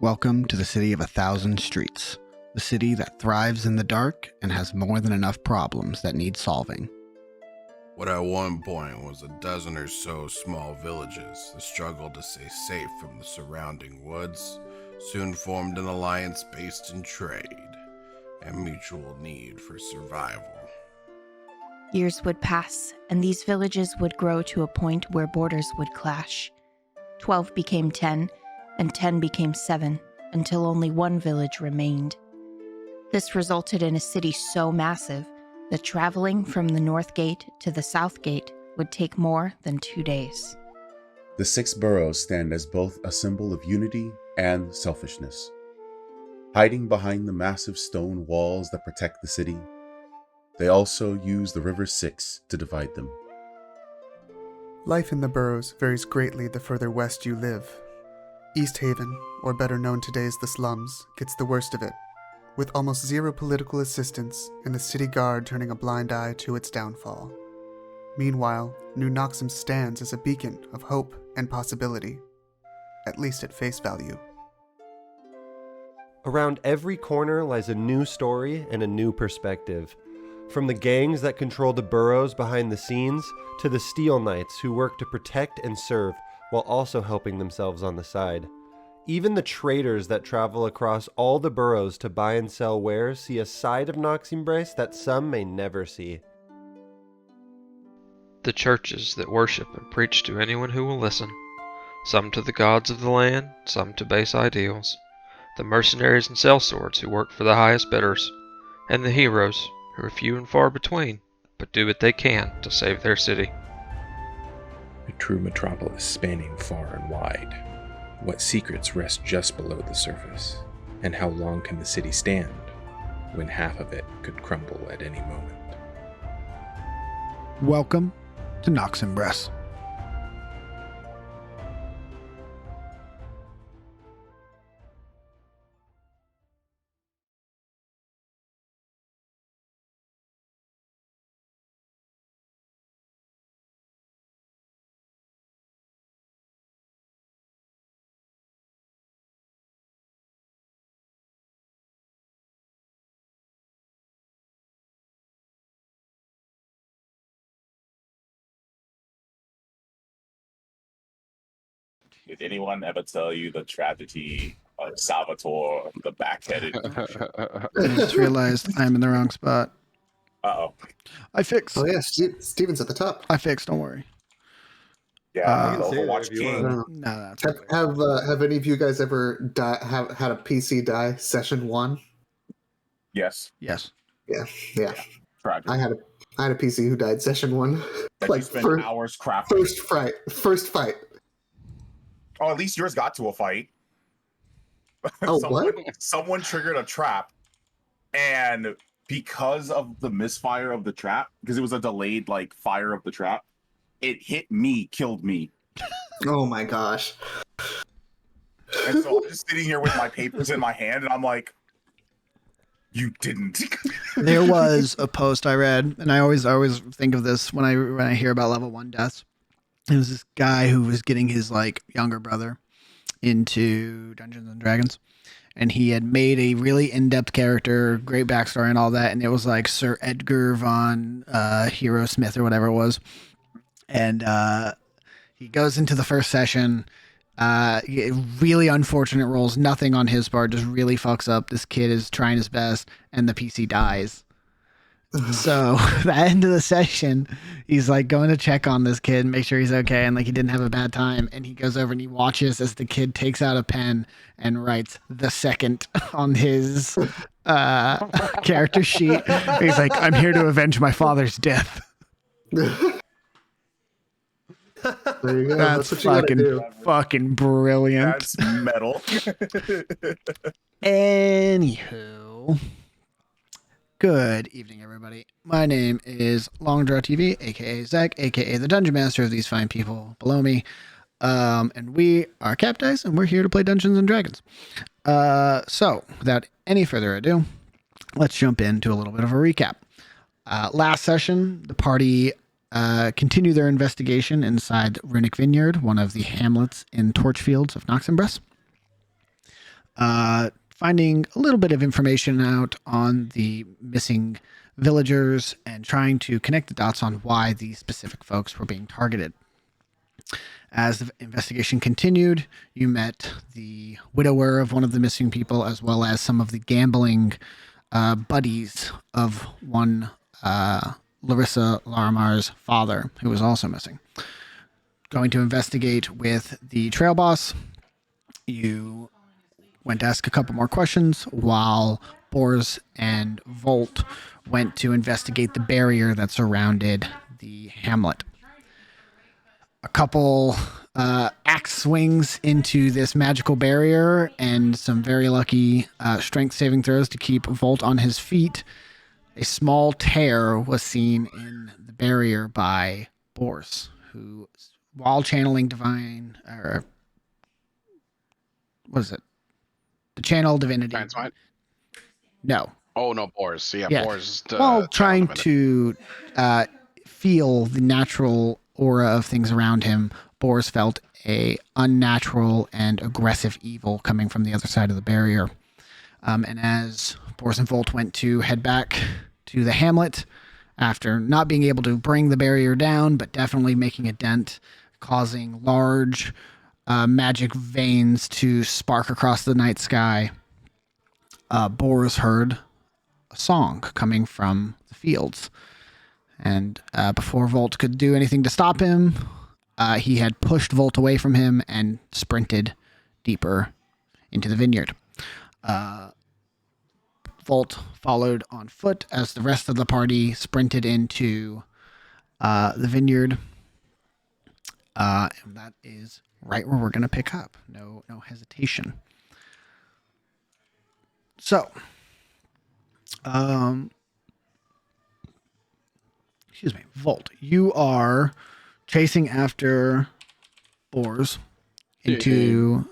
Welcome to the city of 1,000 streets, the city that thrives in the dark and has more than enough problems that need solving. What at one point was a dozen or so small villages that struggled to stay safe from the surrounding woods soon formed an alliance based in trade and mutual need for survival. Years would pass, and these villages would grow to a point where borders would clash. 12 became 10, and 10 became 7, until only one village remained. This resulted in a city so massive that traveling from the North Gate to the South Gate would take more than 2 days. The Six Boroughs stand as both a symbol of unity and selfishness. Hiding behind the massive stone walls that protect the city, they also use the River Styx to divide them. Life in the boroughs varies greatly the further west you live. East Haven, or better known today as the slums, gets the worst of it, with almost zero political assistance and the city guard turning a blind eye to its downfall. Meanwhile, New Noximbres stands as a beacon of hope and possibility, at least at face value. Around every corner lies a new story and a new perspective. From the gangs that control the boroughs behind the scenes, to the Steel Knights who work to protect and serve while also helping themselves on the side. Even the traders that travel across all the boroughs to buy and sell wares see a side of Noximbres that some may never see. The churches that worship and preach to anyone who will listen, some to the gods of the land, some to base ideals, the mercenaries and sellswords who work for the highest bidders, and the heroes who are few and far between, but do what they can to save their city. A true metropolis spanning far and wide. What secrets rest just below the surface? And how long can the city stand when half of it could crumble at any moment? Welcome to Noximbres. Did anyone ever tell you the tragedy of Salvatore, the back-headed? I just realized I'm in the wrong spot. Uh-oh. I fixed. Oh yeah, Steven's at the top. I fixed, don't worry. Yeah, Uh, Overwatch King. No, that's okay. Have any of you guys ever have had a PC die session 1? Yes. Yes. Yeah. Tragic. I had a PC who died session 1. That like you spent hours crafting. First fight. Oh, at least yours got to a fight. Oh, what? Someone triggered a trap, and because of the misfire of the trap, because it was a delayed fire of the trap, it hit me, killed me. Oh my gosh. And so I'm just sitting here with my papers in my hand, and I'm like, you didn't. There was a post I read, and I always think of this when I hear about level 1 deaths. It was this guy who was getting his younger brother into Dungeons and Dragons, and he had made a really in-depth character, great backstory and all that, and it was like Sir Edgar von Hero Smith or whatever it was. And he goes into the first session, really unfortunate rolls, nothing on his part, just really fucks up. This kid is trying his best, and the PC dies. So at the end of the session, he's going to check on this kid and make sure he's okay and he didn't have a bad time. And he goes over and he watches as the kid takes out a pen and writes the second on his character sheet. He's like, I'm here to avenge my father's death. There you go. That's what you gotta do. fucking brilliant. That's metal. Anywho. Good evening, everybody. My name is Longdraw TV, aka Zach, aka the Dungeon Master of these fine people below me. And we are Cap Dice, and we're here to play Dungeons and Dragons. So, without any further ado, let's jump into a little bit of a recap. Last session, the party continued their investigation inside Runic Vineyard, one of the hamlets in Torchfields of Noximbres. finding a little bit of information out on the missing villagers and trying to connect the dots on why these specific folks were being targeted. As the investigation continued, you met the widower of one of the missing people, as well as some of the gambling buddies of one Larissa Larimar's father, who was also missing. Going to investigate with the trail boss, you went to ask a couple more questions while Bors and Volt went to investigate the barrier that surrounded the hamlet. A couple axe swings into this magical barrier and some very lucky strength saving throws to keep Volt on his feet. A small tear was seen in the barrier by Bors, who, while channeling divine, or what is it? The channel divinity. Transmite? No. Oh, no, Boars. Yeah, Yeah. Boars. While trying to feel the natural aura of things around him, Boris felt a unnatural and aggressive evil coming from the other side of the barrier. And as Boris and Volt went to head back to the hamlet, after not being able to bring the barrier down, but definitely making a dent, causing large magic veins to spark across the night sky, Boris heard a song coming from the fields. And before Volt could do anything to stop him, he had pushed Volt away from him and sprinted deeper into the vineyard. Volt followed on foot as the rest of the party sprinted into the vineyard. And that is right where we're going to pick up. No hesitation. So, excuse me, Volt, you are chasing after Bors into...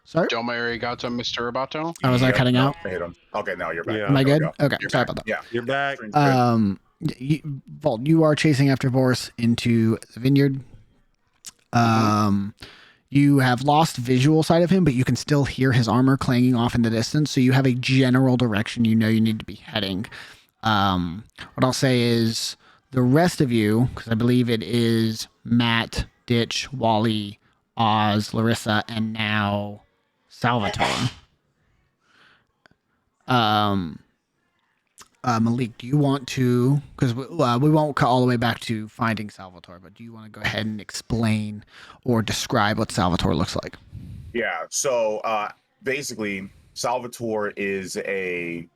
Sorry? Del Marigato, Mr. Roboto? Oh, was I cutting out? I hit him. Okay, now you're back. Yeah. Am I There we good? go. Okay, You're sorry back. about that. Yeah. You're back. Volt, you are chasing after Boris into the vineyard. You have lost visual sight of him, but you can still hear his armor clanging off in the distance, so you have a general direction you know you need to be heading. What I'll say is the rest of you, because I believe it is Matt, Ditch, Wally, Oz, Larissa, and now Salvatore. Malik, do you want to, because we won't cut all the way back to finding Salvatore, but do you want to go ahead and explain or describe what Salvatore looks like? Yeah. So basically, Salvatore is a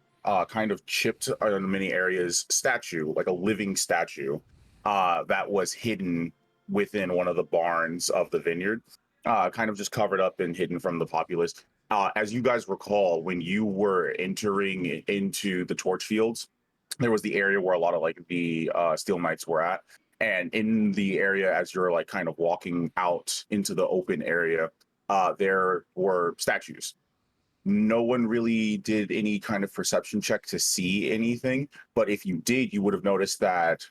kind of chipped in many areas statue, like a living statue that was hidden within one of the barns of the vineyard, kind of just covered up and hidden from the populace. As you guys recall, when you were entering into the torch fields, there was the area where a lot of like the steel knights were at. And in the area, as you're like kind of walking out into the open area, there were statues. No one really did any kind of perception check to see anything. But if you did, you would have noticed that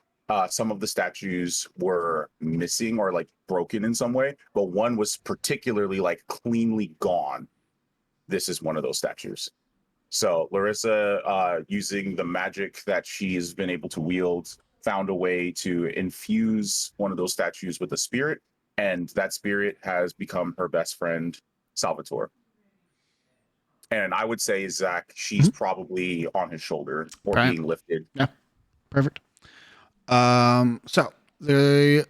some of the statues were missing or like broken in some way. But one was particularly like cleanly gone. This is one of those statues. So Larissa, using the magic that she's been able to wield, found a way to infuse one of those statues with a spirit, and that spirit has become her best friend, Salvatore. And I would say, Zach, she's probably on his shoulder or being lifted. Yeah, perfect. So the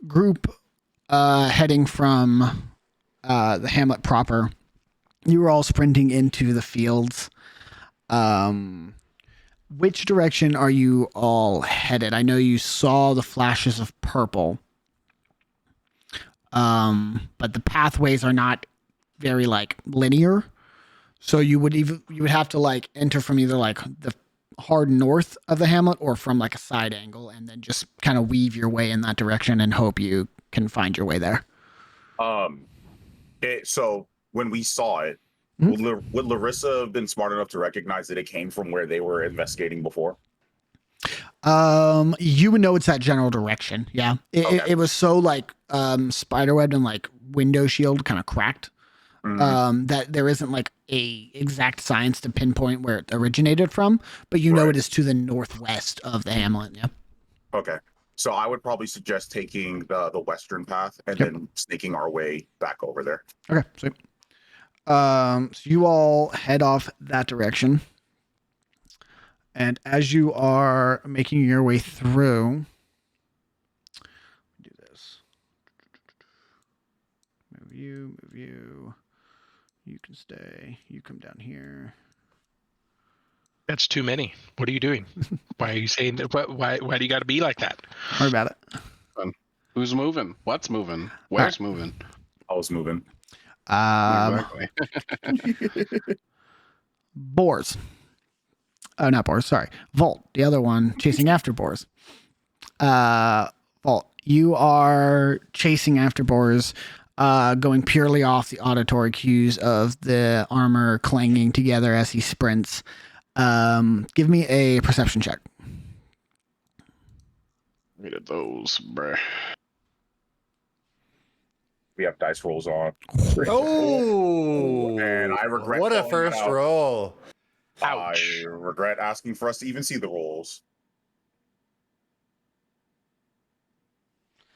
group heading from the hamlet proper, you were all sprinting into the fields. Which direction are you all headed? I know you saw the flashes of purple, but the pathways are not very like linear. So you would have to like enter from either like the hard north of the hamlet or from like a side angle, and then just kind of weave your way in that direction and hope you can find your way there. So when we saw it, would Larissa have been smart enough to recognize that it came from where they were investigating before? You would know it's that general direction. Yeah. It was so like spiderwebbed and like window shield kind of cracked. That there isn't like a exact science to pinpoint where it originated from, but you know Right. it is to the northwest of the hamlet. Yeah. Okay. So I would probably suggest taking the western path and Yep. then sneaking our way back over there. Okay. Sweet. So you all head off that direction, and as you are making your way through, do this. Move you. Move you. You can stay. You come down here. That's too many. What are you doing? Why are you saying that? Why do you got to be like that? Don't worry about it. Who's moving? What's moving? Where's moving? I was moving. Exactly. Boars. Oh, not Boars. Sorry. Volt, the other one, chasing after Boars. Volt, you are chasing after Boars, going purely off the auditory cues of the armor clanging together as he sprints. Give me a perception check. Look at those, bruh. We have dice rolls on. Oh, And I regret what a calling that first out. roll. Ouch. I regret asking for us to even see the rolls.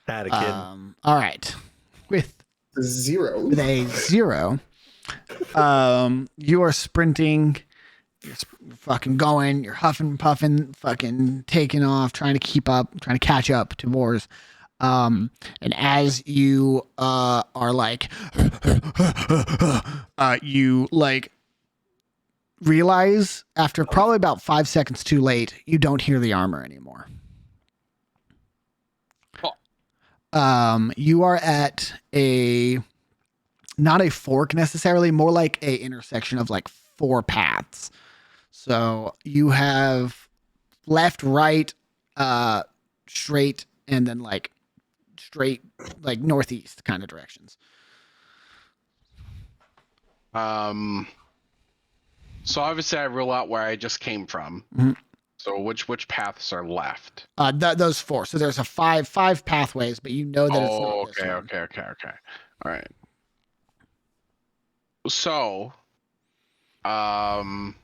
Had a kid. All right. With Zero. a 0, you are sprinting. You're fucking going. You're huffing and puffing, fucking taking off, trying to keep up, trying to catch up to Boars. And as you are like, you like realize after probably about 5 seconds too late, you don't hear the armor anymore. You are at not a fork necessarily, more like a intersection of like 4 paths. So you have left, right, straight, and then like straight, like northeast kind of directions. So obviously I rule out where I just came from. Mhm. So which paths are left? Those 4. So there's a five pathways, but you know that it's not this one. Okay. All right. So, God.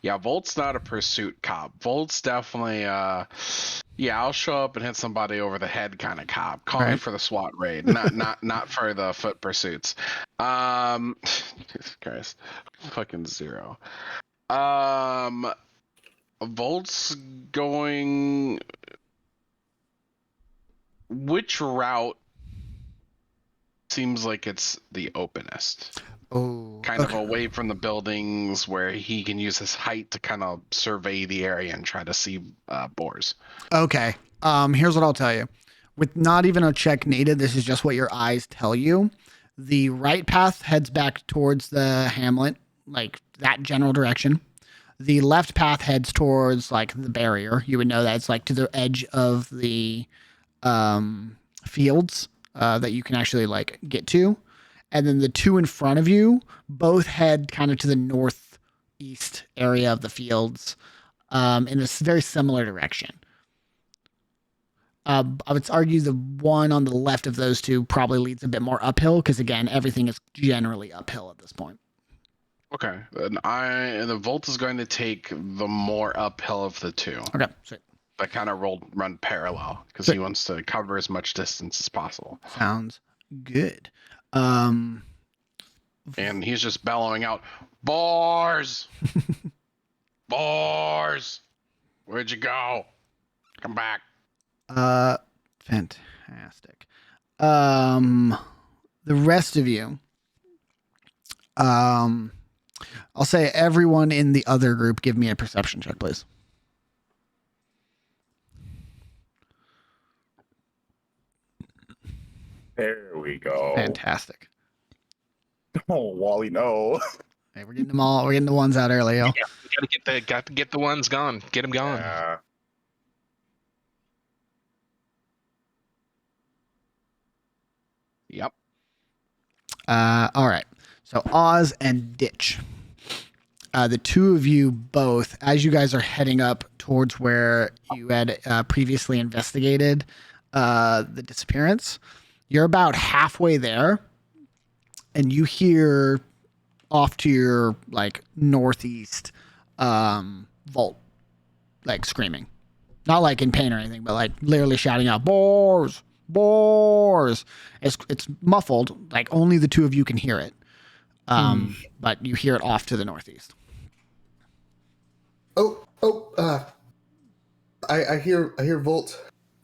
Yeah, Volt's not a pursuit cop. Volt's definitely I'll show up and hit somebody over the head kind of cop. Call me Right. for the SWAT raid, not for the foot pursuits. Jesus Christ. Fucking 0. Volt's going. Which route seems like it's the openest? Oh, Kind of away from the buildings where he can use his height to kind of survey the area and try to see boars. Okay. Here's what I'll tell you. With not even a check needed, this is just what your eyes tell you. The right path heads back towards the hamlet, like that general direction. The left path heads towards like the barrier. You would know that it's like to the edge of the fields that you can actually like get to. And then the 2 in front of you both head kind of to the northeast area of the fields in this very similar direction. I would argue the one on the left of those 2 probably leads a bit more uphill because, again, everything is generally uphill at this point. Okay, and the Volt is going to take the more uphill of the 2. Okay, sweet. That kind of run parallel because he wants to cover as much distance as possible. Sounds good. And he's just bellowing out, "Boars! Boars! Where'd you go? Come back!" Fantastic. The rest of you, I'll say everyone in the other group, give me a perception check, please. There we go. Fantastic. Oh, Wally, no. Hey, we're getting them all. We're getting the ones out early, yo. Yeah, we got to get the ones gone. Get them gone. Yeah. Yep. All right. So Oz and Ditch. The 2 of you both, as you guys are heading up towards where you had previously investigated the disappearance, you're about halfway there and you hear off to your like northeast, Volt like screaming, not like in pain or anything, but like literally shouting out boars, boars. It's muffled, like only the two of you can hear it, but you hear it off to the northeast. I hear Volt,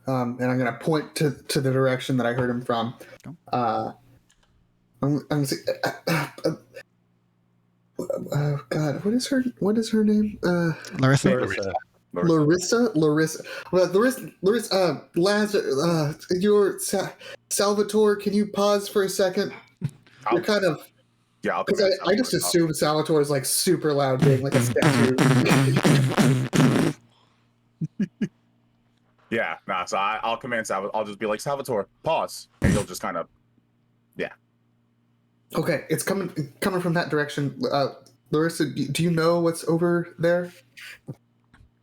and I'm gonna point to the direction that I heard him from. I'm gonna say, God, what is her name? Larissa. Larissa. Well, Larissa. Lazar. Salvatore. Can you pause for a second? You're kind of. Yeah, I'll Because command I just Salvatore. assume Salvatore is like super loud, being like a statue. Yeah, nah. So I'll command Salvatore. I'll just be like, Salvatore, pause, and he'll just kind of, yeah. Okay, it's coming from that direction. Larissa, do you know what's over there?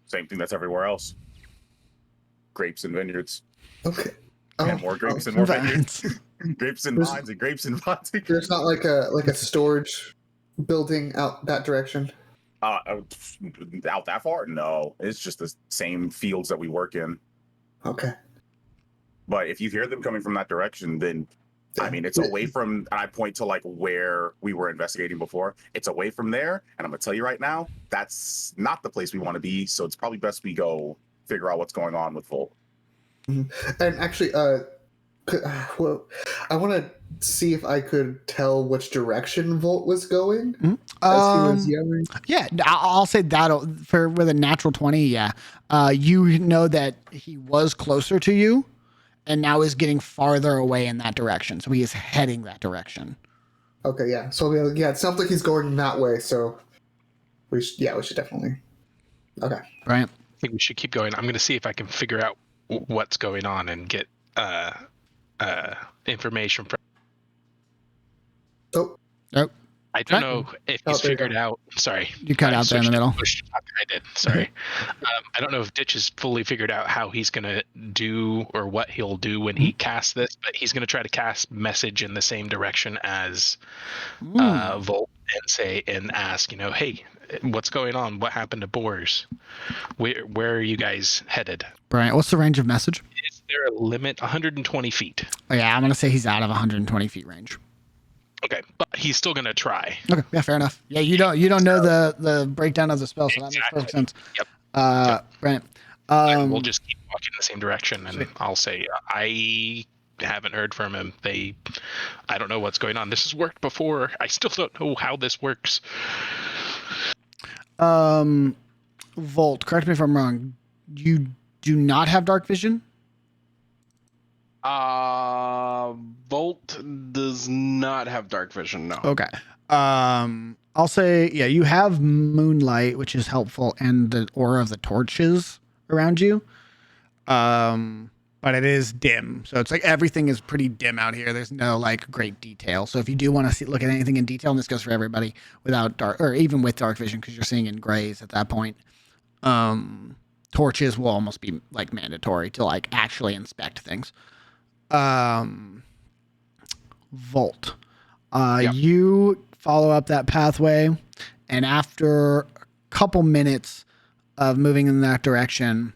Same thing that's everywhere else. Grapes and vineyards. Okay. And more grapes and more Vines. vineyards. Grapes and vines and grapes and vines. There's not like a storage building out that direction. Out that far? No, it's just the same fields that we work in. Okay. But if you hear them coming from that direction, then I mean, it's away from. And I point to like where we were investigating before. It's away from there, and I'm gonna tell you right now, that's not the place we want to be. So it's probably best we go figure out what's going on with Volt. Mm-hmm. And actually, well, I want to see if I could tell which direction Volt was going as he was yelling. Yeah, I'll say that for with a natural 20. Yeah, you know that he was closer to you, and now is getting farther away in that direction. So he is heading that direction. Okay, yeah. So yeah, it sounds like he's going that way. So we should definitely. Okay. Right. I think we should keep going. I'm going to see if I can figure out what's going on and get information from. Oh. I don't know if he's figured out. Sorry, you cut out there in the middle. I did. Sorry. I don't know if Ditch has fully figured out how he's going to do or what he'll do when he casts this, but he's going to try to cast message in the same direction as Volt and ask, hey, what's going on? What happened to Boars? Where are you guys headed? Brian, what's the range of message? Is there a limit? 120 feet. Oh, yeah, I'm going to say he's out of 120 feet range. Okay, but he's still gonna try. Okay, yeah, fair enough. Yeah, you don't know the breakdown of the spell, so that makes perfect sense. Yep. Right. We'll just keep walking in the same direction, and I'll say I haven't heard from him. I don't know what's going on. This has worked before. I still don't know how this works. Volt, correct me if I'm wrong. You do not have dark vision? Volt does not have dark vision, no. Okay. I'll say, yeah, you have moonlight, which is helpful, and the aura of the torches around you. But it is dim. So it's like everything is pretty dim out here. There's no like great detail. So if you do want to look at anything in detail, and this goes for everybody without dark or even with dark vision, because you're seeing in grays at that point, torches will almost be like mandatory to like actually inspect things. Volt. You follow up that pathway, and after a couple minutes of moving in that direction,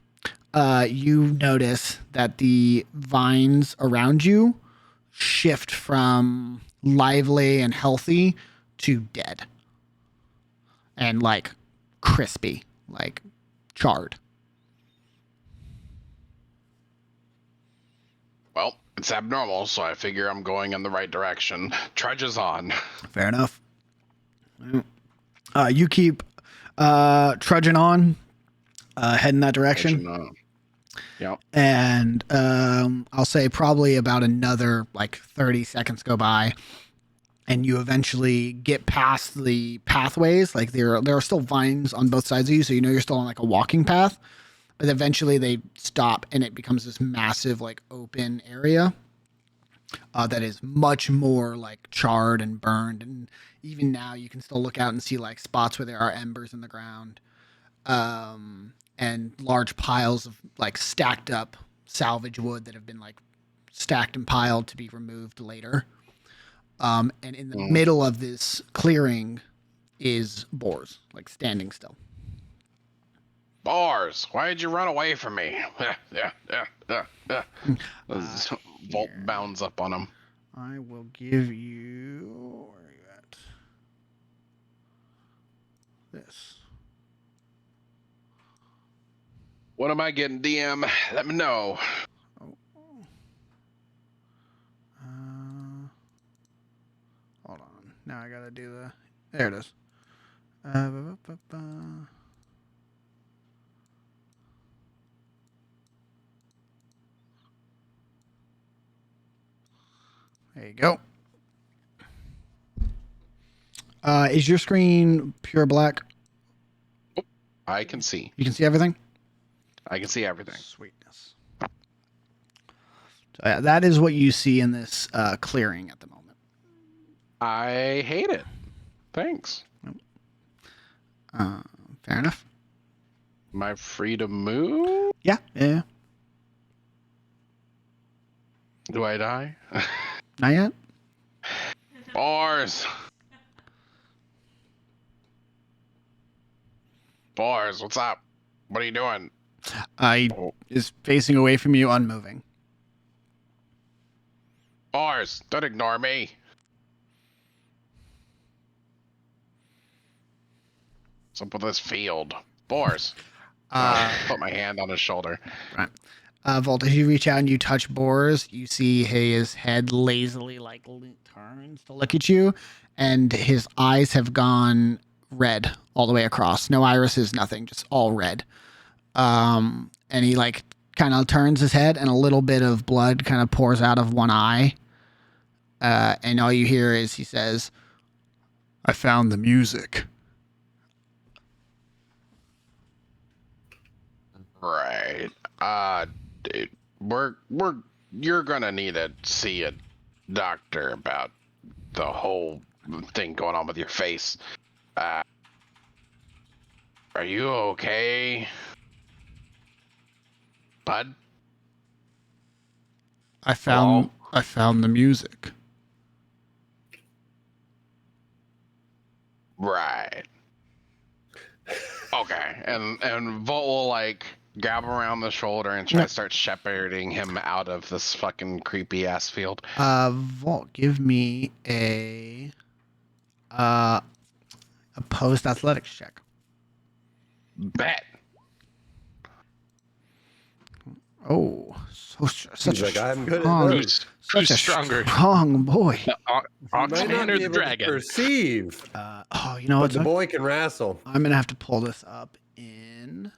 you notice that the vines around you shift from lively and healthy to dead and like crispy, like charred. Well, it's abnormal, so I figure I'm going in the right direction. Trudges on. Fair enough. You keep trudging on, heading that direction. Yep. And I'll say probably about another like 30 seconds go by, and you eventually get past the pathways. Like there are still vines on both sides of you, so you know you're still on like a walking path. But eventually they stop, and it becomes this massive like open area that is much more like charred and burned. And even now you can still look out and see like spots where there are embers in the ground, and large piles of like stacked up salvage wood that have been like stacked and piled to be removed later. And in the middle of this clearing is boars, like standing still. Bars, why did you run away from me? Volt bounds up on him. I will give you. Where are you at? This. What am I getting, DM? Let me know. Hold on. Now I gotta do the. There it is. There you go. Is your screen pure black? I can see. You can see everything? I can see everything. Sweetness. So, yeah, that is what you see in this clearing at the moment. I hate it. Thanks. Fair enough. Am I free to move? Yeah. Do I die? Not yet. Bars. Bars, what's up? What are you doing? Is facing away from you, unmoving. Bars, don't ignore me. What's up with this field? Bars. Put my hand on his shoulder. Right. Volt, as you reach out and you touch Boris, you see his head lazily turns to look at you, and his eyes have gone red all the way across. No irises, nothing, just all red. And he kind of turns his head, and a little bit of blood kind of pours out of one eye. And all you hear is he says, "I found the music." Right. Dude, you're gonna need to see a doctor about the whole thing going on with your face. Are you okay, bud? I found the music. Right. Okay. And Volt will grab him around the shoulder and try to start shepherding him out of this fucking creepy ass field. Volt, give me a post athletics check. Bet. Oh, such a I'm good at strong, those. such a stronger? strong boy. Oxman or the able to dragon? perceive, You know but what? the boy can wrestle. I'm gonna have to pull this up in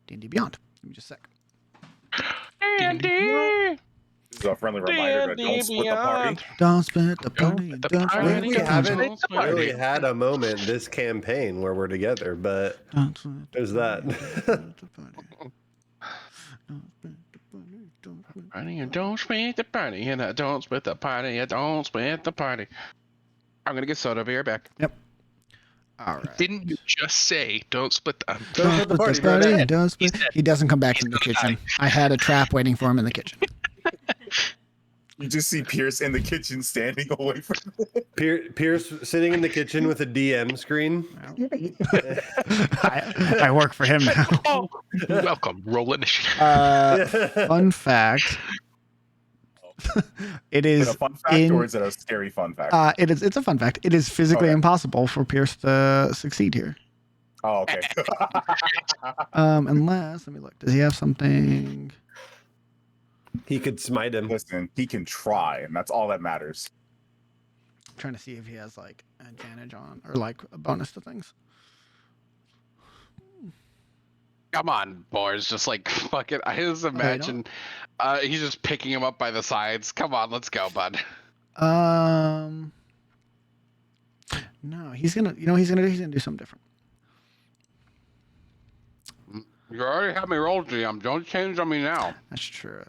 D&D Beyond. Give me just a sec. Andy. This is a friendly reminder that don't split the party. Don't split the party. split the Don't party. split We the haven't party. really had a moment this campaign where we're together, but Don't split the there's that. Party and don't split the party, and I don't split the party, and don't split the party. I'm gonna get soda. Be right back. All right. Didn't you just say don't split the Don't split the party, bro. Don't split. He's dead. He doesn't come back from the gonna kitchen. I had a trap waiting for him in the kitchen. You just see Pierce in the kitchen standing away from Pierce sitting in the kitchen with a DM screen. I work for him now. Oh, welcome. Roll initiative. Fun fact. It Is is it a fun fact or is it a scary fun fact? It's a fun fact. It is physically impossible for Pierce to succeed here. Oh, okay. Unless, let me look. Does he have something? He could smite him. Listen, he can try, and that's all that matters. I'm trying to see if he has advantage on or a bonus to things. Come on, boys. Just fuck it. I just imagine he's just picking him up by the sides. Come on, let's go, bud. No, he's gonna do something different. You already have me roll, GM. Don't change on me now. That's true.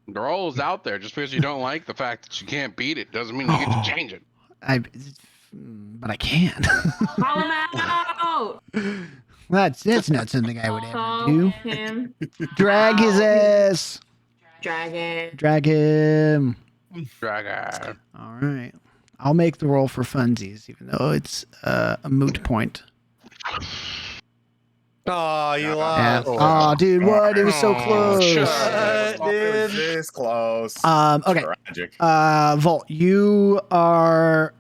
The roll is out there. Just because you don't like the fact that you can't beat it doesn't mean you get to change it. But I can. Call him out! That's not something I would ever do. Him. Drag his ass. Dragon. Drag him. Dragon. All right. I'll make the roll for funsies, even though it's a moot point. Oh, you Yeah. lost. Oh, dude, what? It was so close. What, It was dude? this close. Okay. Tragic. Volt, you are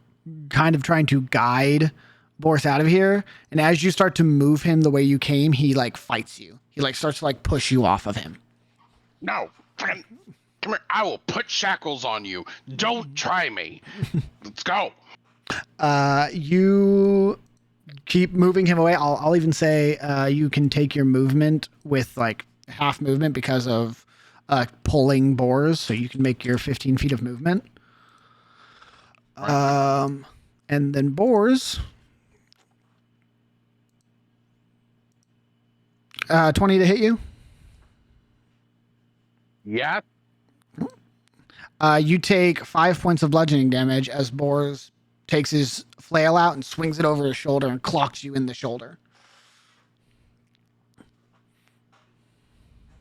kind of trying to guide Boris out of here, and as you start to move him the way you came, he like fights you. He like starts to like push you off of him. No, friend. Come here. I will put shackles on you. Don't try me. Let's go. You keep moving him away. I'll even say you can take your movement with like half movement because of pulling boars, so you can make your 15 feet of movement. And then boars. 20 to hit you. Yeah. You take 5 points of bludgeoning damage as Boars takes his flail out and swings it over his shoulder and clocks you in the shoulder.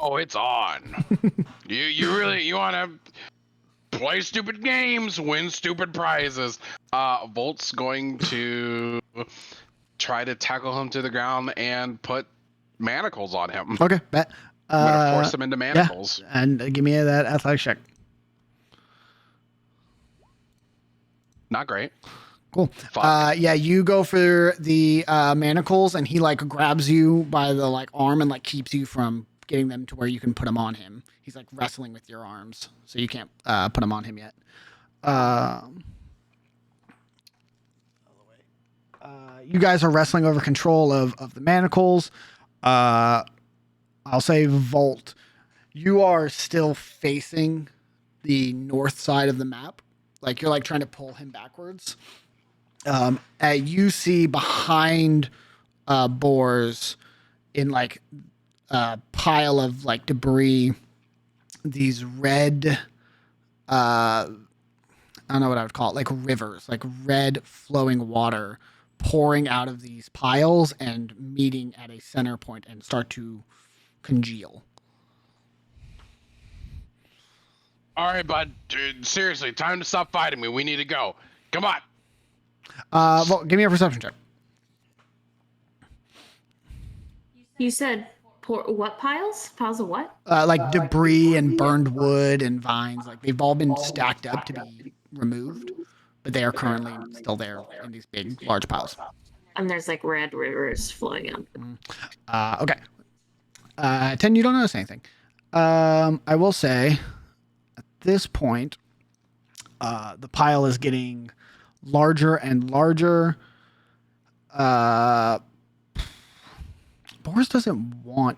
Oh, it's on. you really want to play stupid games, win stupid prizes. Volt's going to try to tackle him to the ground and put manacles on him. Okay, bet. I'm gonna force him into manacles. Yeah, and give me that athletic check. Not great. Cool. Fuck. Yeah, you go for the manacles, and he like grabs you by the like arm and like keeps you from getting them to where you can put them on him. He's like wrestling with your arms, so you can't put them on him yet. You guys are wrestling over control of the manacles. I'll say Volt. You are still facing the north side of the map. Like you're like trying to pull him backwards. You see behind Boars in like a pile of like debris, these red, I don't know what I would call it, like rivers, like red flowing water pouring out of these piles and meeting at a center point and start to congeal. All right, bud. Dude, seriously, time to stop fighting me. We need to go. Come on. Well, give me a perception check. You said what piles? Piles of what? Like debris and burned wood and vines. Like they've all been stacked up to be removed, but they are currently still there in these big, large piles. And there's like red rivers flowing out. Okay. 10, you don't notice anything. I will say at this point, the pile is getting larger and larger. Boris doesn't want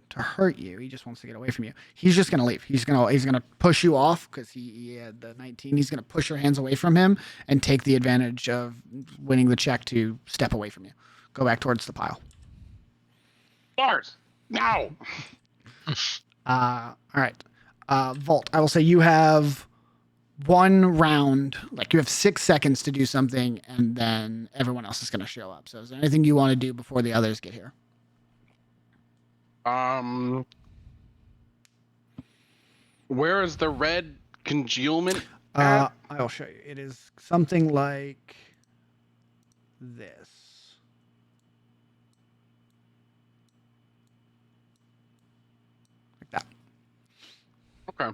to hurt you. He just wants to get away from you. He's just gonna leave. He's gonna push you off because he had the 19. He's gonna push your hands away from him and take the advantage of winning the check to step away from you. Go back towards the pile. Lars, no. All right. Volt, I will say you have one round, like you have 6 seconds to do something, and then everyone else is going to show up. So is there anything you want to do before the others get here? Where is the red congealment? I will show you. It is something like this. Like that. Okay.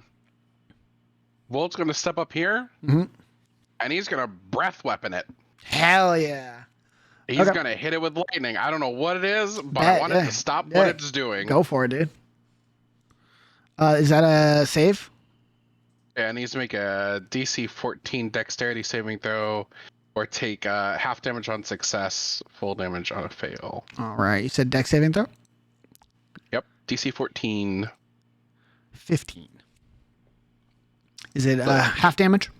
Volt's gonna step up here, and he's gonna breath weapon it. Hell yeah. He's gonna hit it with lightning. I don't know what it is, but I want it to stop what it's doing. Go for it, dude. Is that a save? Yeah, it needs to make a DC 14 dexterity saving throw, or take half damage on success, full damage on a fail. All right. You said dex saving throw? Yep, DC 14. 15. Is it half damage?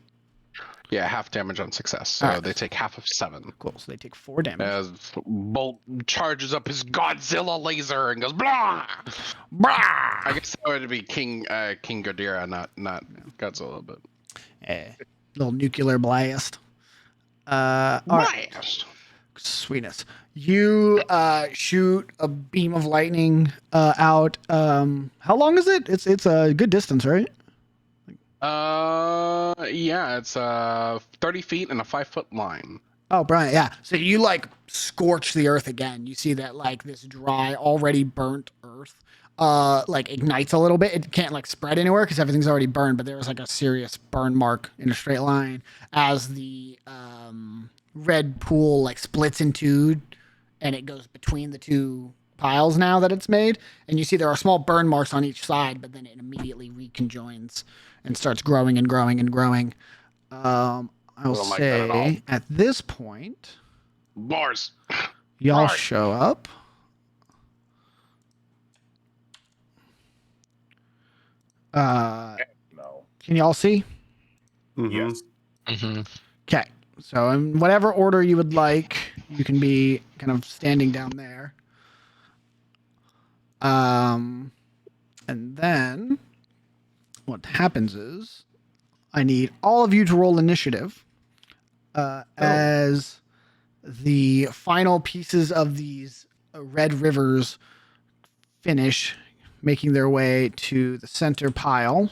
Yeah, half damage on success. So they take half of 7. Cool. So they take 4 damage. As Bolt charges up his Godzilla laser and goes blah. Blah! I guess that would be King Ghidorah, not Godzilla, but Little nuclear blast. All right. Sweetness. You shoot a beam of lightning out. How long is it? It's a good distance, right? Yeah, it's 30 feet and a 5-foot line. Oh, Brian, yeah. So you like scorch the earth again. You see that like this dry, already burnt earth, like ignites a little bit. It can't like spread anywhere because everything's already burned. But there was like a serious burn mark in a straight line as the red pool like splits in two, and it goes between the two piles now that it's made. And you see there are small burn marks on each side, but then it immediately reconjoins and starts growing and growing and growing. I'll Don't like that at all. say at this point, Bars. y'all Right. show up. No. Can y'all see? Yes. Mm-hmm. Okay. So in whatever order you would like, you can be kind of standing down there. And then what happens is I need all of you to roll initiative as the final pieces of these red rivers finish making their way to the center pile.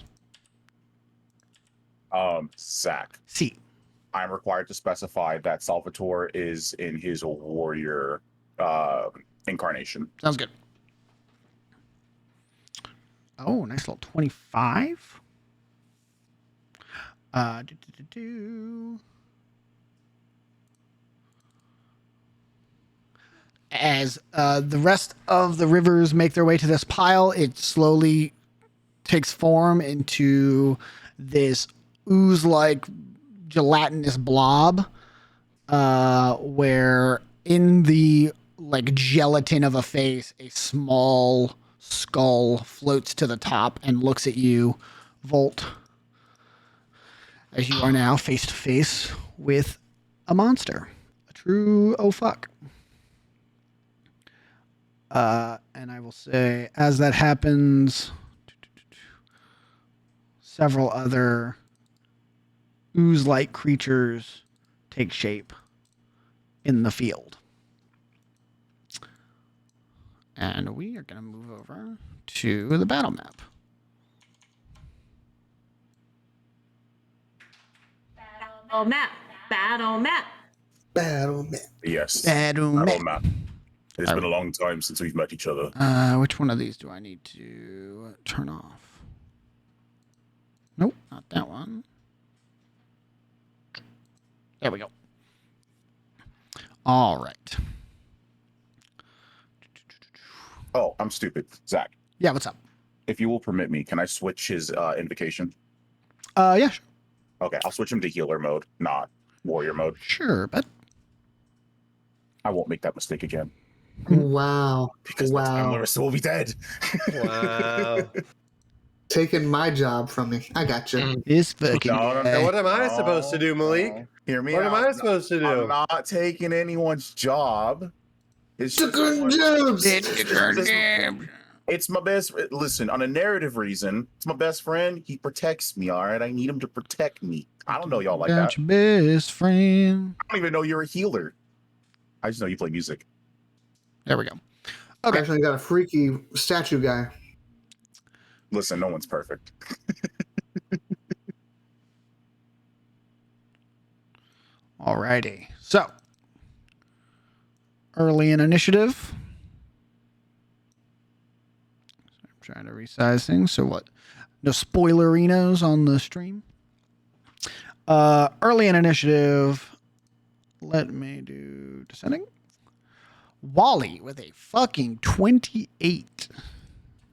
Zach, See. I'm required to specify that Salvatore is in his warrior incarnation. Sounds good. Oh, nice little 25. As the rest of the rivers make their way to this pile, it slowly takes form into this ooze-like gelatinous blob, where in the like gelatin of a face, a small skull floats to the top and looks at you, Volt, as you are now face to face with a monster. A true oh fuck. And I will say, as that happens, several other ooze-like creatures take shape in the field. And we are going to move over to the battle map. Battle map. Battle map. Battle map. Yes. Battle Battle map. map. It's been a long time since we've met each other. Which one of these do I need to turn off? Nope, not that one. There we go. All right. Oh, I'm stupid. Zach, Yeah, what's up? if you will permit me, can I switch his invocation? Yeah, Okay, I'll switch him to healer mode, not warrior mode. sure, but I won't make that mistake again. Wow. Because next time Larissa will be dead. Wow. Taking my job from me. I got you. this fucking No, guy. What am I supposed to do, Malik? no. Hear me What out. am I supposed to do? I'm not taking anyone's job. It's just Chicken jobs. It's my best. Listen, on a narrative reason, it's my best friend. He protects me. All right, I need him to protect me. I don't know y'all like that. Got your best friend. I don't even know you're a healer. I just know you play music. There we go. I Okay. actually got a freaky statue guy. Listen, no one's perfect. Alrighty. So, early in initiative. I'm trying to resize things. So what? No spoilerinos on the stream. Early in initiative. Let me do descending. Wally with a fucking 28.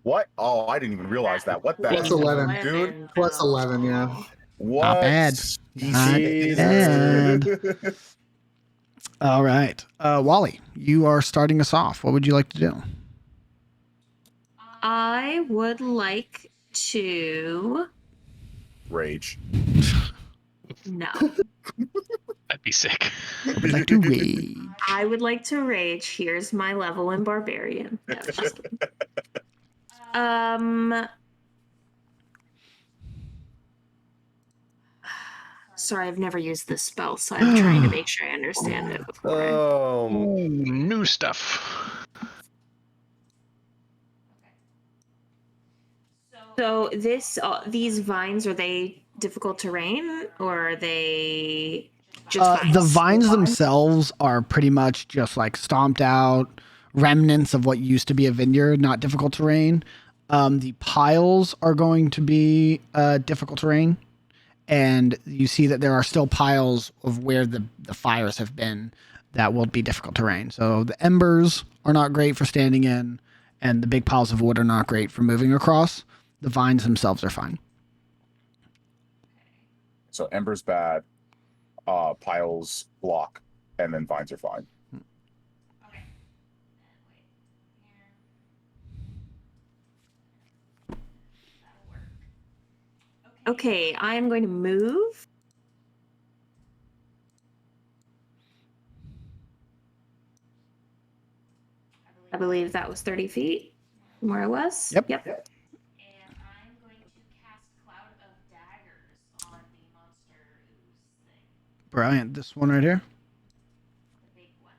What? Oh, I didn't even realize that. What the Plus heck, 11. dude? Plus 11, yeah. What? Not bad. Not bad. All right. Wally, you are starting us off. What would you like to do? I would like to. Rage. No. That'd be sick. I would like to rage. I would like to rage. Here's my level in barbarian. No, just kidding. Sorry, I've never used this spell, so I'm trying to make sure I understand it before. Oh, Ooh, new stuff. So these vines, are they difficult terrain, or are they just The vines? vines themselves are pretty much just like stomped out remnants of what used to be a vineyard, not difficult terrain. The piles are going to be difficult terrain, and you see that there are still piles of where the fires have been that will be difficult terrain. So the embers are not great for standing in, and the big piles of wood are not great for moving across. The vines themselves are fine. So ember's bad, piles block, and then vines are fine. Okay, I'm going to move. I believe that was 30 feet from where I was. Yep. Yep. And I'm going to cast Cloud of Daggers on the monster ooze thing. Brilliant. This one right here. The big one.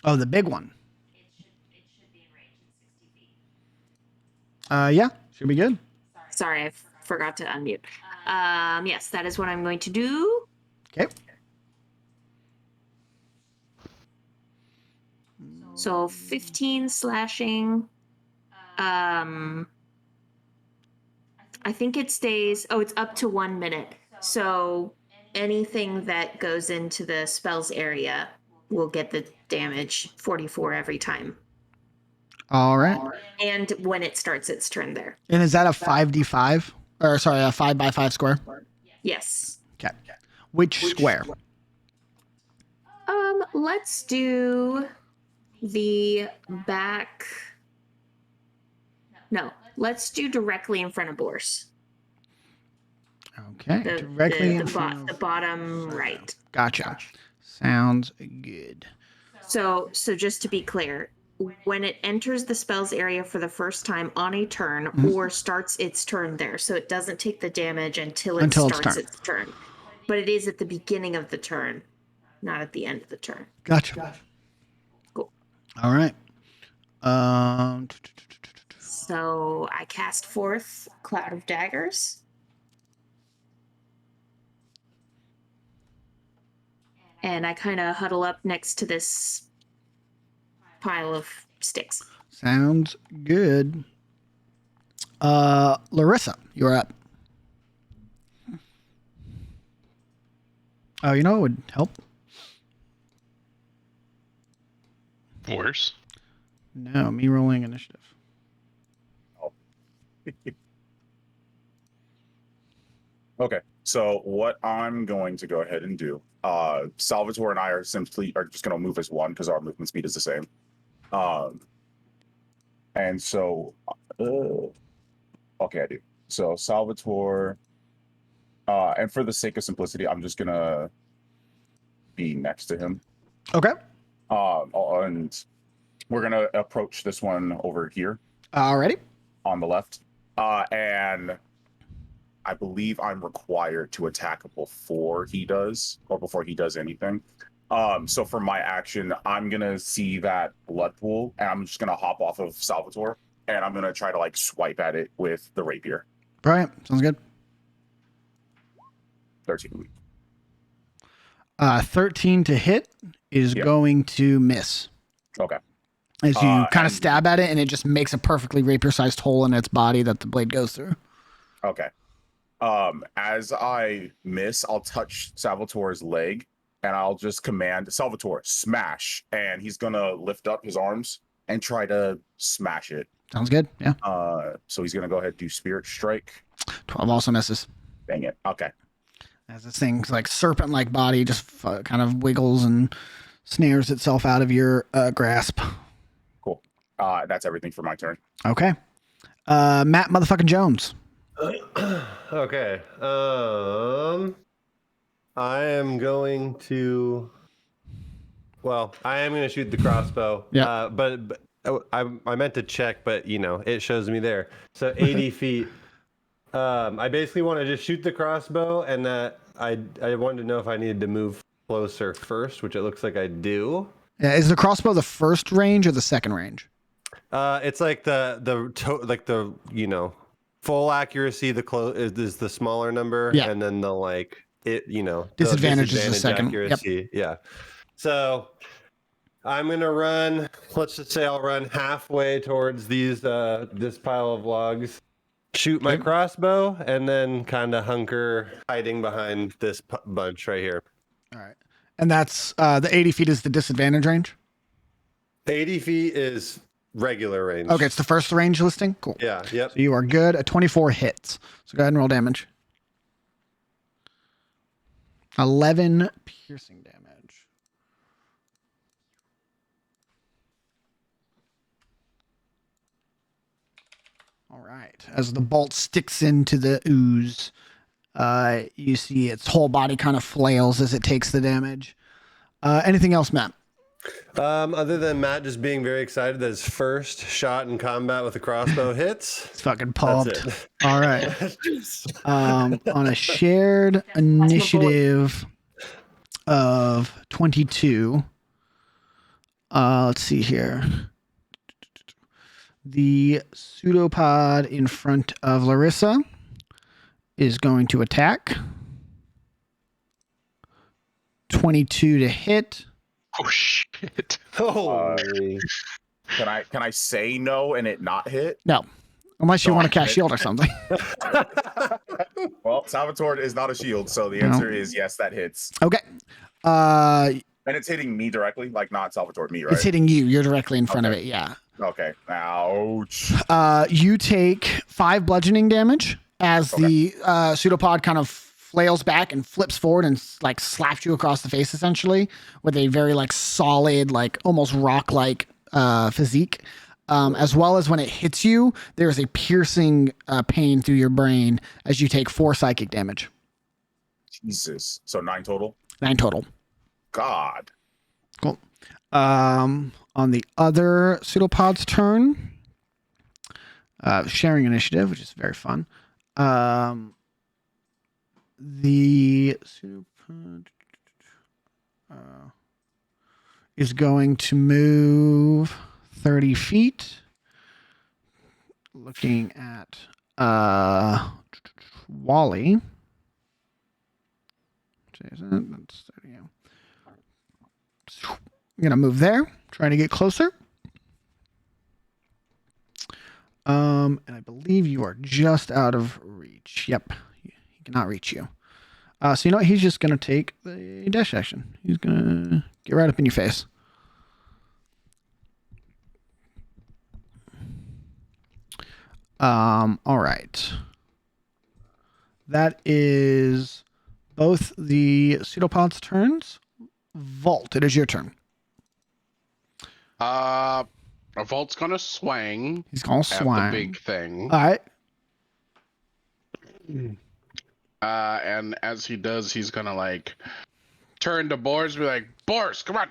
Oh, the big one. It should be in range. It's 60 feet. Yeah, should be good. Sorry, I forgot to unmute. Yes, that is what I'm going to do. Okay. So 15 slashing. I think it stays. Oh, it's up to 1 minute. So anything that goes into the spells area will get the damage 44 every time. All right. And when it starts its turn there. And is that a 5d5? Or sorry, a 5x5 square? Yes. Okay. Which square? Let's do the back. No, let's do directly in front of Boris. Okay. Directly in the front of... the bottom right. Gotcha. Sounds good. So just to be clear, when it enters the spells area for the first time on a turn or starts its turn there, so it doesn't take the damage until it starts its turn. But it is at the beginning of the turn, not at the end of the turn. Gotcha. Cool. All right. So I cast forth Cloud of Daggers. And I kind of huddle up next to this pile of sticks. Sounds good. Larissa, you're up. Oh, you know what would help? Worse. No, me rolling initiative. Oh. Okay, so what I'm going to go ahead and do, Salvatore and I are just going to move as one because our movement speed is the same. And so, okay, I do. So Salvatore, and for the sake of simplicity, I'm just gonna be next to him. Okay. And we're gonna approach this one over here. Alrighty. On the left. And I believe I'm required to attack before he does, or before he does anything. So for my action, I'm gonna see that blood pool, and I'm just gonna hop off of Salvatore, and I'm gonna try to like swipe at it with the rapier. Brilliant. Sounds good. 13. 13 to hit is going to miss. Okay. As you kind of stab at it, and it just makes a perfectly rapier-sized hole in its body that the blade goes through. Okay. As I miss, I'll touch Salvatore's leg, and I'll just command Salvatore, smash, and he's gonna lift up his arms and try to smash it. Sounds good. Yeah. So he's gonna go ahead and do Spirit Strike. 12 also misses. Dang it. Okay. As this thing's like serpent-like body just kind of wiggles and snares itself out of your grasp. Cool. That's everything for my turn. Okay. Matt motherfucking Jones. Okay. I am going to. Well, I am going to shoot the crossbow. Yeah. But I meant to check, but it shows me there. So 80 feet. I basically want to just shoot the crossbow, and that I wanted to know if I needed to move closer first, which it looks like I do. Yeah. Is the crossbow the first range or the second range? It's like the full accuracy, is the smaller number, Yeah. and then the Disadvantage is the second. accuracy. Yeah. So I'm gonna run. Let's just say I'll run halfway towards this pile of logs, shoot my crossbow, and then kind of hunker, hiding behind this bunch right here. All right. And that's the 80 feet is the disadvantage range? 80 feet is regular range. Okay, it's the first range listing? Cool. Yeah, yep. So you are good. A 24 hits. So go ahead and roll damage. 11 piercing damage. All right. As the bolt sticks into the ooze, you see its whole body kind of flails as it takes the damage. Anything else, Matt? Other than Matt just being very excited that his first shot in combat with a crossbow hits. It's fucking pumped. That's it. All right. On a shared initiative of 22. Let's see here. The pseudopod in front of Larissa is going to attack. 22 to hit. Oh shit! Holy! Can I say no and it not hit? No, unless you No, want to cast hit. shield or something. Well, Salvatore is not a shield, so the answer is yes, that hits. Okay. And it's hitting me directly, like not Salvatore, me, right? It's hitting you. You're directly in front of it. Yeah. Okay. Ouch. You take 5 bludgeoning damage as the pseudopod kind of flails back and flips forward and like slaps you across the face, essentially, with a very like solid, like almost rock-like physique. As well as when it hits you, there is a piercing pain through your brain as you take 4 psychic damage. Jesus. So 9 total? 9 total. God. Cool. On the other pseudopod's turn, sharing initiative, which is very fun. The pseudopod is going to move 30 feet. Looking at Wally. That's 30, yeah. I'm going to move there, trying to get closer. And I believe you are just out of reach. Yep. He cannot reach you. So you know what? He's just going to take the dash action. He's going to get right up in your face. All right. That is both the pseudopod's turns. Vault, it is your turn. Volt's gonna swing. He's gonna at swing. the big thing. All right. And as he does, he's gonna like turn to Boris and be like, Boris, come on,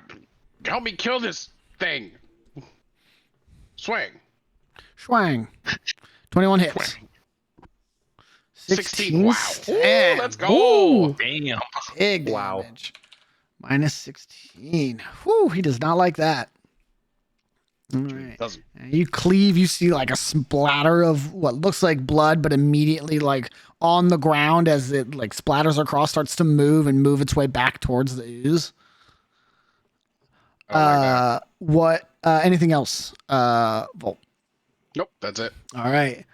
help me kill this thing. Swing. Swing. 21 hits. Swing. 16. Wow. Ooh, Stand. let's go. Ooh, Damn. big Wow. damage. Minus 16. Whew, he does not like that. All right. Doesn't. And you cleave, you see like a splatter of what looks like blood, but immediately like on the ground as it like splatters across, starts to move and move its way back towards the ooze. What anything else? Volt. Nope, that's it. All right.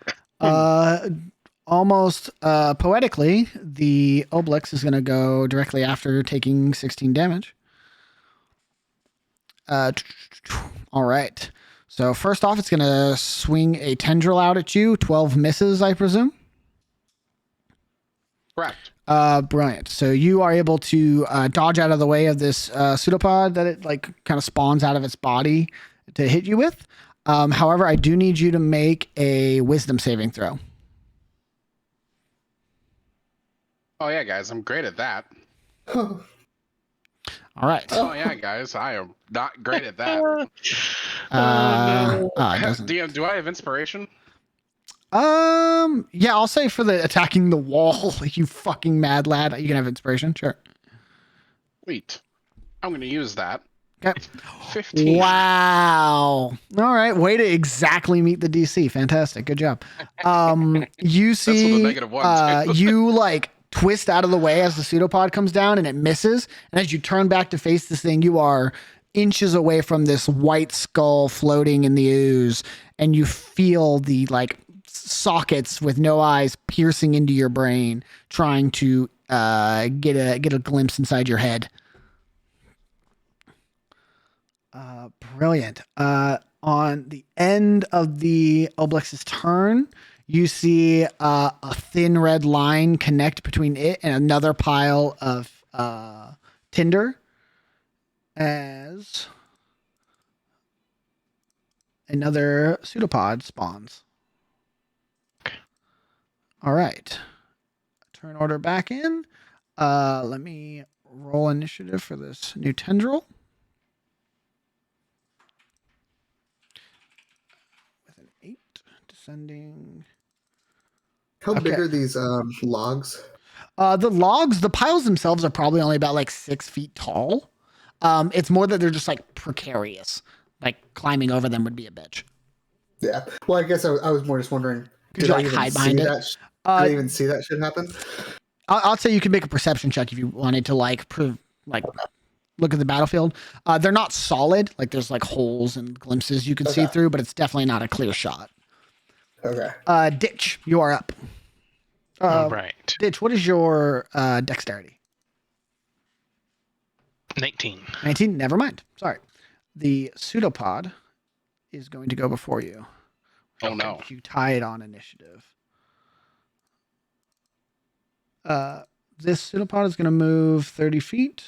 Almost poetically, the Obelix is going to go directly after taking 16 damage. All right. So first off, it's going to swing a tendril out at you. 12 misses, I presume. Correct. Brilliant. So you are able to dodge out of the way of this pseudopod that it like kind of spawns out of its body to hit you with. However, I do need you to make a wisdom saving throw. Oh yeah, guys, I'm great at that. All right. Oh yeah, guys, I am not great at that. It doesn't. DM, do I have inspiration? Yeah, I'll say for the attacking the wall, you fucking mad lad, you can have inspiration. Sure. Sweet. I'm gonna use that. Okay. 15. Wow. All right. Way to exactly meet the DC. Fantastic. Good job. You That's with a see, -1 too. you like twist out of the way as the pseudopod comes down and it misses. And as you turn back to face this thing, you are inches away from this white skull floating in the ooze. And you feel the like sockets with no eyes piercing into your brain, trying to get a glimpse inside your head. Brilliant. On the end of the Oblix's turn, you see a thin red line connect between it and another pile of tinder as another pseudopod spawns. All right. Turn order back in. Let me roll initiative for this new tendril. With an 8, descending. How Okay. big are these logs? The logs, the piles themselves are probably only about like 6 feet tall. It's more that they're just like precarious. Like climbing over them would be a bitch. Yeah. Well, I guess I was more just wondering. Could you like hide behind it? Did I even see that shit happen? I'll say you can make a perception check if you wanted to like look at the battlefield. They're not solid. Like there's like holes and glimpses you can see through, but it's definitely not a clear shot. Okay. Ditch, you are up. All right. Ditch, what is your dexterity? 19. 19? Never mind. Sorry. The pseudopod is going to go before you. Oh no. You tie it on initiative. This pseudopod is going to move 30 feet.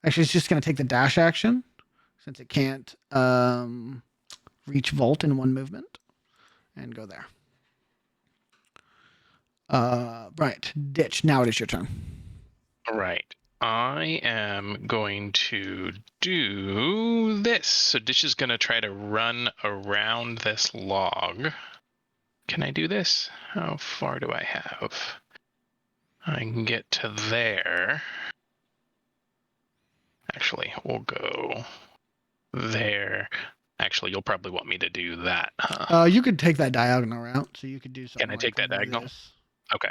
Actually, it's just going to take the dash action since it can't reach Volt in one movement and go there. Right. Ditch. Now it is your turn. All right. I am going to do this. So Ditch is going to try to run around this log. Can I do this? How far do I have? I can get to there. Actually, we'll go there. Actually, you'll probably want me to do that, huh? You could take that diagonal route, so you could do something. Can I take that diagonal? This. Okay.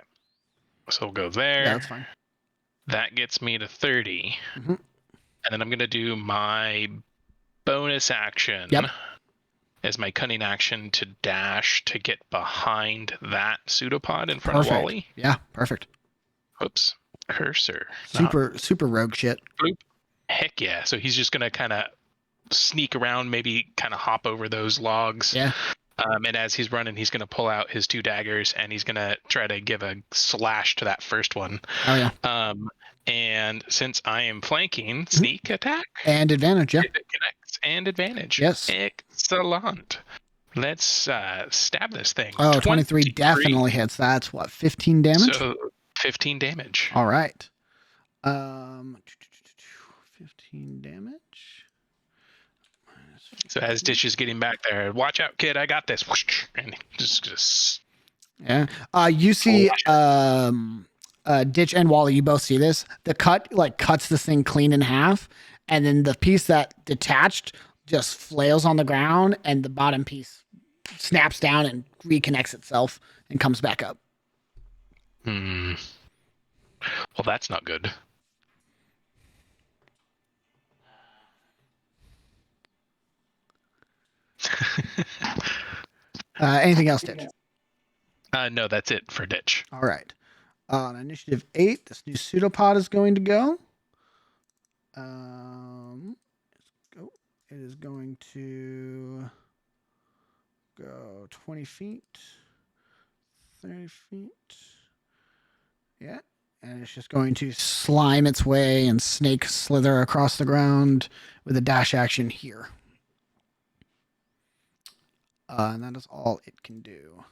So we'll go there. Yeah, that's fine. That gets me to 30. Mm-hmm. And then I'm going to do my bonus action. Yep. As my cunning action to dash to get behind that pseudopod in front Perfect. of Wally. Yeah, perfect. Oops. Cursor. Super rogue shit. Bloop. Heck yeah. So he's just going to kind of sneak around, maybe kind of hop over those logs. Yeah. And as he's running, he's going to pull out his 2 daggers and he's going to try to give a slash to that first one. Oh, yeah. And since I am flanking, sneak attack. And advantage, yeah. If it connects, and advantage. Yes. Excellent. Let's stab this thing. Oh, 23 definitely hits. That's what, 15 damage? So 15 damage. All right. 15 damage. So as Ditch is getting back there, watch out, kid, I got this. And just yeah. You see Ditch and Wally, you both see this. The cut like cuts this thing clean in half, and then the piece that detached just flails on the ground, and the bottom piece snaps down and reconnects itself and comes back up. Well, that's not good. Anything else, Ditch? No, that's it for Ditch. All right. On initiative 8, this new pseudopod is going to go. It is going to go 20 feet, 30 feet. Yeah. And it's just going to slime its way and snake slither across the ground with a dash action here. And that is all it can do.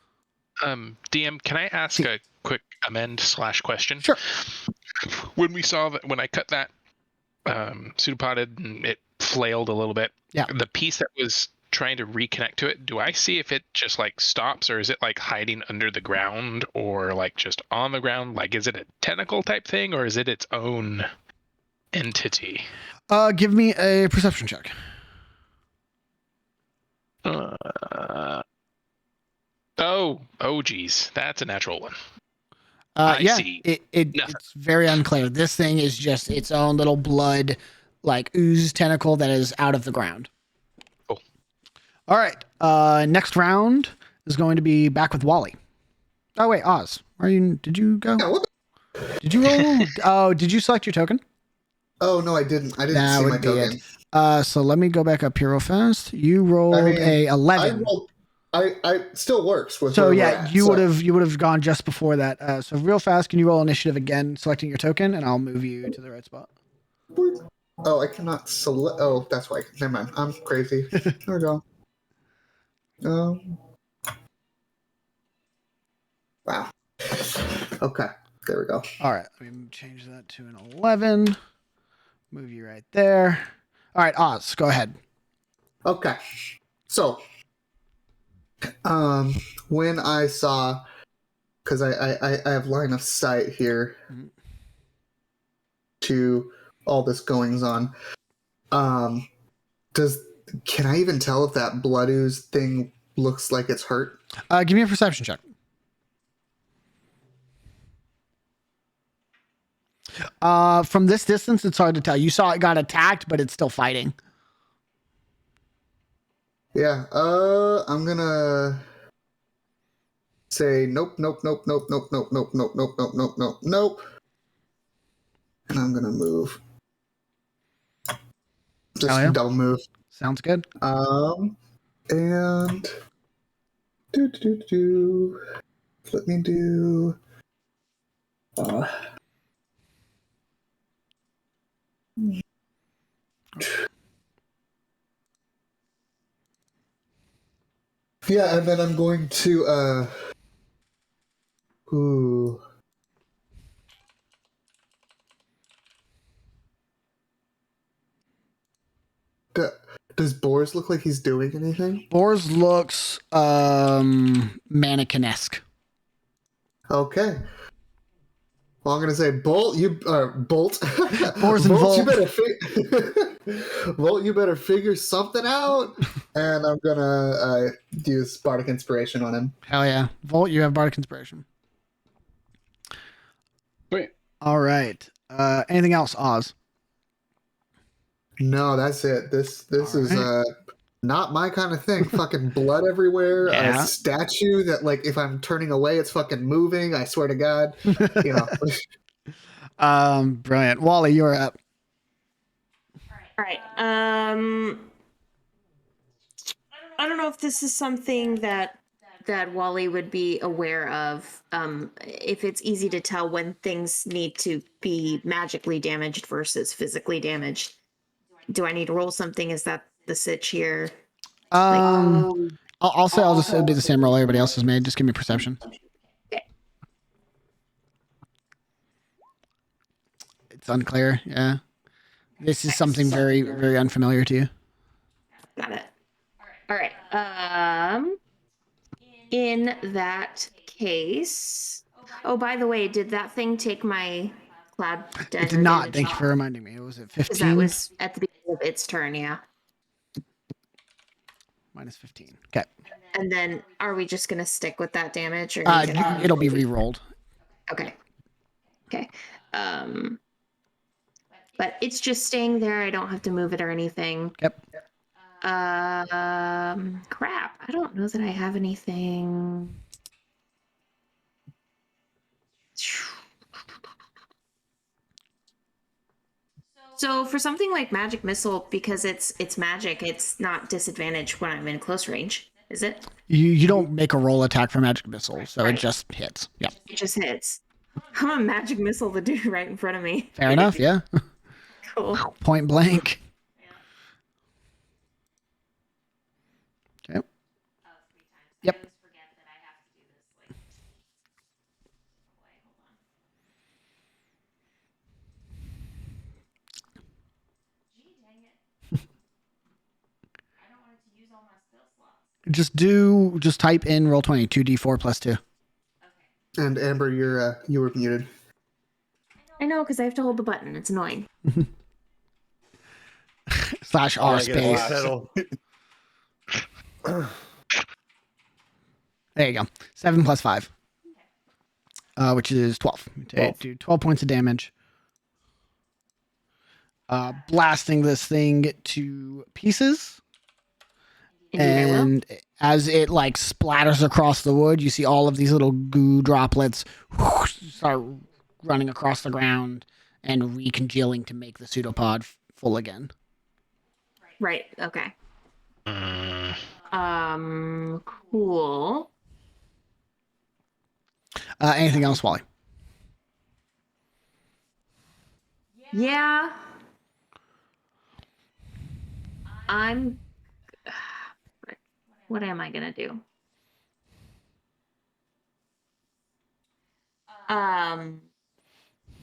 DM, can I ask a quick amend/question? Sure. When I cut that pseudopod and it flailed a little bit, yeah. The piece that was trying to reconnect to it, do I see if it just like stops, or is it like hiding under the ground, or like just on the ground? Like, is it a tentacle type thing, or is it its own entity. Give me a perception check. Geez, that's a natural one. See. It's very unclear. This thing is just its own little blood, like ooze tentacle that is out of the ground. Cool. All right. Next round is going to be back with Wally. Oh wait, Oz. Did you go? Yeah, what Did you roll? Oh, did you select your token? Oh no, I didn't. I didn't That see would my be token. it. So let me go back up here real fast. You rolled a 11. I still works with. So where yeah, we're at, you would have gone just before that. So real fast, can you roll initiative again, selecting your token, and I'll move you to the right spot. Oh, I cannot select. Oh, that's why. Never mind. I'm crazy. There we go. Wow. Okay. There we go. All right, let me change that to an 11. Move you right there. All right, Oz, go ahead. Okay. So, when I saw, because I have line of sight here to all this goings on. Can I even tell if that blood ooze thing looks like it's hurt? Give me a perception check. From this distance, it's hard to tell. You saw it got attacked, but it's still fighting. Yeah. I'm gonna say nope, nope, nope, nope, nope, nope, nope, nope, nope, nope, nope, nope, nope. And I'm gonna move. Just double move. Sounds good. And let me do. Yeah, and then I'm going to ooh. Does Boris look like he's doing anything? Boris looks mannequin-esque. Okay. Well, I'm gonna say Bolt. Bolt. Boris and Volt. You better Volt. You better figure something out. And I'm gonna use Bardic Inspiration on him. Hell yeah, Volt! You have Bardic Inspiration. Wait. All right. Anything else, Oz? No, that's it. This is not my kind of thing. Fucking blood everywhere. Yeah. A statue that, like, if I'm turning away, it's fucking moving. I swear to God. You know. Brilliant. Wally, you're up. All right. I don't know if this is something that Wally would be aware of. If it's easy to tell when things need to be magically damaged versus physically damaged. Do I need to roll something? Is that the sitch here? I'll say I'll just do the same roll everybody else has made. Just give me perception. Okay. It's unclear. Yeah. This is something very, very unfamiliar to you. Got it. All right. In that case. Oh, by the way, did that thing take my cloud damage? It did not. Thank you for reminding me. It was at 15. That was at the beginning of its turn, yeah. Minus 15. Okay. And then are we just going to stick with that damage? Or it'll be re-rolled. Okay. But it's just staying there. I don't have to move it or anything. Yep. Crap. I don't know that I have anything. So for something like magic missile, because it's magic, it's not disadvantaged when I'm in close range, is it? You don't make a roll attack for magic missile, so it just hits. Yeah. It just hits. I'm a magic missile the dude right in front of me. Fair enough, yeah. Cool. Point blank. Okay. Yep. Just type in Roll20, 2d4 plus 2. And Amber, you were muted. I know, because I have to hold the button. It's annoying. slash All R I get is space. pedal. There you go. 7 plus 5, which is 12. Do 12 points of damage. Blasting this thing to pieces. And as it like splatters across the wood, you see all of these little goo droplets start running across the ground and recongealing to make the pseudopod full again. Right. Okay. Cool. Anything else, Wally? Yeah. What am I gonna do?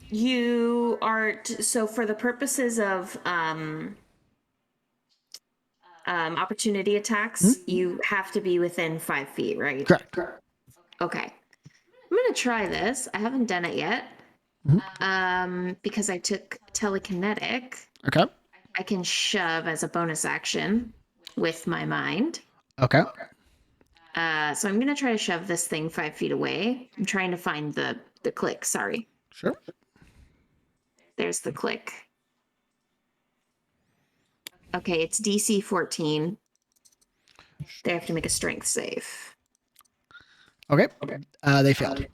You are so for the purposes of opportunity attacks, you have to be within 5 feet, right? Correct. Okay. I'm gonna try this. I haven't done it yet. Because I took telekinetic. Okay. I can shove as a bonus action with my mind. Okay. So I'm gonna try to shove this thing 5 feet away. I'm trying to find the click. Sorry. Sure. There's the click. Okay, it's DC 14. They have to make a strength save. Okay. They failed.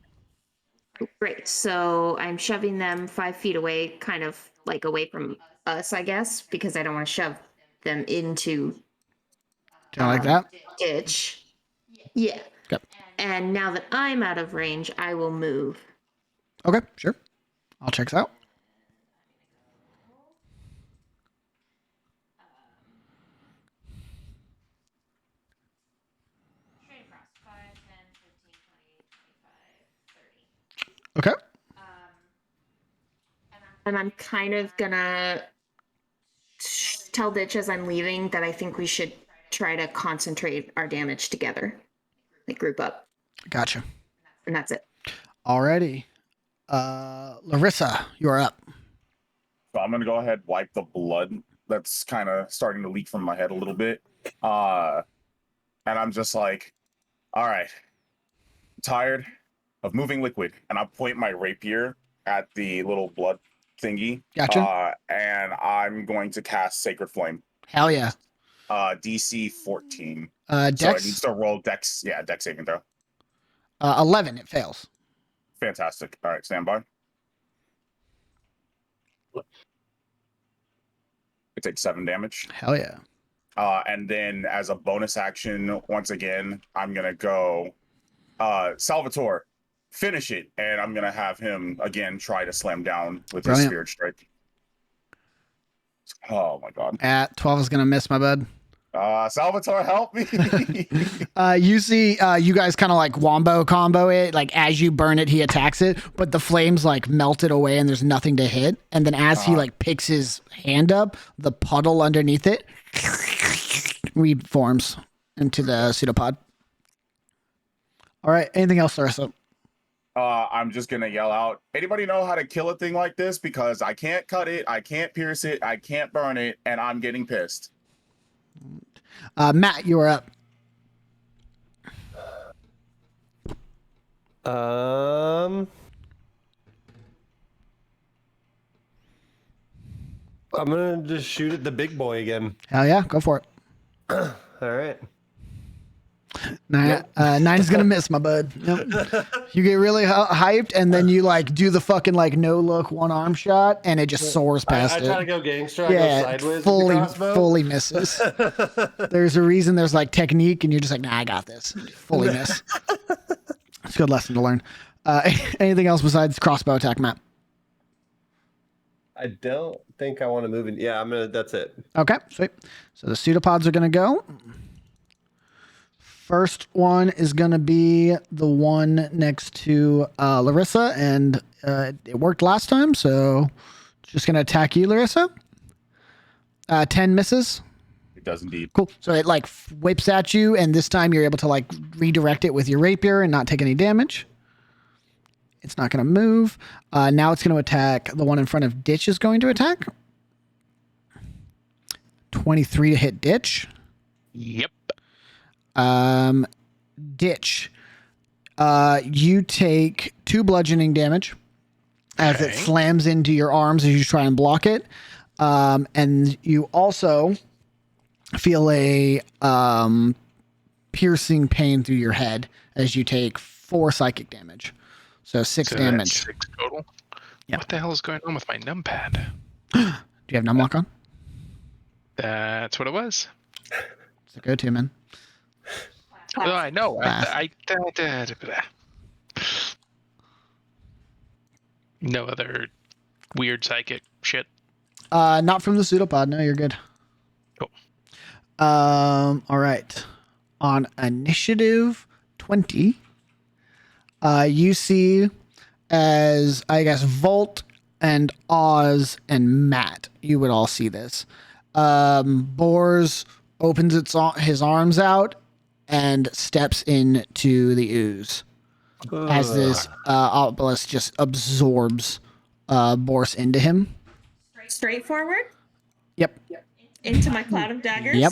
Great. So I'm shoving them 5 feet away, kind of like away from us, I guess, because I don't want to shove them into Like that? ditch. Yeah. Okay. And now that I'm out of range, I will move. Okay, sure. I'll check this out. Okay. And I'm kind of gonna tell Ditch as I'm leaving that I think we should try to concentrate our damage together. Like group up. Gotcha. And that's it. Alrighty. Larissa, you are up. So I'm gonna go ahead, wipe the blood that's kind of starting to leak from my head a little bit. And I'm just like, all right, I'm tired of moving liquid. And I point my rapier at the little blood thingy. Gotcha. And I'm going to cast Sacred Flame. Hell yeah. DC 14. Dex? So it needs to roll Dex. Yeah, Dex saving throw. 11, it fails. Fantastic. All right, stand by. It takes 7 damage. Hell yeah. And then as a bonus action, once again, I'm going to go Salvatore, finish it. And I'm going to have him again try to slam down with his Spirit Strike. Oh my God. At 12 is going to miss, my bud. Salvatore, help me. You see, you guys kind of like wombo combo it. Like as you burn it, he attacks it, but the flames like melt it away and there's nothing to hit. And then as he like picks his hand up, the puddle underneath it reforms into the pseudopod. All right. Anything else, Larissa? I'm just going to yell out, anybody know how to kill a thing like this? Because I can't cut it, I can't pierce it, I can't burn it, and I'm getting pissed. Matt, you are up. I'm gonna just shoot at the big boy again. Hell yeah, go for it. All right. 9 is gonna miss, my bud. Yep. You get really hyped, and then you like do the fucking like no look 1-arm shot, and it just soars past it. I try to go gangster. I go sideways. Fully misses. There's a reason. There's like technique, and you're just like, nah, I got this. Fully miss. It's a good lesson to learn. Anything else besides crossbow attack, Matt? I don't think I want to move in. Yeah, I'm gonna. That's it. Okay, sweet. So the pseudopods are gonna go. First one is going to be the one next to Larissa, and it worked last time, so just going to attack you, Larissa. 10 misses. It does indeed. Cool. So it like whips at you, and this time you're able to like redirect it with your rapier and not take any damage. It's not going to move. Now it's going to attack. The one in front of Ditch is going to attack. 23 to hit Ditch. Yep. Ditch. You take 2 bludgeoning damage as it slams into your arms as you try and block it. And you also feel a piercing pain through your head as you take 4 psychic damage. So 6 damage. 6 total. Yeah. What the hell is going on with my numpad? Do you have numlock on? That's what it was. It's a go-to, man. Oh, I know. No other weird psychic shit. Not from the pseudopod. No, you're good. Cool. All right. On initiative 20, you see as, I guess, Volt and Oz and Matt, you would all see this. Bors opens his arms out and steps into the ooze as this obelisk just absorbs Boris into him. Straight forward Yep. into my cloud of daggers. Yep.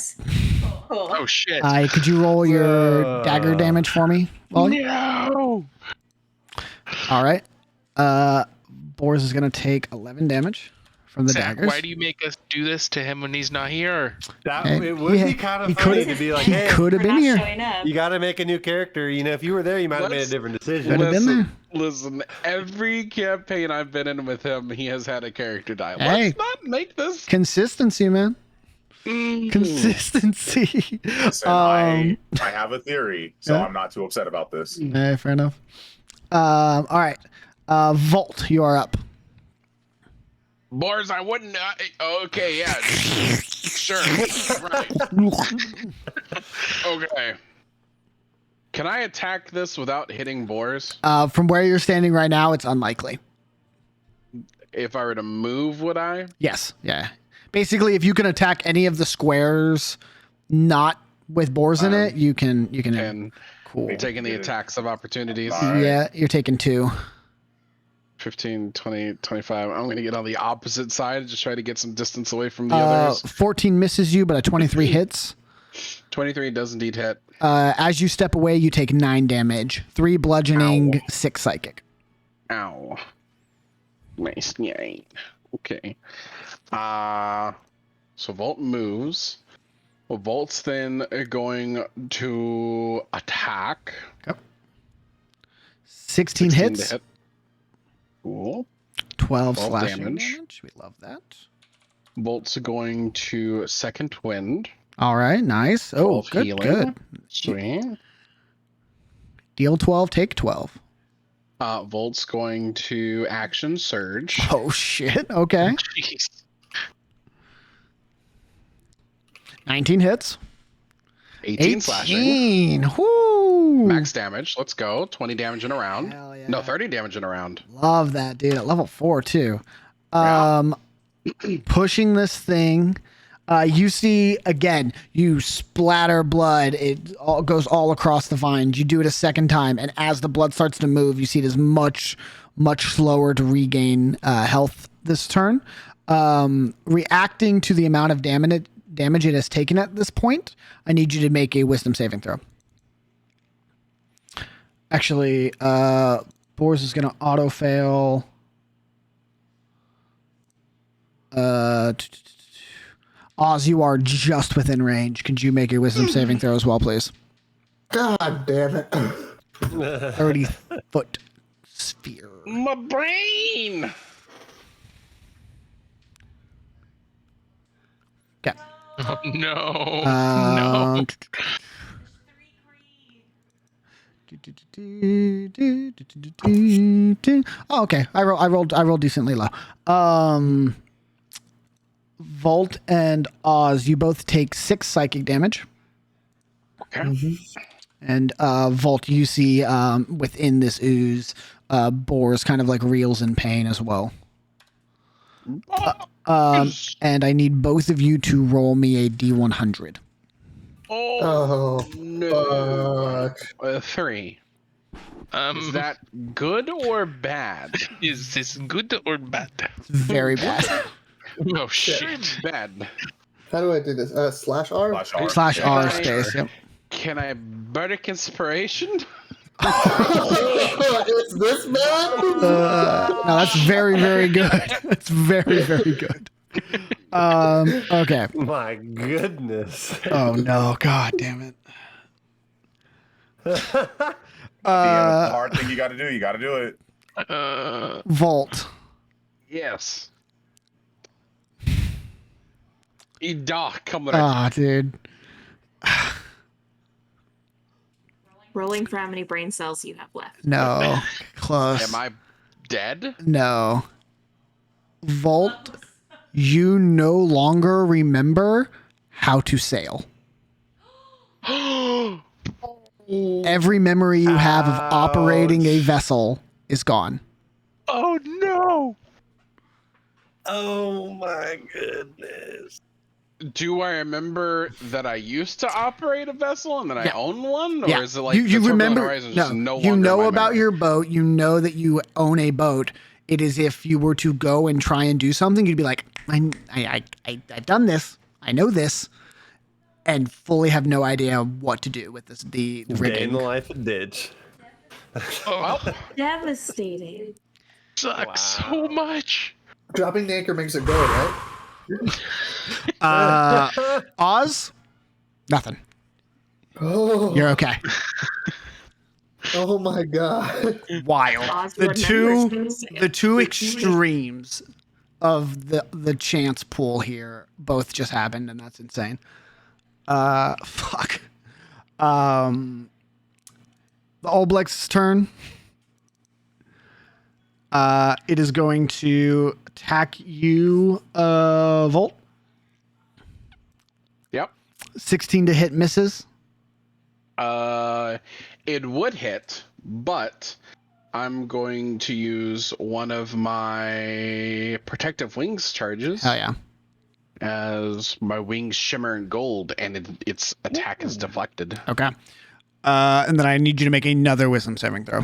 Cool. Oh shit. Could you roll your dagger damage for me, Wally? No. All right. Boris is going to take 11 damage from the Zach, daggers. why do you make us do this to him when he's not here? It would be kind of funny to be like, he hey, could have For been not here. showing up. you got to make a new character. You know, if you were there, you might have made a different decision. Could have been there. Listen, every campaign I've been in with him, he has had a character die. Hey. Let's not make this. Consistency, man. Consistency. Listen, I have a theory, so Yeah. I'm not too upset about this. Yeah, fair enough. All right. Volt, you are up. Boris, I wouldn't. Okay, yeah. Sure. Right. Okay. Can I attack this without hitting Boris? From where you're standing right now, it's unlikely. If I were to move, would I? Yes. Yeah. Basically, if you can attack any of the squares not with boars in it, you can. And Cool. taking the attacks of opportunities. All right. Yeah, you're taking 2. 15, 20, 25. I'm going to get on the opposite side, just try to get some distance away from the others. 14 misses you, but a 23 hits. 23 does indeed hit. As you step away, you take 9 damage. 3 bludgeoning, Ow. 6 psychic. Ow. Nice. Yeah. Okay. So Volt moves. Well, Volt's then going to attack. 16 to hits. hit. Cool. 12 12 slashing damage. damage. We love that. Volt's going to second wind. All right, nice. Oh, 12 good, healing. good. Sweet. Deal 12, take 12. Volt's going to action surge. Oh, shit. Okay. Jeez. 19 hits. 18 slashing. 18. Whoo. Max damage. Let's go. 20 damage in a round. Hell yeah. No, 30 damage in a round. Love that, dude. At level 4, too. Pushing this thing. You see, again, you splatter blood. It all goes all across the vines. You do it a second time, and as the blood starts to move, you see it is much, much slower to regain health this turn. Reacting to the amount of damage it has taken at this point, I need you to make a wisdom saving throw. Actually, Boris is going to auto fail. Oz, you are just within range. Could you make a wisdom saving throw as well, please? God damn it. 30-foot sphere. My brain! Okay. Oh, no. No. Oh, okay. I rolled decently low. Volt and Oz, you both take 6 psychic damage. Okay. And Volt, you see within this ooze, Boars kind of like reels in pain as well. And I need both of you to roll me a D100. Oh, No. fuck. 3. Is that good or bad? Is this good or bad? It's very bad. Oh shit. Bad. How do I do this? Slash R? /R space. Yep. Can I bardic inspiration? It's this bad? No, that's very, very good. That's very, very good. Okay. My goodness. Oh no, god damn it. The hard thing you got to do. You got to do it. Vault. Yes. Come on. Ah, dude. Rolling for how many brain cells you have left. No. Close. Am I dead? No. Vault, you no longer remember how to sail. Every memory you have of operating a vessel is gone. Oh no! Oh my goodness. Do I remember that I used to operate a vessel and that I own one, or Yeah. is it like you the Turbulent remember? Horizons No, just no you longer know my about memory? your boat. You know that you own a boat. It is if you were to go and try and do something, you'd be like, I've done this. I know this, and fully have no idea what to do with this. The Day in rigging. the life of Ditch. Oh, Devastating. Sucks so much. Dropping the anchor makes it go, right? Oz, nothing. Oh, You're okay. oh my god. Wild. Oz The remembers two extremes of the chance pool here both just happened, and that's insane. Fuck. The Oblex's turn. It is going to attack you, Volt. yep. 16 to hit, misses. It would hit, but I'm going to use one of my protective wings charges. Hell yeah. As my wings shimmer in gold, and its attack is deflected. Okay. And then I need you to make another wisdom saving throw.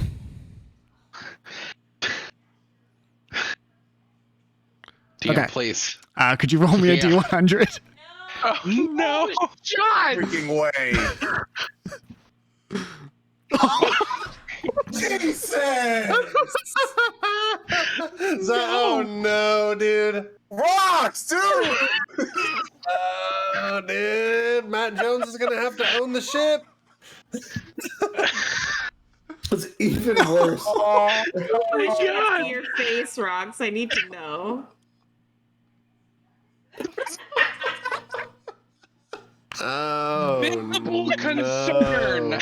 DM, Okay. please. Could you roll me a Yeah. D100? Oh no! John! Freaking way. Jesus! Oh no, dude. Rocks, dude! Oh, dude. Matt Jones is going to have to own the ship. It's even worse. What did you have to your face, Rox? I need to know. Oh, Visible concern. no.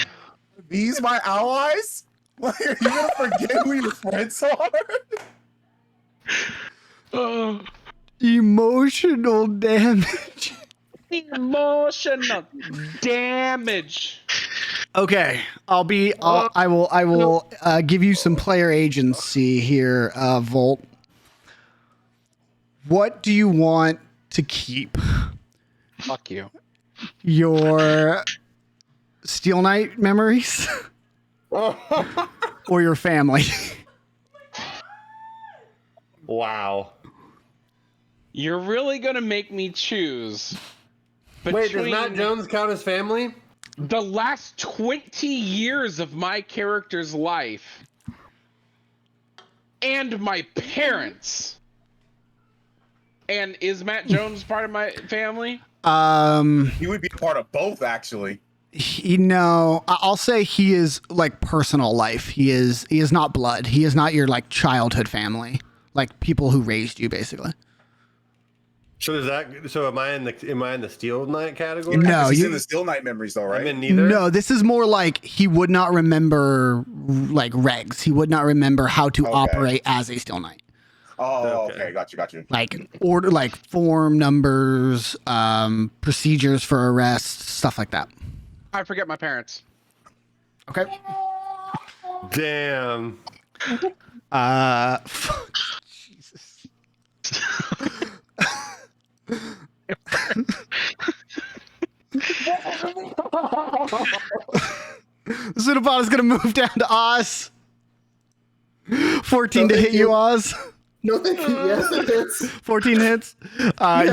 These my allies? Like, are you gonna forget who your friends are? Oh, Emotional damage. Emotional damage. Okay, I will give you some player agency here, Volt. What do you want to keep? Fuck you. Your Steel Knight memories or your family? Wow. You're really gonna make me choose. Wait, does between Matt Jones count as family? the last 20 years of my character's life and my parents? And is Matt Jones part of my family? He would be part of both, actually. I'll say he is like personal life. He is not blood. He is not your like childhood family, like people who raised you, basically. So am I in the Steel Knight category? No, He's in the Still Night memories, though, right? I'm in neither. No, this is more like he would not remember like regs. He would not remember how to operate as a Steel Knight. Oh, okay. Got you. Like order, like form numbers, procedures for arrests, stuff like that. I forget my parents. Okay. Damn. Jesus. Pseudopod is gonna move down to Oz. 14 to hit you, Oz. No, thank you. Yes, it hits. 14 hits.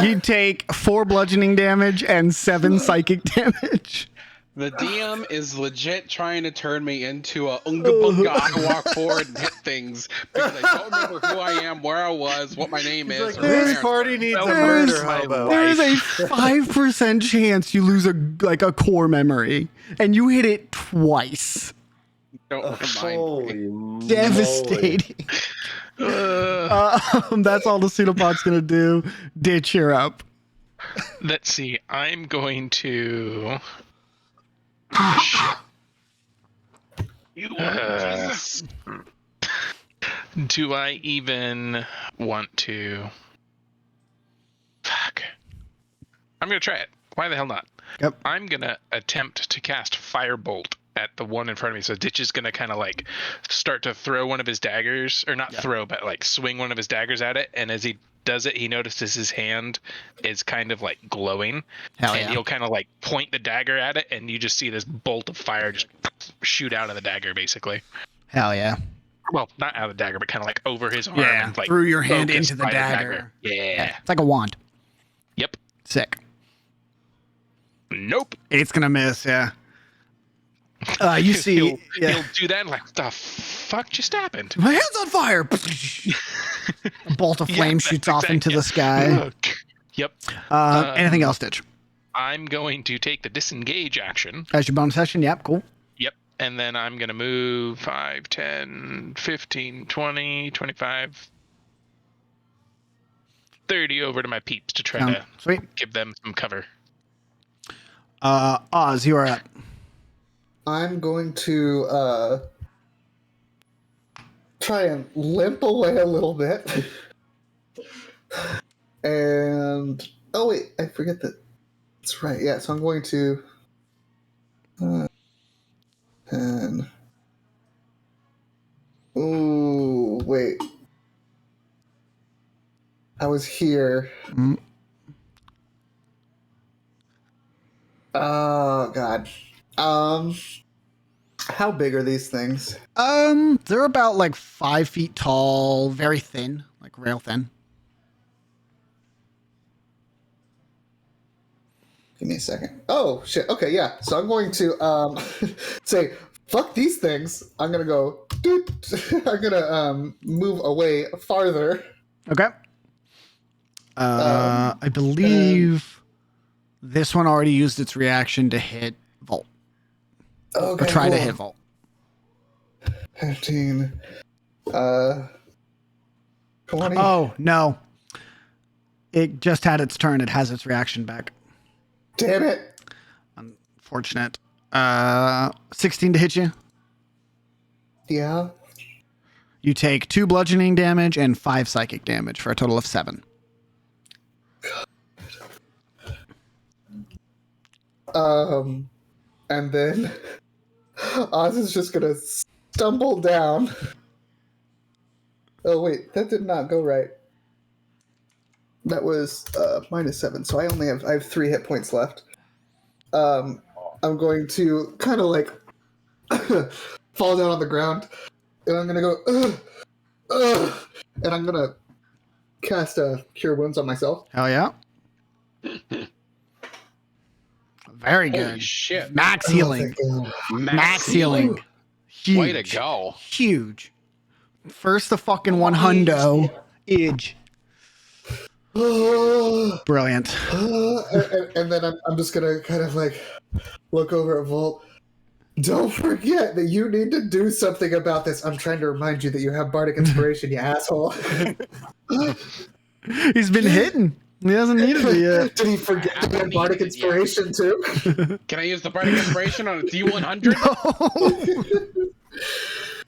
You take 4 bludgeoning damage and 7 psychic damage. The DM is legit trying to turn me into a Unga Bunga. I walk forward and hit things because I don't remember who I am, where I was, what my name is. Like, or this where. party needs a There's- murder hobo. There is a 5% chance you lose a core memory, and you hit it twice. Don't remind me. Holy moly. Devastating. That's all the pseudopod's gonna do. Ditch, you're up. Let's see. I'm going to. You Jesus. Do I even want to? Fuck. I'm gonna try it. Why the hell not? Yep. I'm gonna attempt to cast Firebolt at the one in front of me. So Ditch is gonna kind of like start to throw one of his daggers, or not throw, but like swing one of his daggers at it. And as he does it, he notices his hand is kind of like glowing. Hell and yeah. he'll kind of like point the dagger at it, and you just see this bolt of fire just shoot out of the dagger, basically. Hell yeah. Well, not out of the dagger, but kind of like over his arm. Yeah. And, like, Through your hand focused into the by dagger. Yeah. It's like a wand. Yep. Sick. Nope. It's gonna miss. Yeah. You see, he'll do that and like, what the fuck just happened? my hand's on fire. A bolt of flame shoots off into the sky. Yep. Anything else, Ditch? I'm going to take the disengage action. As your bonus action? Yep, cool. Yep. And then I'm going to move 5, 10, 15, 20, 25, 30 over to my peeps to try to Sweet. give them some cover. Oz, you are up. I'm going to try and limp away a little bit. And oh wait, I forget that. That's right. Yeah, so I'm going to 10. Ooh, wait. I was here. Oh god. How big are these things? They're about like 5 feet tall, very thin, like rail thin. Give me a second. Oh shit. Okay, yeah. So I'm going to say fuck these things. I'm gonna go. Doot. I'm gonna move away farther. Okay. I believe this one already used its reaction to hit Volt. Okay. Or try to cool. hit Volt. 15. 20. Oh, no. It just had its turn. It has its reaction back. Damn it. Unfortunate. 16 to hit you. Yeah. You take 2 bludgeoning damage and 5 psychic damage for a total of 7. And then Oz is just gonna stumble down. Oh wait, that did not go right. That was -7, so I have 3 hit points left. I'm going to kind of like fall down on the ground, and I'm gonna go, and I'm gonna cast Cure Wounds on myself. Hell yeah. Very good. Holy shit. Max healing. Max healing. Huge. Way to go. Huge. First the fucking 100. Idge. Brilliant. And then I'm just gonna kind of like look over at Volt. Don't forget that you need to do something about this. I'm trying to remind you that you have Bardic Inspiration, you asshole. He's been hitting. He hasn't needed it yet. Did he forget to get Bardic Inspiration too? Can I use the Bardic Inspiration on a D100? No.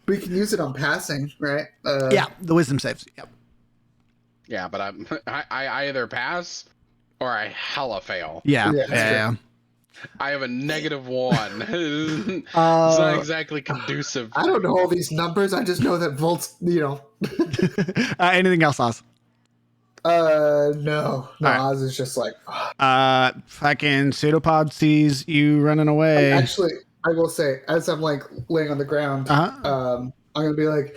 We can use it on passing, right? Yeah, the wisdom saves. Yep. Yeah, but I either pass or I hella fail. Yeah. Yeah, Yeah. I have a -1. It's not exactly conducive. I don't know all these numbers. I just know that Volt's, Anything else, Oz? No. right. Oz is just like, Fucking pseudopod sees you running away. Actually, I will say, as I'm like laying on the ground, I'm gonna be like,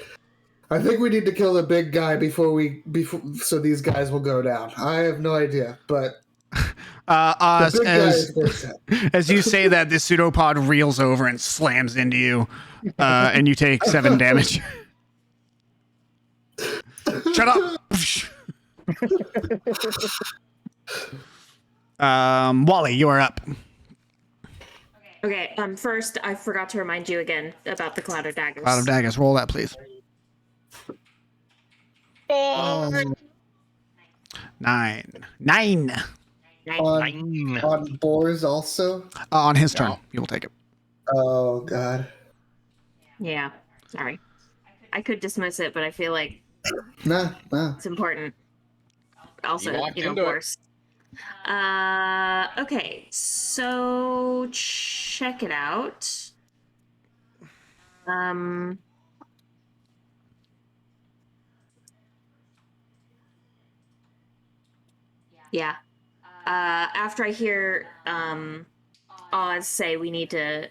I think we need to kill the big guy before so these guys will go down. I have no idea, but Oz, the big guy is worth it. as you say that, this pseudopod reels over and slams into you, and you take 7 damage. Shut up! Wally, you are up. Okay, first, I forgot to remind you again about the Cloud of Daggers. Cloud of Daggers, roll that, please. Oh, 9. On Boars also? On his turn, you will take it. Oh, God. Yeah, sorry. I could dismiss it, but I feel like Nah. it's important. Also, walked of into it. course. Okay, so check it out. Yeah. After I hear Oz say we need to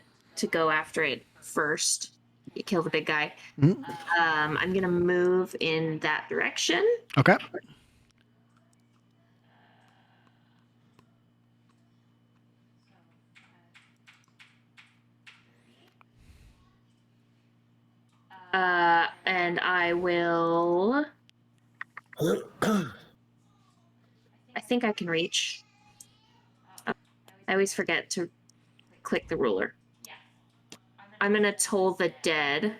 go after it first, kill the big guy. Mm-hmm. I'm gonna move in that direction. Okay. And I will. I think I can reach. I always forget to click the ruler. I'm gonna toll the dead.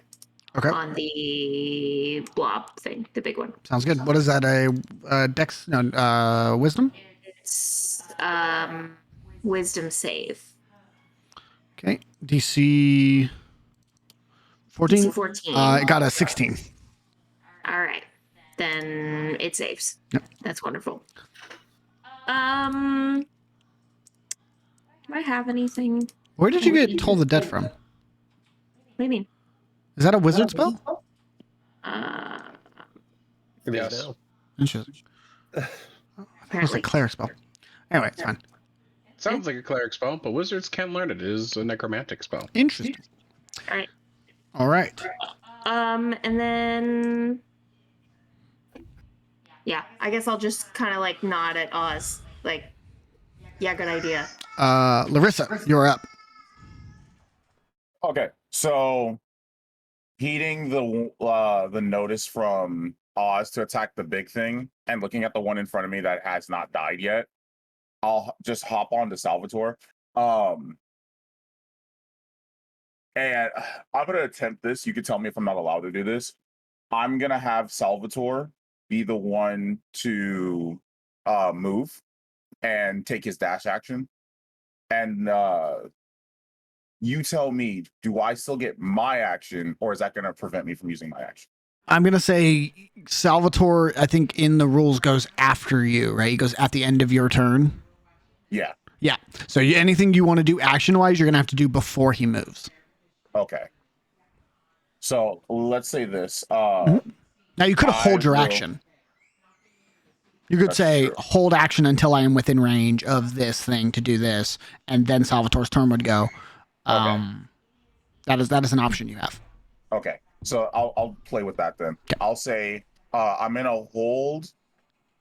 Okay. On the blob thing, the big one. Sounds good. What is that? A dex? No, wisdom? It's wisdom save. Okay. DC 14? DC 14. It got a 16. All right. Then it saves. Yep. That's wonderful. Do I have anything? Where did you get Toll the Dead from? What do you mean? Is that a wizard spell? Yes. Interesting. It's a cleric spell. Anyway, it's fine. Sounds like a cleric spell, but wizards can learn it. It is a necromantic spell. Interesting. All right. All right. And then, yeah, I guess I'll just kind of like nod at Oz, like, yeah, good idea. Larissa, you're up. Okay, so heeding the notice from Oz to attack the big thing and looking at the one in front of me that has not died yet, I'll just hop on to Salvatore. And I'm gonna attempt this. You can tell me if I'm not allowed to do this. I'm gonna have Salvatore be the one to move and take his dash action. And you tell me, do I still get my action, or is that going to prevent me from using my action? I'm going to say Salvatore, I think in the rules, goes after you, right? He goes at the end of your turn. Yeah. Yeah. So anything you want to do action-wise, you're going to have to do before he moves. Okay. So let's say this. Now, you could hold your action. You could say, hold action until I am within range of this thing to do this, and then Salvatore's turn would go. That is an option you have. Okay, so I'll play with that then. Okay. I'll say I'm gonna hold.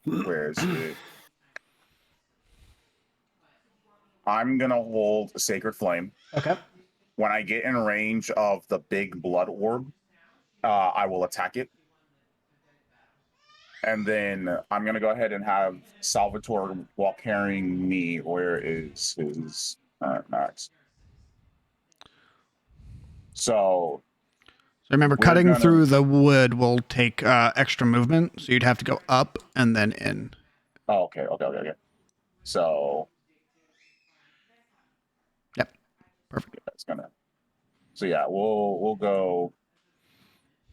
Where is it? I'm gonna hold Sacred Flame. Okay. When I get in range of the big blood orb, I will attack it. And then I'm going to go ahead and have Salvatore while carrying me. Where is his max? So remember, cutting through the wood will take extra movement. So you'd have to go up and then in. Oh, okay. So. Yep. Perfect. That's gonna. So yeah, we'll go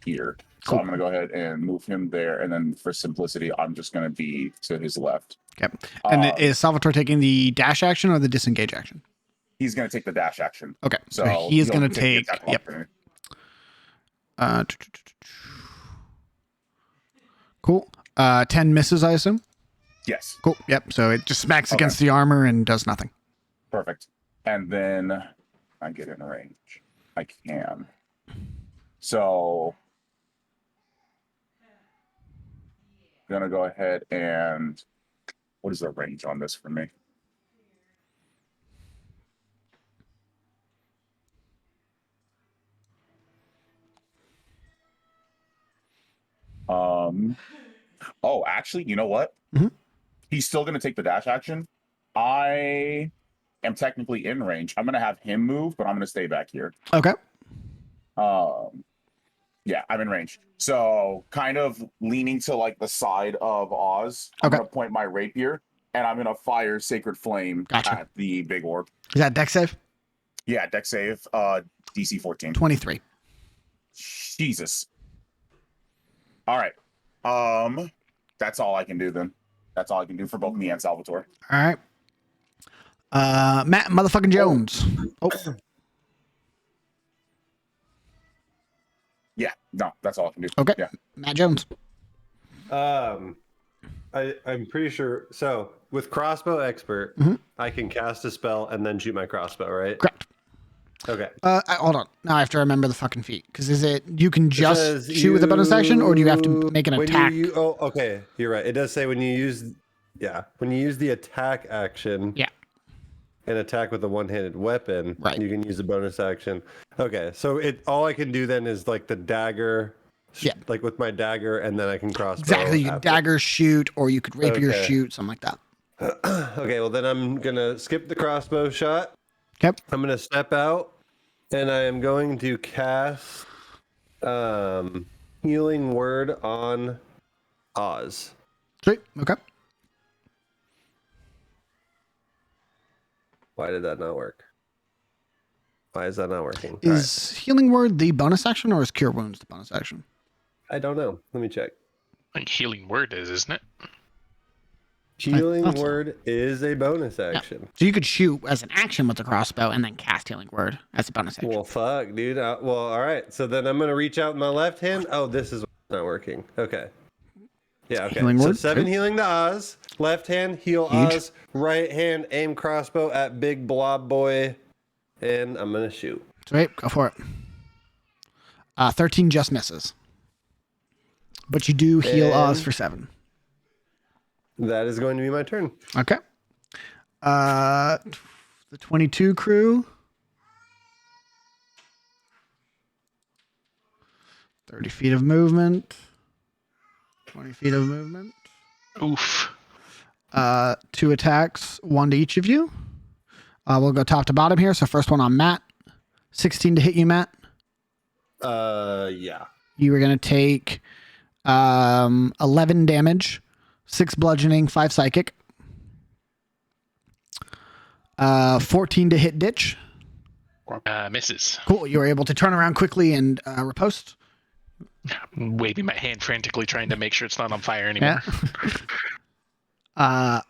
here. So I'm going to go ahead and move him there. And then for simplicity, I'm just going to be to his left. Okay. And is Salvatore taking the dash action or the disengage action? He's going to take the dash action. Okay. So he is going to take. Yep. Cool. 10 misses, I assume? Yes. Cool. Yep. So it just smacks against the armor and does nothing. Perfect. And then I get in range. I can. So gonna go ahead and what is the range on this for me? Oh, actually, you know what? Mhm. He's still gonna take the dash action. I am technically in range. I'm gonna have him move, but I'm gonna stay back here. Okay. Yeah, I'm in range. So kind of leaning to like the side of Oz. I'm Okay. gonna point my rapier and I'm gonna fire Sacred Flame at the big orb. Is that deck save? Yeah, deck save. DC 14. 23. Jesus. All right. That's all I can do then. That's all I can do for both me and Salvatore. All right. Matt motherfucking Jones. Oh. Yeah, no, that's all I can do. Okay. Yeah. Matt Jones. I'm pretty sure. So with crossbow expert, I can cast a spell and then shoot my crossbow, right? Correct. Okay. Hold on. Now I have to remember the fucking feat. Because is it you can just shoot with a bonus action, or do you have to make an attack? Oh, okay. You're right. It does say when you use the attack action. Yeah. And attack with a one-handed weapon. Right. You can use a bonus action. Okay. So all I can do then is like the dagger. Yeah. Like with my dagger, and then I can crossbow. Exactly. You could dagger shoot, or you could rapier shoot, something like that. Okay. Well, then I'm gonna skip the crossbow shot. Yep. I'm gonna step out, and I am going to cast Healing Word on Oz. Sweet. Okay. Why did that not work? Why is that not working? Is Healing Word the bonus action, or is Cure Wounds the bonus action? I don't know. Let me check. Like Healing Word is, isn't it? Healing Word is a bonus action. Yeah. So you could shoot as an action with the crossbow and then cast Healing Word as a bonus action. Well, fuck, dude. Well, all right. So then I'm going to reach out in my left hand. Oh, this is not working. Okay. Yeah, okay. Healing so Word, 7 healing to Oz. Left hand, heal Huge. Oz. Right hand, aim crossbow at big blob boy. And I'm going to shoot. Sweet. Go for it. 13 just misses. But you do heal Oz for 7. That is going to be my turn. Okay. The 22 crew. 30 feet of movement. 20 feet of movement. Oof. 2 attacks, 1 to each of you. We'll go top to bottom here. So first one on Matt. 16 to hit you, Matt. Yeah. You were going to take 11 damage, 6 bludgeoning, 5 psychic. 14 to hit Ditch. Misses. Cool. You were able to turn around quickly and riposte. I'm waving my hand frantically, trying to make sure it's not on fire anymore. Yeah.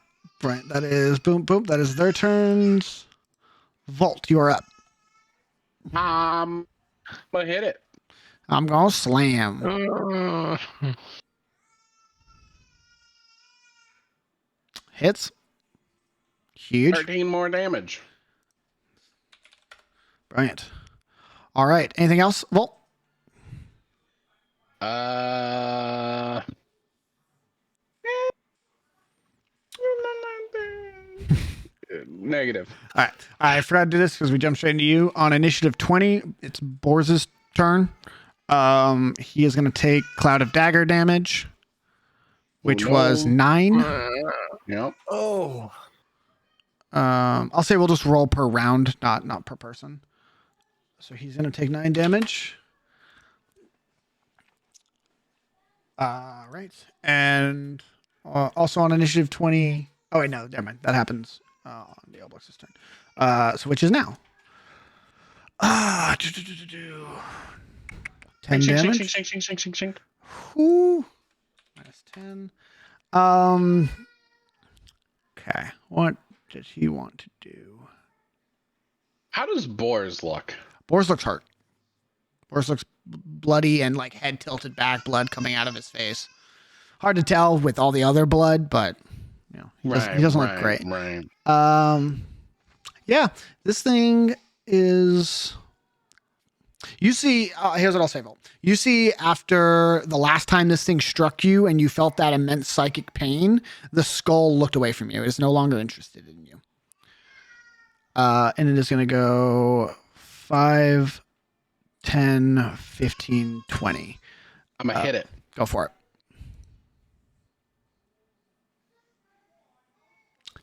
Right. That is boom, boom. That is their turns. Volt, you are up. I'm gonna hit it. I'm going to slam. Hits. Huge. 13 more damage. Brilliant. All right. Anything else, Volt? Negative. All right. I forgot to do this because we jumped straight into you. On initiative 20, it's Borz's turn. He is going to take Cloud of Dagger damage, which was 9. Yep. Oh. I'll say we'll just roll per round, not per person. So he's going to take 9 damage. Right. And also on initiative 20. Oh, wait, no, never mind. That happens on the Elbox's turn. So which is now. 10 damage. Shink. Ooh. Minus 10. Okay. What does he want to do? How does Boars look? Boris looks hurt. Boris looks bloody and like head tilted back, blood coming out of his face. Hard to tell with all the other blood, but you know, he doesn't look great. Right. Yeah, this thing is You see, here's what I'll say, Volt. You see, after the last time this thing struck you and you felt that immense psychic pain, the skull looked away from you. It is no longer interested in you. And it is going to go 5, 10, 15, 20. I'm going to hit it. Go for it.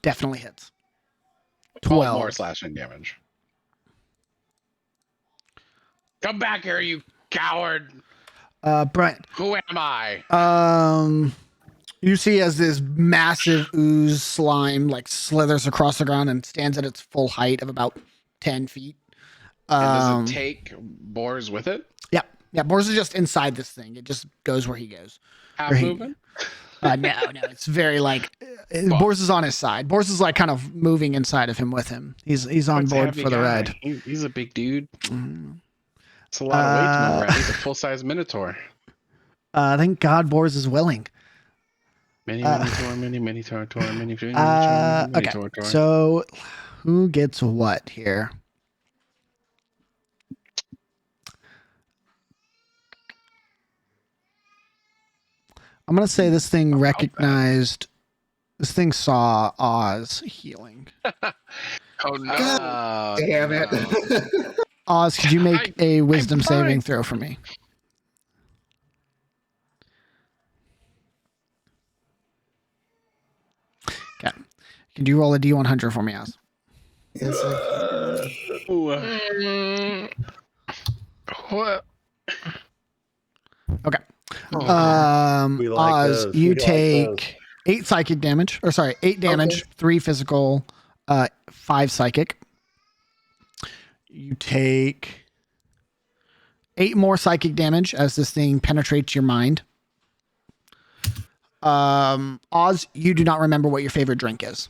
Definitely hits. 12 more slashing damage. Come back here, you coward. Brian. Who am I? You see as this massive ooze slime like slithers across the ground and stands at its full height of about 10 feet. And does it take Boars with it? Yeah. Yeah, Boars is just inside this thing. It just goes where he goes. Half moving? No. It's very like Boars is on his side. Boars is like kind of moving inside of him with him. He's on board for the ride. He's a big dude. It's a lot of weight to move around. He's a full-size Minotaur. Thank God Boars is willing. Minotaur. Okay. So who gets what here? I'm going to say this thing recognized, this thing saw Oz healing. Oh, no. God damn it. Oz, could you make a wisdom saving throw for me? Okay. Can you roll a D100 for me, Oz? Yes, I can. What? Okay. We like Oz, those. you We like take 8 psychic damage, 8 damage, 3 physical, 5 psychic. You take 8 more psychic damage as this thing penetrates your mind. Oz, you do not remember what your favorite drink is.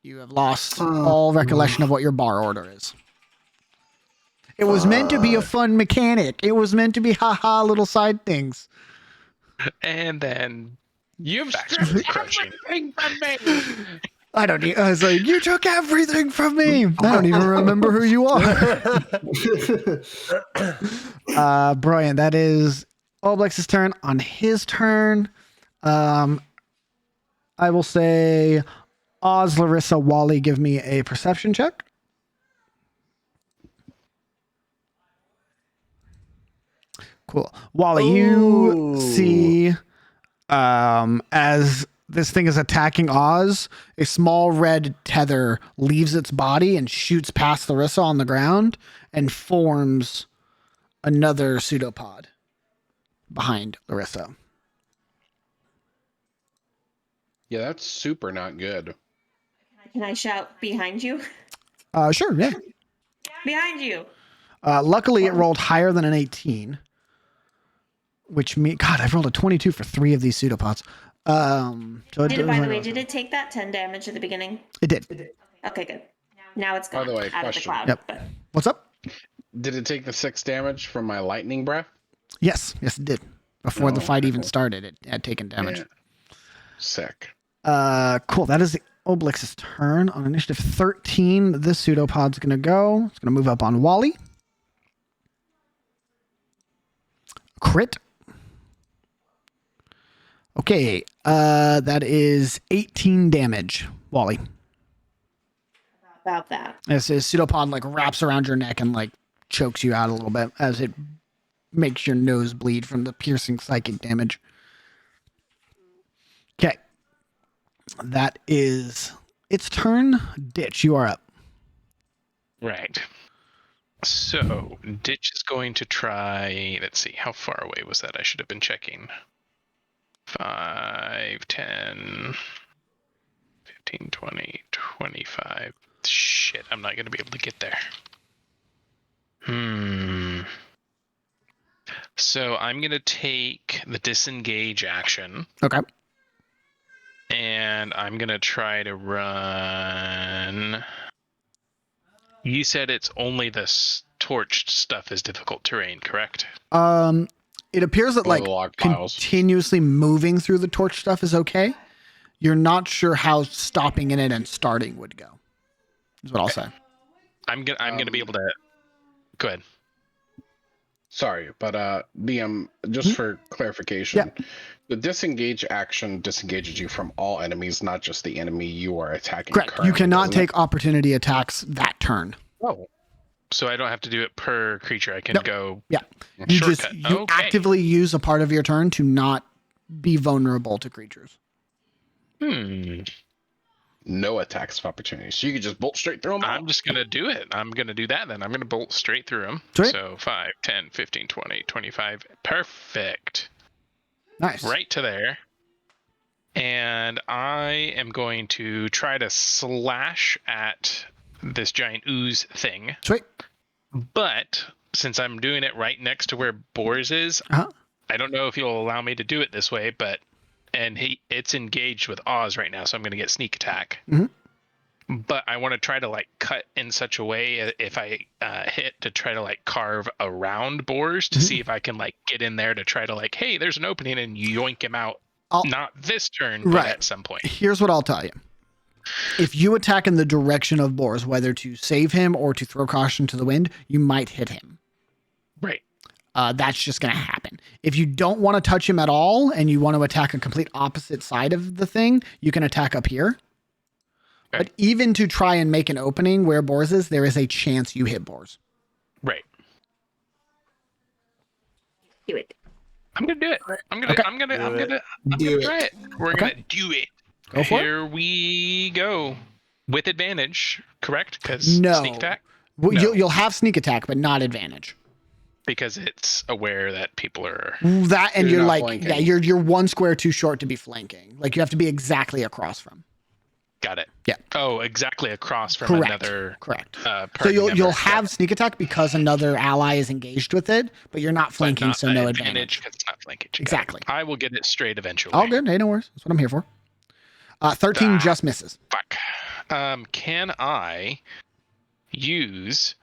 You have lost all recollection of what your bar order is. It was meant to be a fun mechanic. It was meant to be haha little side things. And then You've stripped everything from me. I don't need, I was like, you took everything from me. I don't even remember who you are. Brian, that is Oblex's turn. On his turn, I will say Oz, Larissa, Wally, give me a perception check. Cool. Wally, you see as this thing is attacking Oz, a small red tether leaves its body and shoots past Larissa on the ground and forms another pseudopod behind Larissa. Yeah, that's super not good. Can I shout behind you? Sure, yeah. Behind you. Luckily, it rolled higher than an 18. Which means, God, I've rolled a 22 for 3 of these pseudopods. So By the way, did it take that 10 damage at the beginning? It did. Okay, good. Now it's gone By the way, out of the question. cloud. Yep. But What's up? Did it take the 6 damage from my lightning breath? Yes, it did. Before the fight even started, it had taken damage. Yeah. Sick. Cool. That is the Oblix's turn. On initiative 13, this pseudopod's going to go. It's going to move up on Wally. Crit. Okay, that is 18 damage, Wally. about that. As his pseudopod like wraps around your neck and like chokes you out a little bit as it makes your nose bleed from the piercing psychic damage. Okay. That is its turn. Ditch, you are up. Right. So, Ditch is going to try. Let's see, how far away was that? I should have been checking. 5, 10, 15, 20, 25. Shit, I'm not going to be able to get there. So, I'm going to take the disengage action. Okay. And I'm going to try to run. You said it's only this torched stuff is difficult terrain, correct? It appears that like continuously moving through the torch stuff is okay. You're not sure how stopping in it and starting would go. Is what I'll say. I'm gonna be able to. Go ahead. Sorry, but DM, just for clarification, the disengage action disengages you from all enemies, not just the enemy you are attacking. Correct. You currently, cannot doesn't take opportunity attacks that turn. Oh. So I don't have to do it per creature. I can go You shortcut. you actively use a part of your turn to not be vulnerable to creatures. No attacks of opportunity. So you can just bolt straight through them all. I'm just going to do it. I'm going to do that then. I'm going to bolt straight through them. Sweet. So 5, 10, 15, 20, 25. Perfect. Nice. Right to there. And I am going to try to slash at this giant ooze thing. Sweet. But since I'm doing it right next to where Boars is, I don't know if you'll allow me to do it this way, but it's engaged with Oz right now, so I'm going to get sneak attack. But I want to try to like cut in such a way if I hit to try to like carve around Boars to see if I can like get in there to try to like, hey, there's an opening and yoink him out. Not this turn, but at some point. Here's what I'll tell you. If you attack in the direction of Boars, whether to save him or to throw caution to the wind, you might hit him. Right. That's just going to happen. If you don't want to touch him at all and you want to attack a complete opposite side of the thing, you can attack up here. Okay. But even to try and make an opening where Boars is, there is a chance you hit Boars. Right. Do it. I'm gonna do it. I'm gonna try it. We're gonna do it. Go for Here we go. With advantage, correct? Because sneak attack? Well, you'll have sneak attack, but not advantage. Because it's aware that people are that, and you're like, flanking. you're one square too short to be flanking. Like you have to be exactly across from. Got it. Yeah. Oh, exactly across from another. Correct. So you'll have sneak attack because another ally is engaged with it, but you're not flanking, so no advantage. Because it's not flanking. Exactly. I will get it straight eventually. All good. Hey, no worries. That's what I'm here for. 13 just misses. Fuck. Can I use?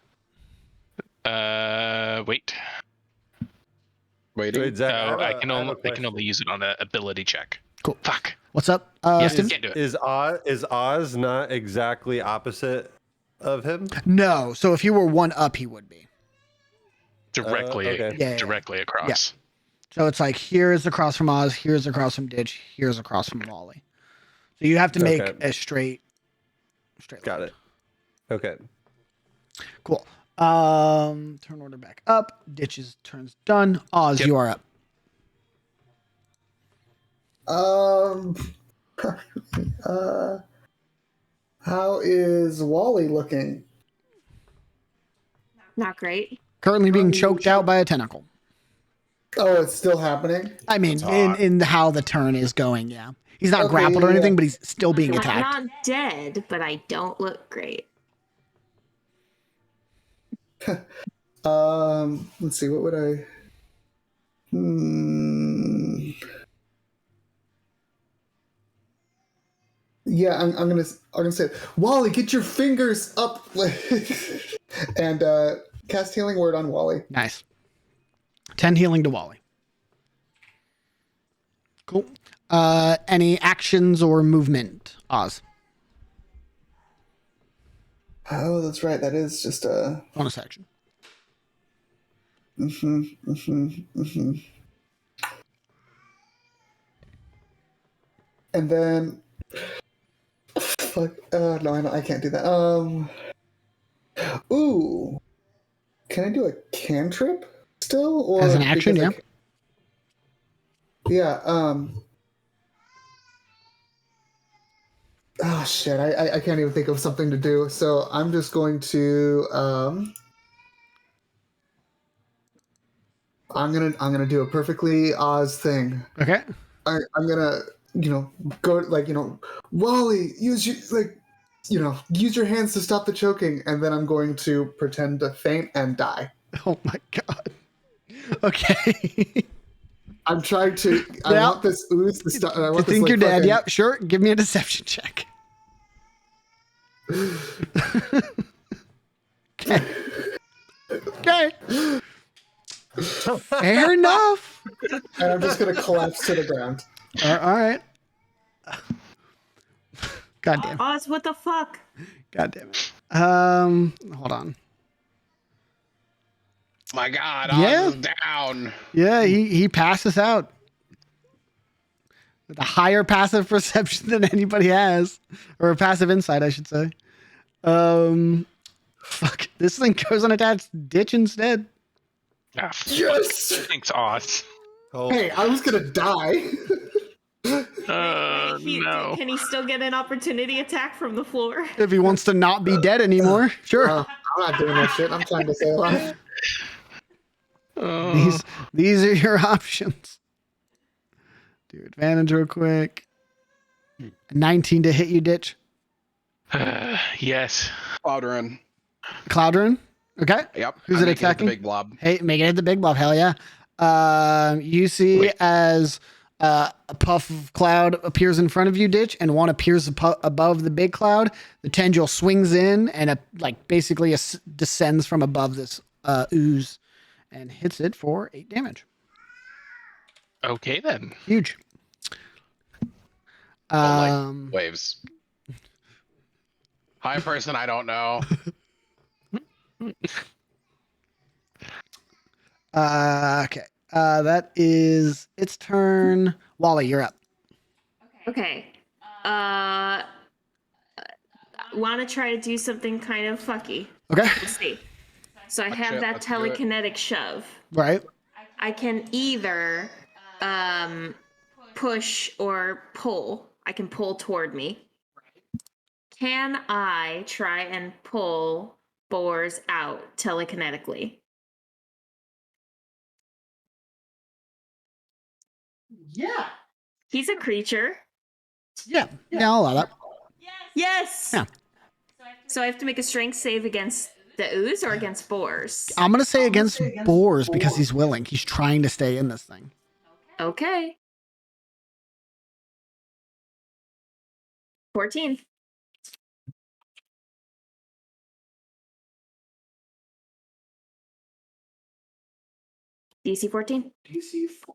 Wait. Zach, I can only use it on an ability check. Cool. Fuck. What's up? Can't do it. Is Oz not exactly opposite of him? No. So if you were one up, he would be. Directly across. Yeah. So it's like here's across from Oz, here's across from Ditch, here's across from Wally. So you have to make a straight Got line. it. Okay. Cool. Turn order back up. Ditch's turn's done. Oz, you are up. How is Wally looking? Not great. Currently being choked out by a tentacle. Oh, it's still happening? I mean, in how the turn is going, yeah. He's not grappled or anything, but he's still being attacked. I'm not dead, but I don't look great. Let's see, what would I... Yeah, I'm gonna say, Wally, get your fingers up, and cast Healing Word on Wally. Nice. 10 healing to Wally. Cool. Any actions or movement, Oz? Oh, that's right. That is just a bonus action. And then, fuck. No, I can't do that. Ooh, can I do a cantrip still, or as an action? Yeah. Yeah. Oh shit! I can't even think of something to do. So I'm just going to I'm gonna do a perfectly Oz thing. Okay. I'm gonna go Wally, use your hands to stop the choking, and then I'm going to pretend to faint and die. Oh my god. Okay. I'm trying to. I want this ooze to stop. I want you think you're dead? Yep, sure. Give me a deception check. Okay. Fair enough. And I'm just gonna collapse to the ground. All right. God damn. Oz, what the fuck? God damn it. Hold on. My God, Yeah. Oz is down. Yeah, he passes out. With a higher passive perception than anybody has. Or a passive insight, I should say. Fuck. This thing goes on attached ditch instead. Ah, Yes. thanks, Oz. Oh, Hey, I was gonna die. No. Can he still get an opportunity attack from the floor? If he wants to not be dead anymore. Sure. I'm not doing that shit. I'm trying to stay alive. These are your options. Do advantage real quick. 19 to hit you, ditch. Yes. Cloud run. Cloud rune. Okay. Yep. Who's I it make hit the attacking? big blob. Hey, make it hit the big blob. Hell yeah. You see as a puff of cloud appears in front of you, ditch, and one appears above the big cloud. The tendril swings in and basically descends from above this ooze and hits it for 8 damage. Okay then. Huge. Like waves. Hi, person I don't know. Okay. That is its turn. Wally, you're up. Okay. Want to try to do something kind of fucky. Okay. Let's see. So I Oh, have shit, that let's do it. telekinetic shove. Right. I can either push or pull. I can pull toward me. Can I try and pull Boars out telekinetically? Yeah. He's a creature. Yeah. I'll allow that. Yes. Yeah. So I have to make a strength save against the ooze or against boars? I'm going to say against boars because he's willing. He's trying to stay in this thing. Okay. 14. DC 14. DC 4.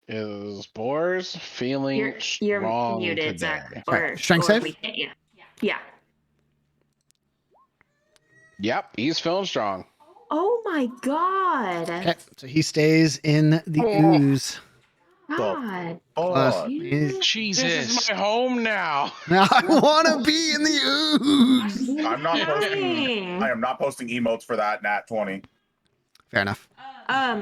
Is Boars feeling You're strong muted, today? Zach. Right. Strength save? Yeah. Yep, he's feeling strong. Oh my god. Okay. So he stays in the ooze. God. Plus, Jesus. This is my home now. I want to be in the ooze. I'm not posting. Dang. I am not posting emotes for that nat 20. Fair enough.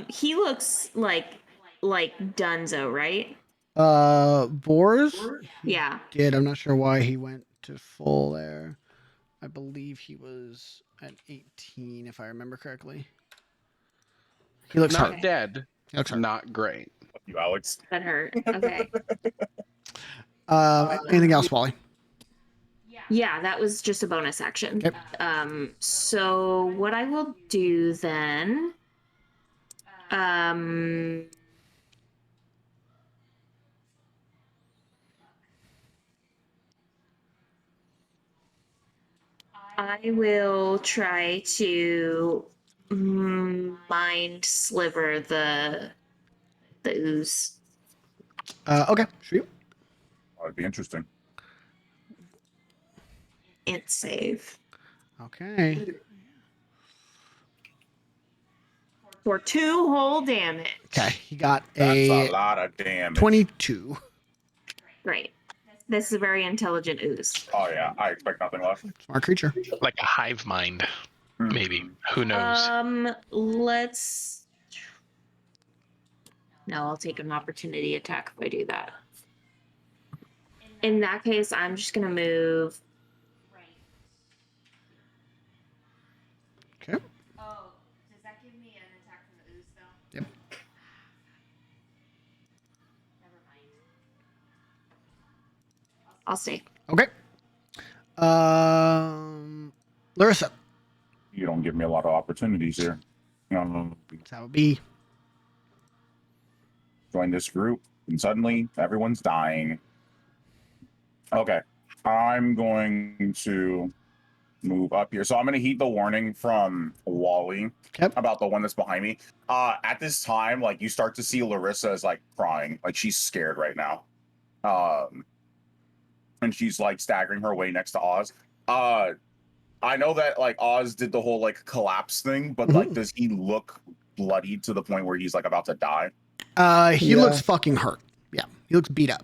He looks like Dunzo, right? Boars? Yeah. Did. I'm not sure why he went to full there. I believe he was at 18, if I remember correctly. He looks Not hurt. dead. He looks hurt. Not great. Fuck you, Alex. That hurt. Okay. Anything else, Wally? Yeah, that was just a bonus action. Yep. So what I will do then, I will try to mind sliver the ooze. Okay. Shoot. That'd be interesting. Int save. Okay. For 2 whole damage. Okay. He got That's a a lot of damage. 22. Great. This is a very intelligent ooze. Oh yeah, I expect nothing less. Smart creature. Like a hive mind, maybe. Who knows? Let's. No, I'll take an opportunity attack if I do that. In that case, I'm just gonna move. Okay. Oh, does that give me an attack from the ooze though? Yep. Never mind. I'll stay. Okay. Larissa. You don't give me a lot of opportunities here. That's how it be. Join this group, and suddenly everyone's dying. Okay, I'm going to move up here. So I'm going to heed the warning from Wally about the one that's behind me. At this time, like, you start to see Larissa is like crying, like she's scared right now. And she's like staggering her way next to Oz. I know that like Oz did the whole like collapse thing, but Mhm. like, does he look bloody to the point where he's like about to die? He Yeah. looks fucking hurt. Yeah, he looks beat up.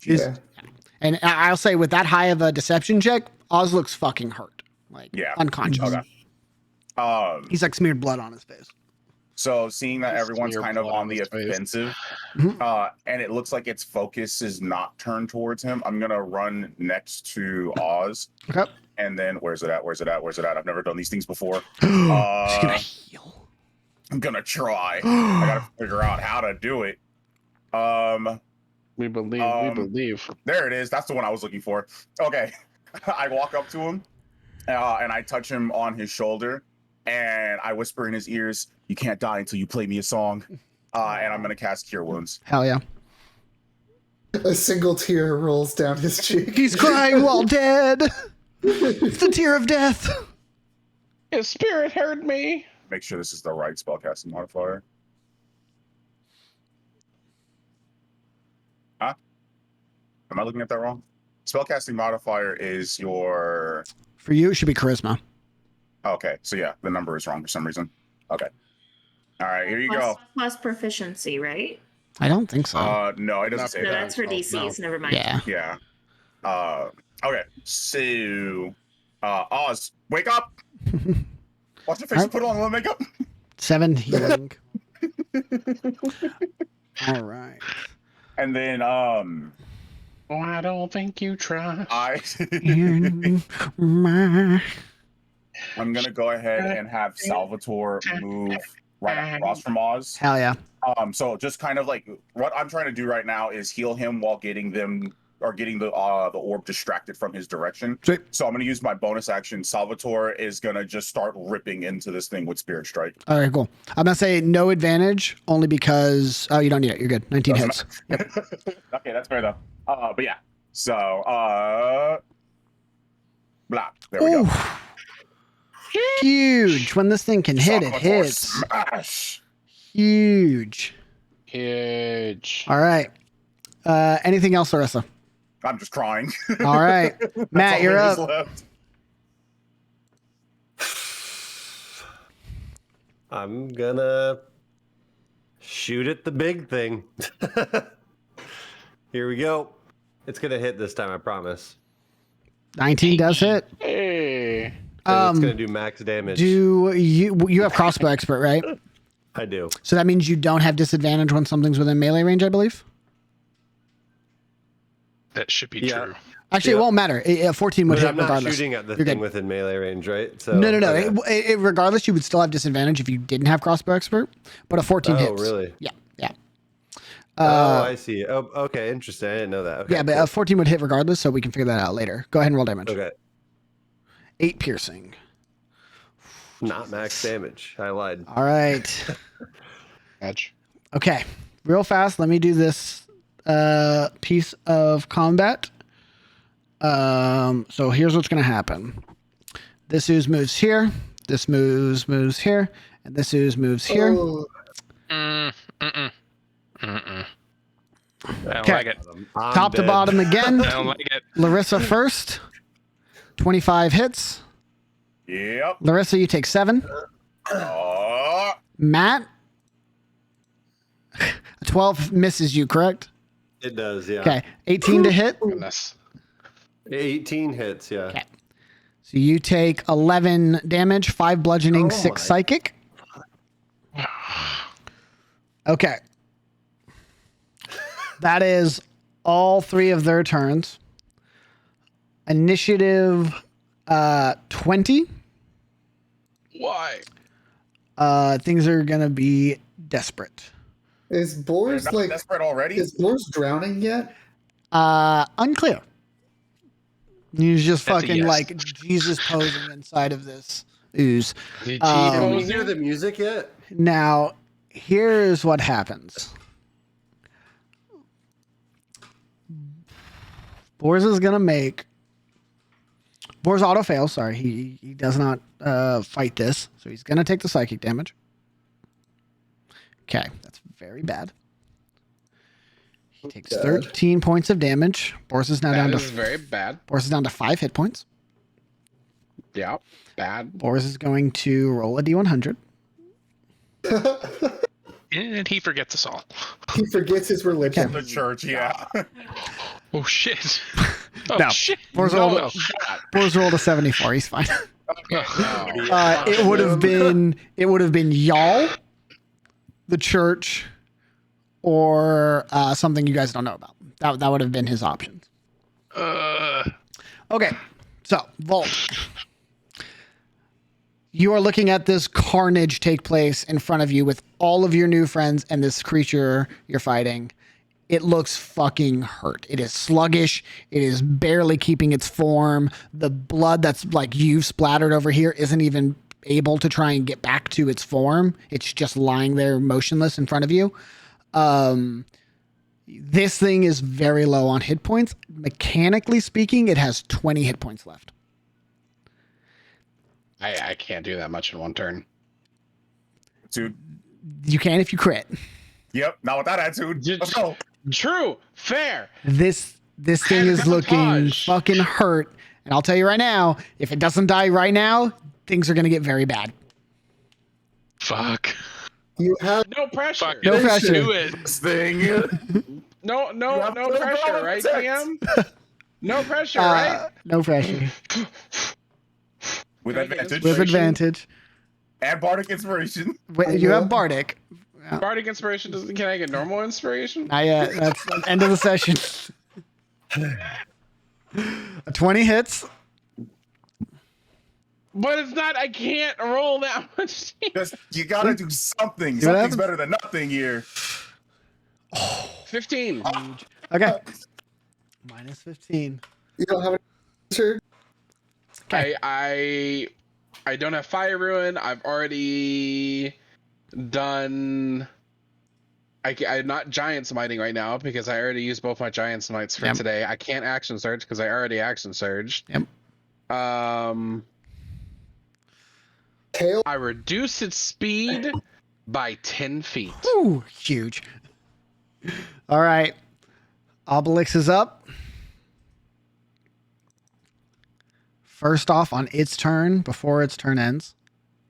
He's- Yeah. And I'll say with that high of a deception check, Oz looks fucking hurt. Like, Yeah. unconscious. Okay. He's like smeared blood on his face. So seeing that everyone's Smear kind of blood on on the his face. offensive, Mhm. and it looks like its focus is not turned towards him, I'm gonna run next to Oz. Okay. And then where's it at? Where's it at? Where's it at? I've never done these things before. She's gonna heal. I'm gonna try. I gotta figure out how to do it. We believe. There it is. That's the one I was looking for. Okay. I walk up to him and I touch him on his shoulder and I whisper in his ears, "You can't die until you play me a song." And I'm gonna cast Cure Wounds. Hell yeah. A single tear rolls down his cheek. He's crying while dead. It's the tear of death. His spirit heard me. Make sure this is the right spellcasting modifier. Huh? Am I looking at that wrong? Spellcasting modifier is your... For you, it should be charisma. Okay, so yeah, the number is wrong for some reason. Okay. All right, here you go. Plus proficiency, right? I don't think so. No, it doesn't say No, that. that's for DCs. Never mind. Yeah. Yeah. Okay, so... Oz, wake up! Watch your face and put on a little makeup. 7 healing. All right. And then, Oh, I don't think you try. I'm gonna go ahead and have Salvatore move right across from Oz. Hell yeah. So just kind of like what I'm trying to do right now is heal him while getting the orb distracted from his direction. Sweet. So I'm gonna use my bonus action. Salvatore is gonna just start ripping into this thing with Spirit Strike. All right, cool. I'm going to say no advantage only because... Oh, you don't need it. You're good. 19 hits. Yep. Okay, that's fair though. But yeah. So blah. There we go. Huge. When this thing can hit, it Salvatore hits. Smash. Huge. Huge. All right. Anything else, Larissa? I'm just crying. All right. Matt, all you're there is up. left. I'm gonna shoot at the big thing. Here we go. It's gonna hit this time, I promise. 19 does hit. Hey. And it's gonna do max damage. Do you have crossbow expert, right? I do. So that means you don't have disadvantage when something's within melee range, I believe. That should be Yeah. true. Actually, it won't matter. 14 would But hit I'm not regardless. shooting at the You're thing good. within melee range, right? So No. okay. Regardless, you would still have disadvantage if you didn't have crossbow expert. But a 14 hits. Oh, really? Yeah. Oh, I see. Oh, okay. Interesting. I didn't know that. Okay, Yeah, but cool. 14 would hit regardless, so we can figure that out later. Go ahead and roll damage. Okay. 8 piercing. Not max damage. I lied. All right. Edge. Okay. Real fast, let me do this piece of combat. So here's what's going to happen. This ooze moves here. This moves here. And this ooze moves here. Oh, I don't Okay. like it. I'm Top to dead. bottom again. I don't like it. Larissa first. 25 hits. Yep. Larissa, you take 7. Matt, 12 misses you, correct? It does, yeah. Okay. 18 to hit. Goodness. 18 hits, yeah. Okay. So you take 11 damage, 5 bludgeoning, Oh 6 my. psychic. Okay. That is all 3 of their turns. Initiative 20. Why? Things are going to be desperate. is Boris Not like? desperate already? Is Boris drowning yet? Unclear. He's just That's a fucking yes. like Jesus posing inside of this ooze. Did Can we you hear the music yet? Now, here's what happens. Boris is gonna make. Boris auto fails. Sorry, he does not fight this, so he's gonna take the psychic damage. Okay, that's very bad. He takes 13 points of damage. Boris is now down That to is very bad. Boris is down to 5 hit points. Yeah, bad. Boris is going to roll a d100. And he forgets us all. He forgets his religion. The church, yeah. Oh shit. Oh No. shit. Boris No, rolled, shot. Boris rolled a 74. He's fine. Okay, no. It would have been y'all, the church, or something you guys don't know about. That would have been his options. Okay, so Volt, you are looking at this carnage take place in front of you with all of your new friends and this creature you're fighting. It looks fucking hurt. It is sluggish. It is barely keeping its form. The blood that's like you've splattered over here isn't even able to try and get back to its form. It's just lying there motionless in front of you. This thing is very low on hit points. Mechanically speaking, it has 20 hit points left. I can't do that much in one turn. Dude. You can if you crit. Yep, not with that attitude. Let's go. True. Fair. This thing is looking fucking hurt. And I'll tell you right now, if it doesn't die right now, things are going to get very bad. Fuck. You have No pressure. Fuck. No pressure. Do it. This thing. No pressure, right, Cam? No pressure, right? No pressure. With advantage. With advantage. And Bardic Inspiration. Wait, you have Bardic. Bardic Inspiration doesn't. Can I get normal inspiration? Not yet. That's the end of the session. 20 hits. But it's not. I can't roll that much. You gotta do something. See what Something's happens? better than nothing here. 15. Okay. Minus 15. you don't have an answer. I don't have Fire Ruin. I've already done. I'm not Giant Smiting right now because I already used both my Giant Smites for today. I can't Action Surge because I already Action Surged. Yep. Tail. I reduced its speed by 10 feet. Ooh, huge. All right. Obelix is up. First off on its turn, before its turn ends.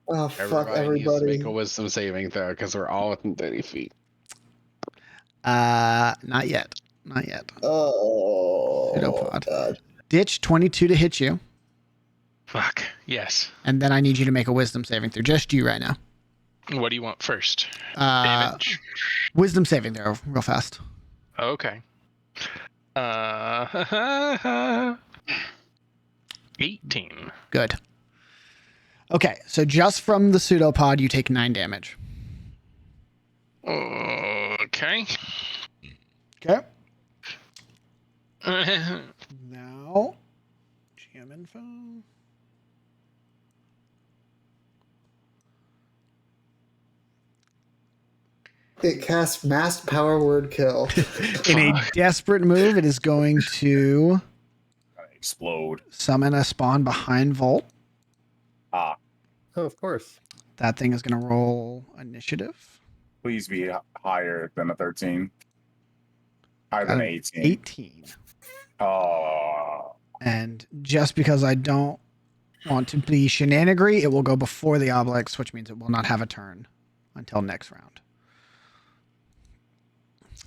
Oh, fuck Needs to everybody. make a Wisdom saving throw because we're all within 30 feet. Not yet. Not yet. Oh, Pseudopod. God. Ditch 22 to hit you. Fuck. Yes. And then I need you to make a wisdom saving throw. Just you right now. What do you want first? Damage. Wisdom saving throw, real fast. Okay. 18. Good. Okay, so just from the pseudopod, you take 9 damage. Okay. Okay. Now, GM info. It casts mass power word kill. In a desperate move, it is going to Explode. summon a spawn behind Volt. Ah, Oh, of course. That thing is going to roll initiative. please be higher than a 13. Higher than 18. 18. Oh. And just because I don't want to be shenanigans, it will go before the Obelix, which means it will not have a turn until next round.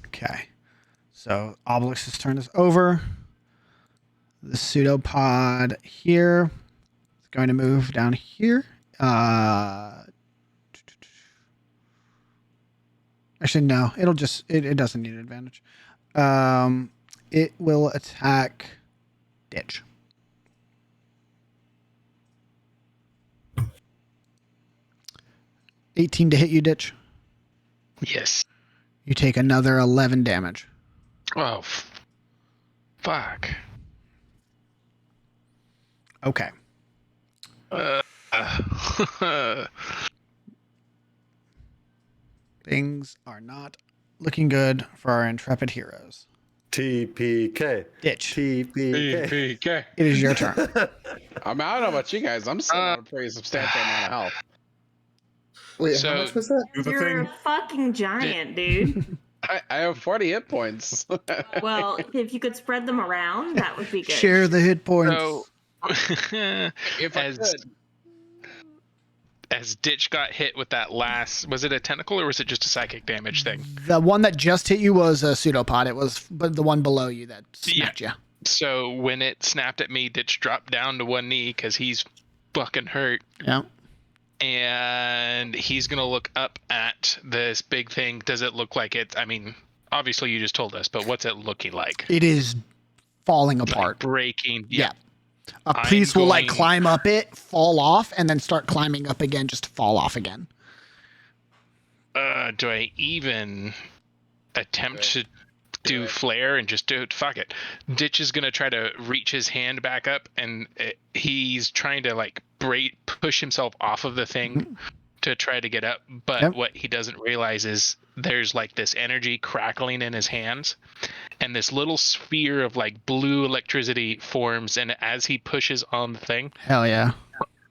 Okay. So Obelix's turn is over. The pseudopod here is going to move down here. Actually, no. It'll just... It doesn't need an advantage. It will attack Ditch. $18 to hit you, Ditch. Yes. You take another 11 damage. Oh, fuck. Okay. Things are not looking good for our intrepid heroes. TPK. Ditch. TPK. PK. It is your turn. I don't know about you guys. I'm still on a pretty substantial amount of health. Wait, So- how much was that? Do the You're thing. a fucking giant, dude. I have 40 hit points. Well, if you could spread them around, that would be good. Share the hit points. So If I could. As Ditch got hit with that last, was it a tentacle or was it just a psychic damage thing? The one that just hit you was a pseudopod. It was, but the one below you that smacked you. So when it snapped at me, Ditch dropped down to one knee because he's fucking hurt. Yeah. And he's gonna look up at this big thing. Does it look like it? I mean, obviously you just told us, but what's it looking like? It is falling apart. Like breaking. Yeah. A piece will like climb up it, fall off, and then start climbing up again just to fall off again. Do I even attempt to do flare and just do it? Fuck it. Ditch is gonna try to reach his hand back up, and he's trying to like push himself off of the thing to try to get up. But what he doesn't realize is there's like this energy crackling in his hands, and this little sphere of like blue electricity forms. And as he pushes on the thing, hell yeah,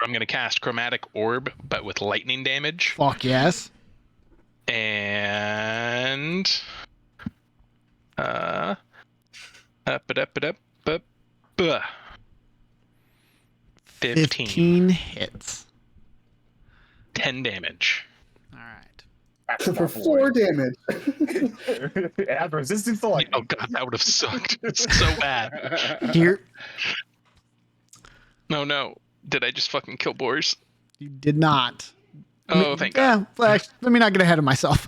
I'm gonna cast Chromatic Orb, but with lightning damage. Fuck yes. And up. 15 hits. 10 damage. All right. For 4 damage. It has resistance to lightning. Oh god, that would have sucked. It's so bad. Here. No. Did I just fucking kill Boars? You did not. Oh, thank God. Yeah, let me not get ahead of myself.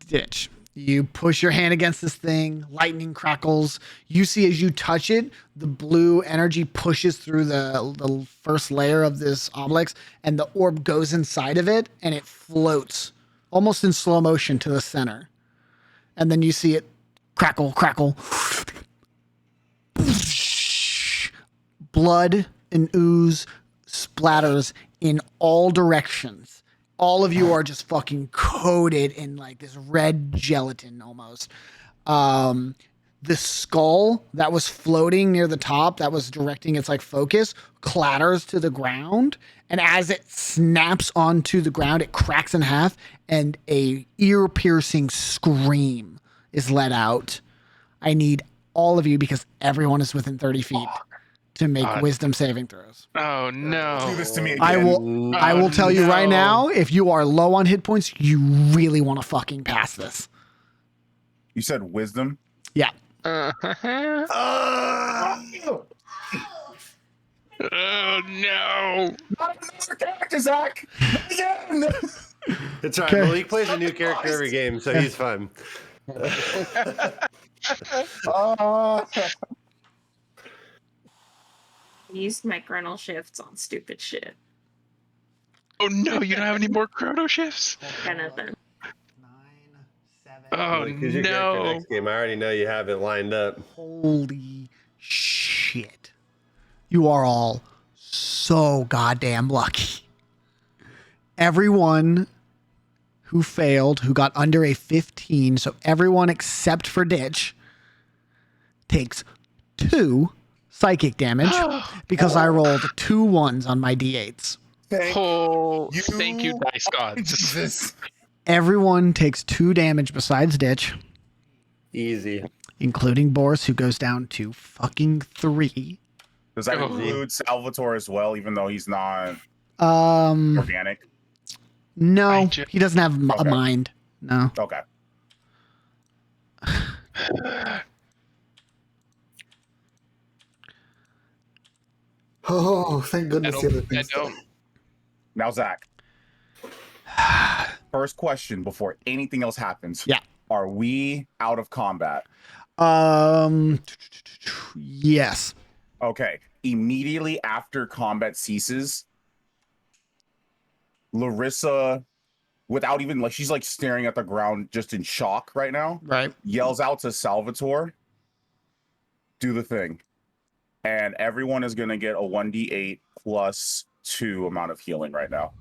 Ditch. You push your hand against this thing, lightning crackles. You see as you touch it, the blue energy pushes through the first layer of this obelisk, and the orb goes inside of it, and it floats almost in slow motion to the center. And then you see it crackle. Blood and ooze splatters in all directions. All of you are just fucking coated in like this red gelatin almost. The skull that was floating near the top, that was directing its like focus, clatters to the ground. And as it snaps onto the ground, it cracks in half, and a ear-piercing scream is let out. I need all of you, because everyone is within 30 feet, to make wisdom saving throws. Oh no. Do this to me again. I will tell you right now, if you are low on hit points, you really want to fucking pass this. You said wisdom? Yeah. Oh no. Not another character, Zach! Again! It's all right. Malik plays a new character every game, so he's fine. Used my chronal shifts on stupid shit. Oh no, you don't have any more chrono shifts? Kind of thing. Oh Who's your character no. next game? I already know you have it lined up. Holy shit. You are all so goddamn lucky. Everyone who failed, who got under a 15, so everyone except for Ditch, takes 2 psychic damage because I rolled 2 1s on my d8s. Thank you, dice gods. Jesus. Everyone takes 2 damage besides Ditch, Easy. including Boris, who goes down to fucking 3. Does that include Salvatore as well, even though he's not Um, organic? No, he doesn't have a Okay. mind. No. Okay. Oh, thank goodness the other thing's done. Now, Zach. First question before anything else happens. Yeah. Are we out of combat? Yes. Okay. Immediately after combat ceases, Larissa, without even like, she's like staring at the ground just in shock right now. Right. Yells out to Salvatore, do the thing. And everyone is going to get a 1d8 plus 2 amount of healing right now,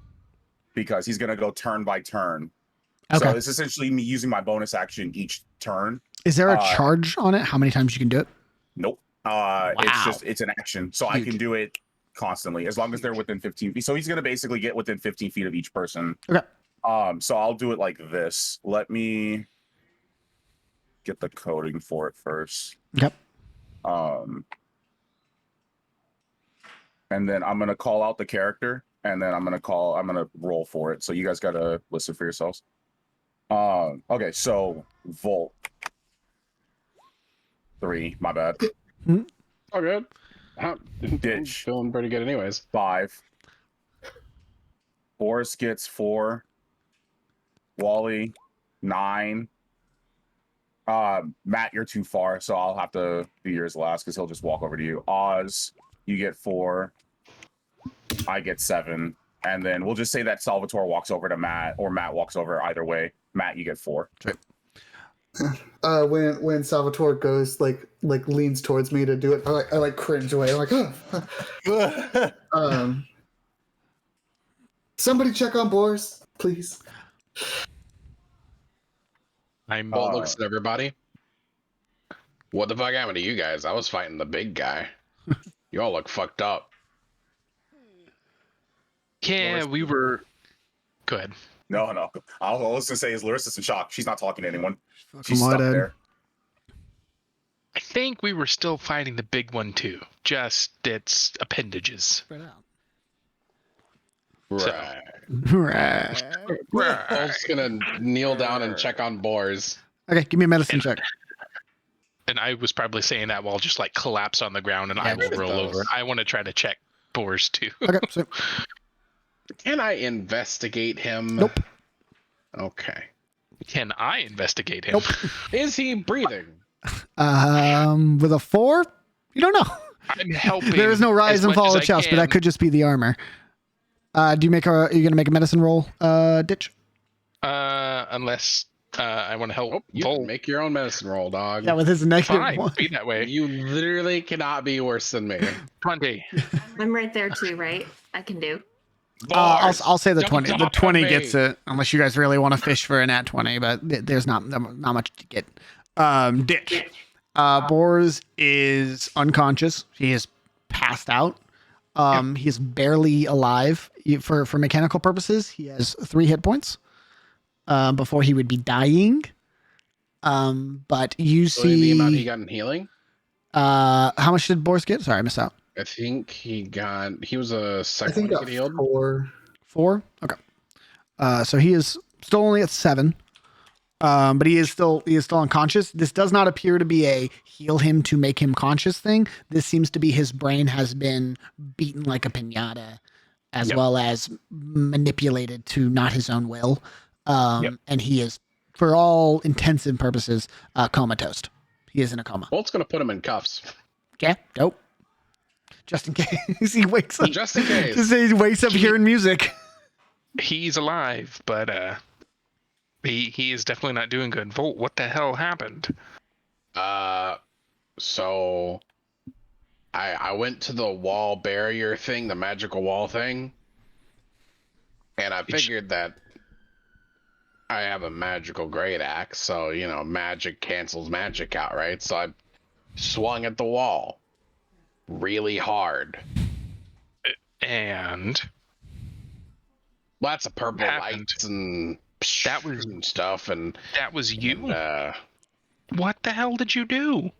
because he's going to go turn by turn. Okay. So it's essentially me using my bonus action each turn. Is there a charge on it? How many times you can do it? Nope. It's an action. So I can do it constantly as long as they're within 15 feet. So he's going to basically get within 15 feet of each person. Okay. So I'll do it like this. Let me get the coding for it first. Yep. And then I'm gonna call out the character, and then I'm gonna roll for it. So you guys gotta listen for yourselves. Okay, so Volt. 3, my bad. Oh, good. Ditch. Feeling pretty good, anyways. 5. Boris gets 4. Wally, 9. Matt, you're too far, so I'll have to do yours last because he'll just walk over to you. Oz, you get 4. I get 7. And then we'll just say that Salvatore walks over to Matt, or Matt walks over either way. Matt, you get 4. When Salvatore goes like leans towards me to do it, I like cringe away. I'm like, oh. Somebody check on Boris, please. Bolt looks at everybody. What the fuck happened to you guys? I was fighting the big guy. You all look fucked up. Yeah, we were. Go ahead. No. All I was gonna say is Larissa's in shock. She's not talking to anyone. She's Fucking stuck whitehead. there. I think we were still fighting the big one too. Just its appendages. Spread out. Right. Right. Bolt's gonna kneel down and check on Boars. Okay, give me a medicine check. And I was probably saying that while just like collapse on the ground and Yeah, I will it roll does. over. I want to try to check Boars too. Okay, so Can I investigate him? Nope. Okay. Can I investigate him? Nope. Is he breathing? with a 4, you don't know. I'm helping. There is no rise as and much fall as of I chest, but that can. could just be the armor. Are you gonna make a medicine roll, Ditch? Unless I want to help. You Volt. can make your own medicine roll, dog. Yeah, with his negative Fine, 1. be that way. You literally cannot be worse than me. 20. I'm right there too, right? I can do. I'll say the Don't 20. The talk 20 on me. gets it, unless you guys really want to fish for a nat 20, but there's not much to get. Ditch. Boars is unconscious. He is passed out. He is barely alive for mechanical purposes. He has 3 hit points before he would be dying. But you So the see amount he got in healing? how much did Boris get? Sorry, I missed out. I think he was a I second think one got get healed. 4. 4? Okay. So he is still only at 7. But he is still unconscious. This does not appear to be a heal him to make him conscious thing. This seems to be his brain has been beaten like a piñata, as well as manipulated to not his own will. And he is, for all intents and purposes, comatose. He is in a coma. Bolt's gonna put him in cuffs. Yeah, dope. Just in case he wakes up. Just in case. Just he wakes up hearing music. He's alive, but he is definitely not doing good. Volt, what the hell happened? So I went to the wall barrier thing, the magical wall thing, and I figured that I have a magical great axe, so magic cancels magic out, right? So I swung at the wall really hard. And Lots of purple happened? lights and That was- and stuff, and that was you. and, What the hell did you do?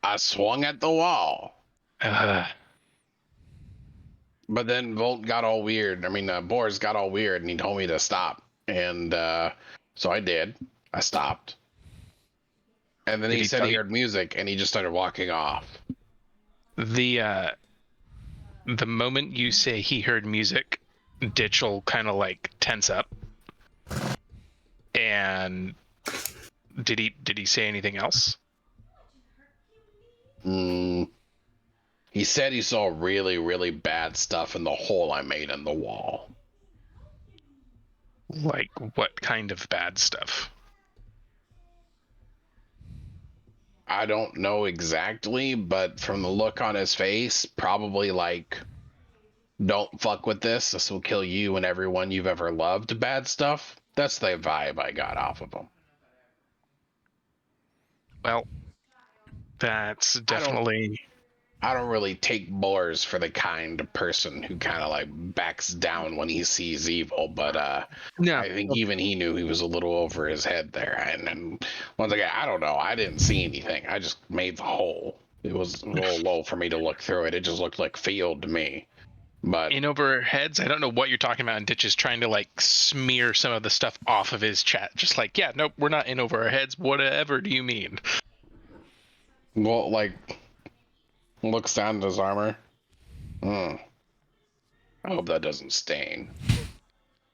I swung at the wall. Uh, But then Volt got all weird. Boris got all weird, and he told me to stop. And so I did. I stopped. And then Did he he said tell he you- heard music, and he just started walking off. the moment you say he heard music, Ditch will kind of like tense up. And did he say anything else? He said he saw really, really bad stuff in the hole I made in the wall. Like what kind of bad stuff? I don't know exactly, but from the look on his face, probably like, don't fuck with this. This will kill you and everyone you've ever loved. Bad stuff. That's the vibe I got off of him. Well, that's definitely. I don't really take Boars for the kind of person who kind of like backs down when he sees evil, but No. I think even he knew he was a little over his head there. And once again, I don't know. I didn't see anything. I just made the hole. It was a little low for me to look through it. It just looked like field to me. But in over our heads, I don't know what you're talking about. And Ditch is trying to like smear some of the stuff off of his chat. Just like, yeah, nope, we're not in over our heads. Whatever do you mean? well, like looks down at his armor. I hope that doesn't stain.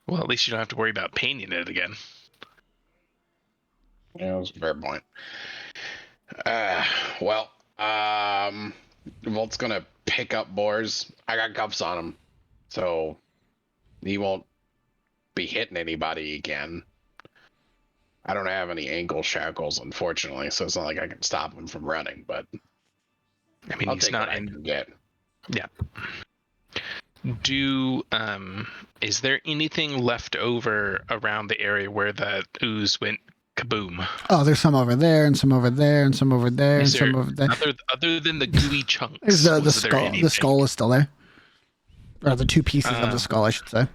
Well, at least you don't have to worry about painting it again. Yeah, that's a fair point. Well, Volt's gonna pick up Boars. I got cuffs on him, so he won't be hitting anybody again. I don't have any ankle shackles, unfortunately, so it's not like I can stop him from running. But I mean, I'll he's take not what I in. can get. Yeah. Is there anything left over around the area where the ooze went kaboom? Oh, there's some over there, and some over there, and some over there, and some over there. Other than the gooey chunks? There's the was there skull. anything? The skull is still there, or the 2 pieces of the skull, I should say.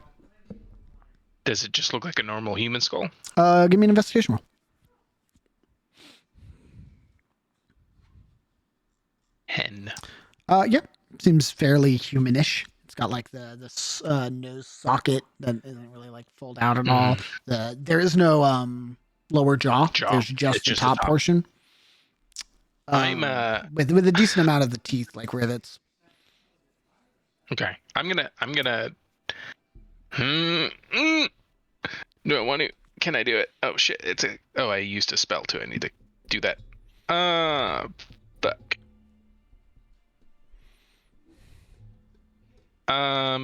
Does it just look like a normal human skull? Give me an investigation roll. 10. Yeah, seems fairly humanish. It's got like the nose socket that isn't really like fold out at all. There is no lower jaw. There's just the top portion. I'm with a decent amount of the teeth, like rivets. Okay, I'm gonna. Do I want to? Can I do it? Oh shit! I used a spell too. I need to do that. Fuck. I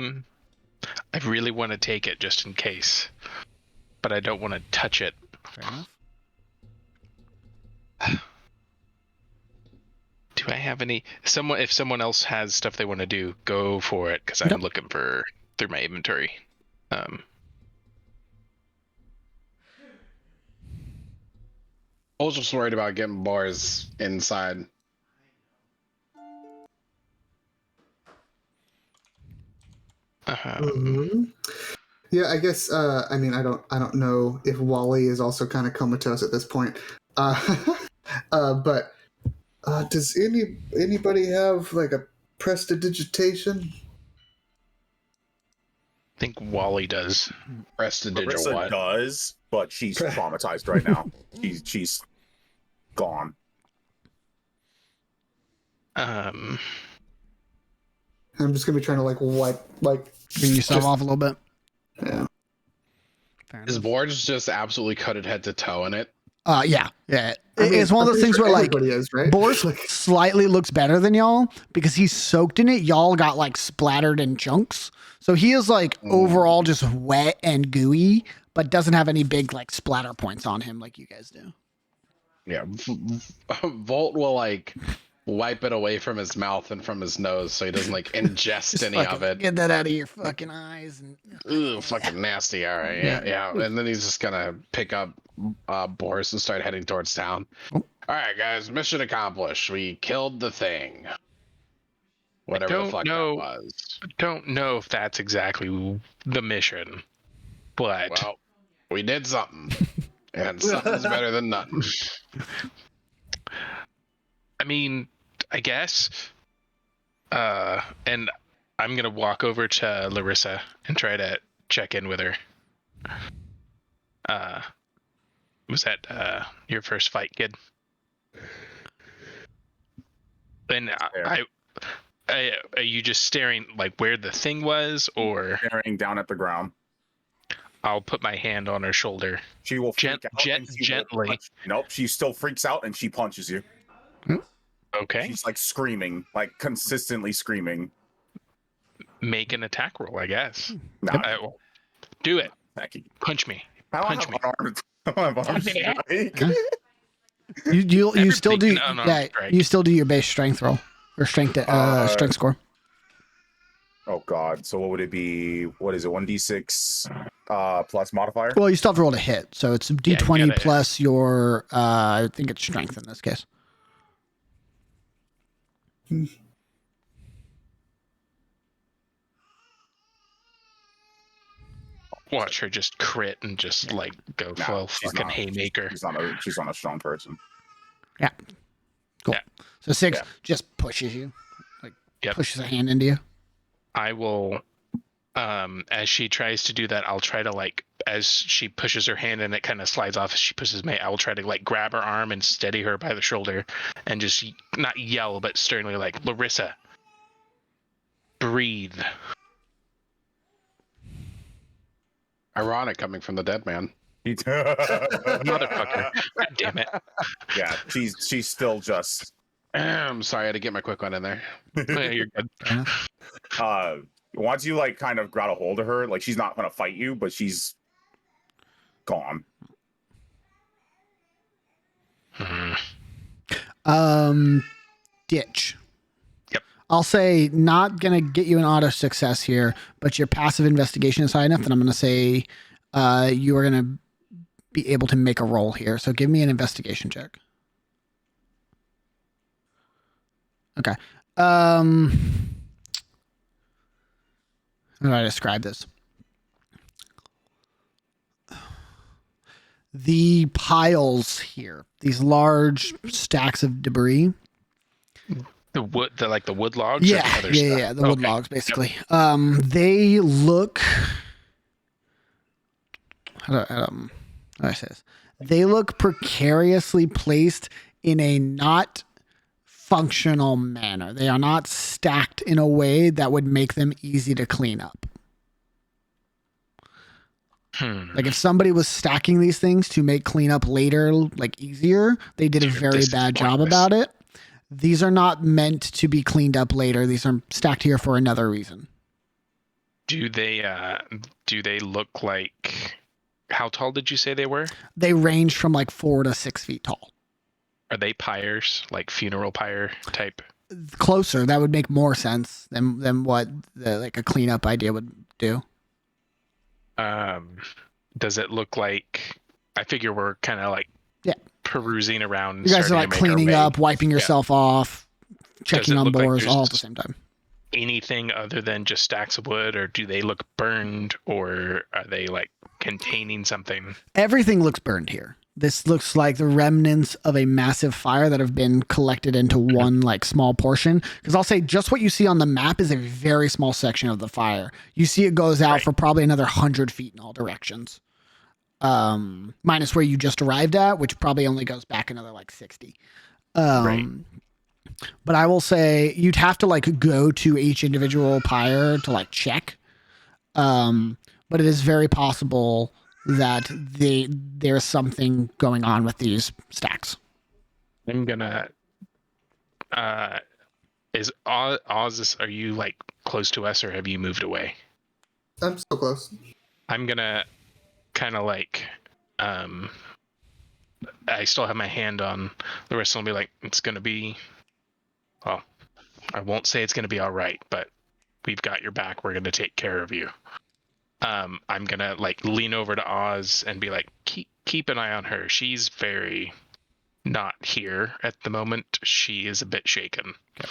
really want to take it just in case, but I don't want to touch it. Fair enough. Do I have any? If someone else has stuff they want to do, go for it, because I'm looking through my inventory. I was just worried about getting Boars inside. Yeah, I guess. I mean, I don't know if Wally is also kind of comatose at this point. But does anybody have like a prestidigitation? I think Wally does. Prestidigital Marissa what? does, but she's traumatized right now. She's gone. I'm just gonna be trying to wipe Bring yourself off a little bit. Yeah. Is Boards just absolutely coated head to toe in it? Yeah. I mean, It's one of those things where like everybody is, right? Boris slightly looks better than y'all because he's soaked in it. Y'all got like splattered in chunks. So he is like overall just wet and gooey, but doesn't have any big like splatter points on him like you guys do. Yeah. Volt will like wipe it away from his mouth and from his nose so he doesn't like ingest any of it. Get that out of your fucking eyes. Ugh, fucking nasty. All right. Yeah. And then he's just gonna pick up Boris and start heading towards town. All right, guys. Mission accomplished. We killed the thing. Whatever the fuck that was. I don't know if that's exactly the mission, but well, we did something, and something's better than nothing. I mean, I guess. And I'm gonna walk over to Larissa and try to check in with her. Was that your first fight, kid? And are you just staring like where the thing was, or staring down at the ground? I'll put my hand on her shoulder. She will freak out gently. Nope, she still freaks out and she punches you. Okay. She's like screaming, like consistently screaming. Make an attack roll, I guess. Nah. Do it. Punch me. Punch me. You still do you still do your base strength roll or strength score. Oh god, so what would it be? What is it? 1d6 plus modifier? Well, you still have to roll to hit, so it's d20 plus your I think it's strength in this case. Watch her just crit and just like go full fucking haymaker. She's on a strong person. Yeah. Cool. Yeah. So 6 just pushes you, like pushes a hand into you. I will, as she tries to do that, I'll try to like, as she pushes her hand and it kind of slides off as she pushes me, I will try to like grab her arm and steady her by the shoulder and just not yell, but sternly like, Larissa, breathe. Ironic coming from the dead man. Motherfucker. God damn it. Yeah, she's still just. I'm sorry, I had to get my quick one in there. Yeah, you're good. Once you like kind of grab a hold of her, like she's not gonna fight you, but she's gone. Ditch. Yep. I'll say not gonna get you an auto success here, but your passive investigation is high enough that I'm gonna say you are gonna be able to make a roll here. So give me an investigation check. Okay. How do I describe this? The piles here, these large stacks of debris. The wood, the wood logs. Yeah, or the other yeah, stuff? the wood logs, basically. Yep. They look. How do I say this? They look precariously placed in a not functional manner. They are not stacked in a way that would make them easy to clean up. Like if somebody was stacking these things to make cleanup later like easier, they did a very bad job about it. These are not meant to be cleaned up later. These are stacked here for another reason. Do they look like, how tall did you say they were? They range from like 4 to 6 feet tall. Are they pyres, like funeral pyre type? Closer, that would make more sense than what like a cleanup idea would do. Does it look like, I figure we're kind of like perusing around. You guys are like cleaning up, wiping yourself off, checking on boars all at the same time. Anything other than just stacks of wood, or do they look burned, or are they like containing something? Everything looks burned here. This looks like the remnants of a massive fire that have been collected into one like small portion. Because I'll say just what you see on the map is a very small section of the fire. You see it goes out for probably another 100 feet in all directions. Minus where you just arrived at, which probably only goes back another like 60. But I will say you'd have to like go to each individual pyre to like check. But it is very possible that there's something going on with these stacks. I'm gonna is Oz, are you like close to us, or have you moved away? I'm so close. I'm gonna kind of like I still have my hand on the wrist and be like, it's gonna be, well, I won't say it's gonna be all right, but we've got your back. We're gonna take care of you. I'm gonna like lean over to Oz and be like, keep an eye on her. She's very not here at the moment. She is a bit shaken. Yep.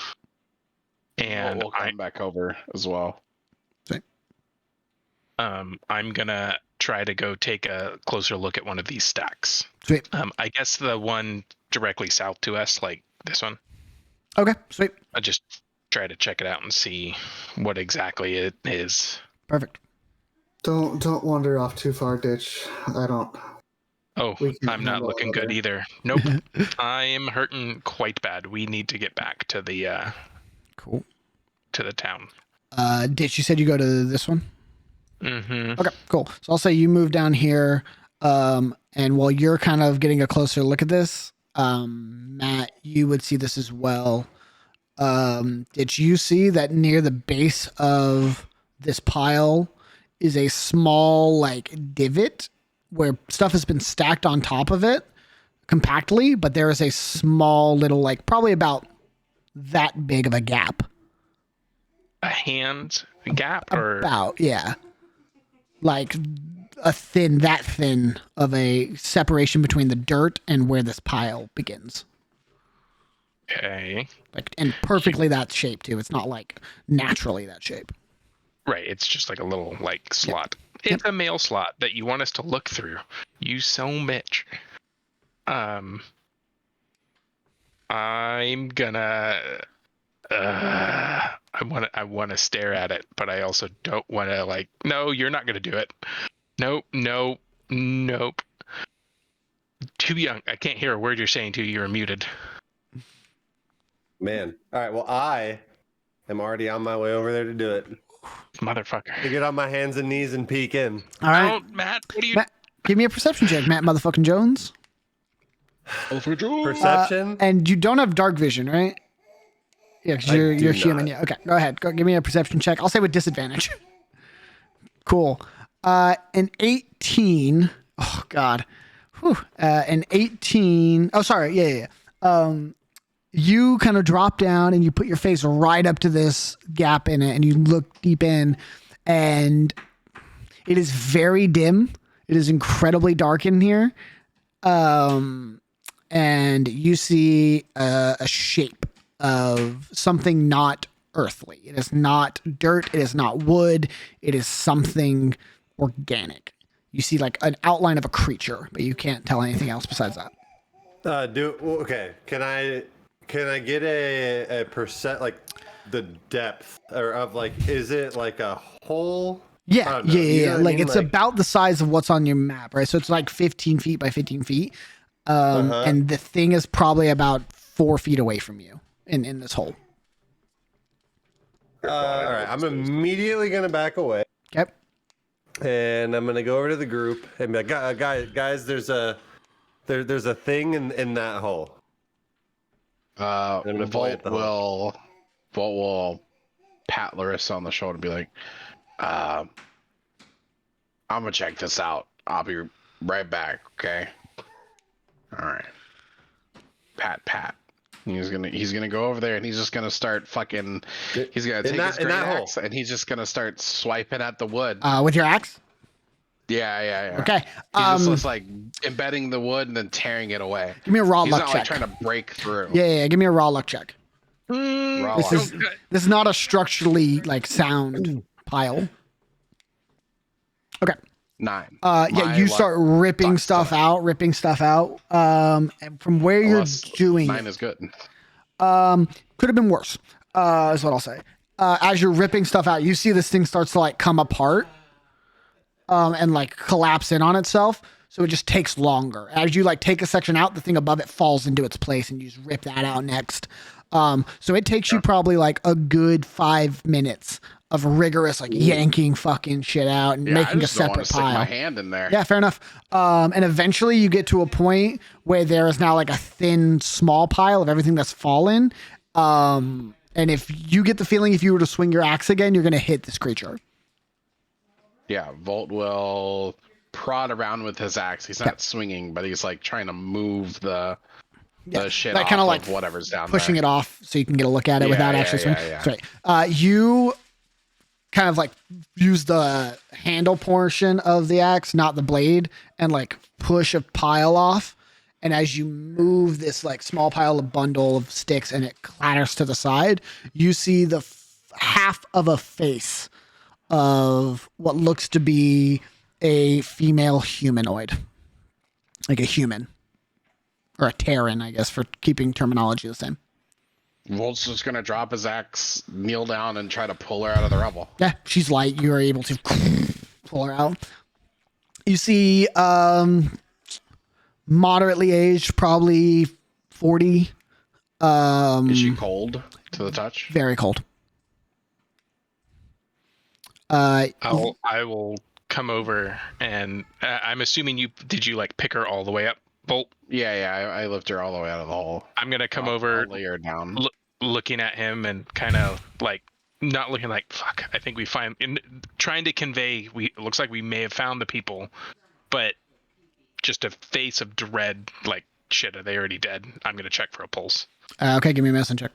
And we'll come back over as well. I'm gonna try to go take a closer look at one of these stacks. Sweet. I guess the one directly south to us, like this one. Okay, sweet. I'll just try to check it out and see what exactly it is. Perfect. Don't wander off too far, Ditch. I don't. Oh, I'm not looking good either. Nope. I'm hurting quite bad. We need to get back to the cool. To the town. Ditch, you said you go to this one? Mm-hmm. Okay, cool. So I'll say you move down here, and while you're kind of getting a closer look at this, Matt, you would see this as well. Did you see that near the base of this pile is a small like divot where stuff has been stacked on top of it compactly, but there is a small little like probably about that big of a gap. A hand gap or about, yeah. Like that thin of a separation between the dirt and where this pile begins. Okay. Like, and perfectly that shape too. It's not like naturally that shape. Right. It's just like a little like slot. Yep. It's a mail slot that you want us to look through. You so bitch. I'm gonna. I want to stare at it, but I also don't want to like. No, you're not gonna do it. Nope, nope, nope. Too young. I can't hear a word you're saying. To you, you're muted. Man. All right. Well, I am already on my way over there to do it. Motherfucker. To get on my hands and knees and peek in. All right. No, Matt. What are you? Matt, give me a perception check, Matt motherfucking Jones. Perception. And you don't have dark vision, right? Yeah, because you're human. Yeah. Okay. Go ahead. Go give me a perception check. I'll say with disadvantage. Cool. An 18. Oh God. Whew. An 18. Oh, sorry. Yeah. You kind of drop down and you put your face right up to this gap in it, and you look deep in, and it is very dim. It is incredibly dark in here. And you see a shape of something not earthly. It is not dirt. It is not wood. It is something organic. You see like an outline of a creature, but you can't tell anything else besides that. Okay. Can I get a percent, like the depth or of like, is it like a hole? Yeah. Like I mean? it's like, about the size of what's on your map, right? So it's like 15 feet by 15 feet. And the thing is probably about 4 feet away from you in this hole. all right. I'm immediately going to back away. Okay. And I'm going to go over to the group and be like, guys, there's a thing in that hole. Volt will pat Larissa on the shoulder and be like, I'm gonna check this out. I'll be right back, okay? All right. Pat. He's gonna go over there and he's just gonna start fucking. He's gonna take his great axe and he's just gonna start swiping at the wood. With your axe? Yeah. Okay. He's just like embedding the wood and then tearing it away. Give me a raw He's luck not check. like trying to break through. Yeah. Give me a raw luck check. Raw This luck. is not a structurally like sound pile. Okay. 9. Yeah, you start ripping stuff out. And from where you're doing 9 is good. could have been worse. Is what I'll say. As you're ripping stuff out, you see this thing starts to like come apart, and like collapse in on itself. So it just takes longer. As you like take a section out, the thing above it falls into its place, and you just rip that out next. So it takes you probably like a good 5 minutes of rigorous like yanking fucking shit out and making a separate pile. Stick my hand in there. Yeah, fair enough. And eventually you get to a point where there is now like a thin, small pile of everything that's fallen. And if you get the feeling if you were to swing your axe again, you're going to hit this creature. Yeah, Volt will prod around with his axe. He's not swinging, but he's like trying to move the shit like off kind of of like whatever's down pushing there. it off so you can get a look at it without actually swinging. Yeah. That's right. You kind of like use the handle portion of the axe, not the blade, and like push a pile off. And as you move this like small pile of bundle of sticks and it clatters to the side, you see the half of a face of what looks to be a female humanoid, like a human or a Terran, I guess, for keeping terminology the same. Volt's just gonna drop his axe, kneel down, and try to pull her out of the rubble. Yeah, she's light. You are able to pull her out. You see, moderately aged, probably 40. Is she cold to the touch? Very cold. I will come over and I'm assuming did you like pick her all the way up, Bolt? Yeah. I lift her all the way out of the hole. I'm gonna come over, I'll lay her down, looking at him and kind of like not looking like fuck. I think we find trying to convey. It looks like we may have found the people, but just a face of dread. Like shit, are they already dead? I'm gonna check for a pulse. Okay, give me a medicine check.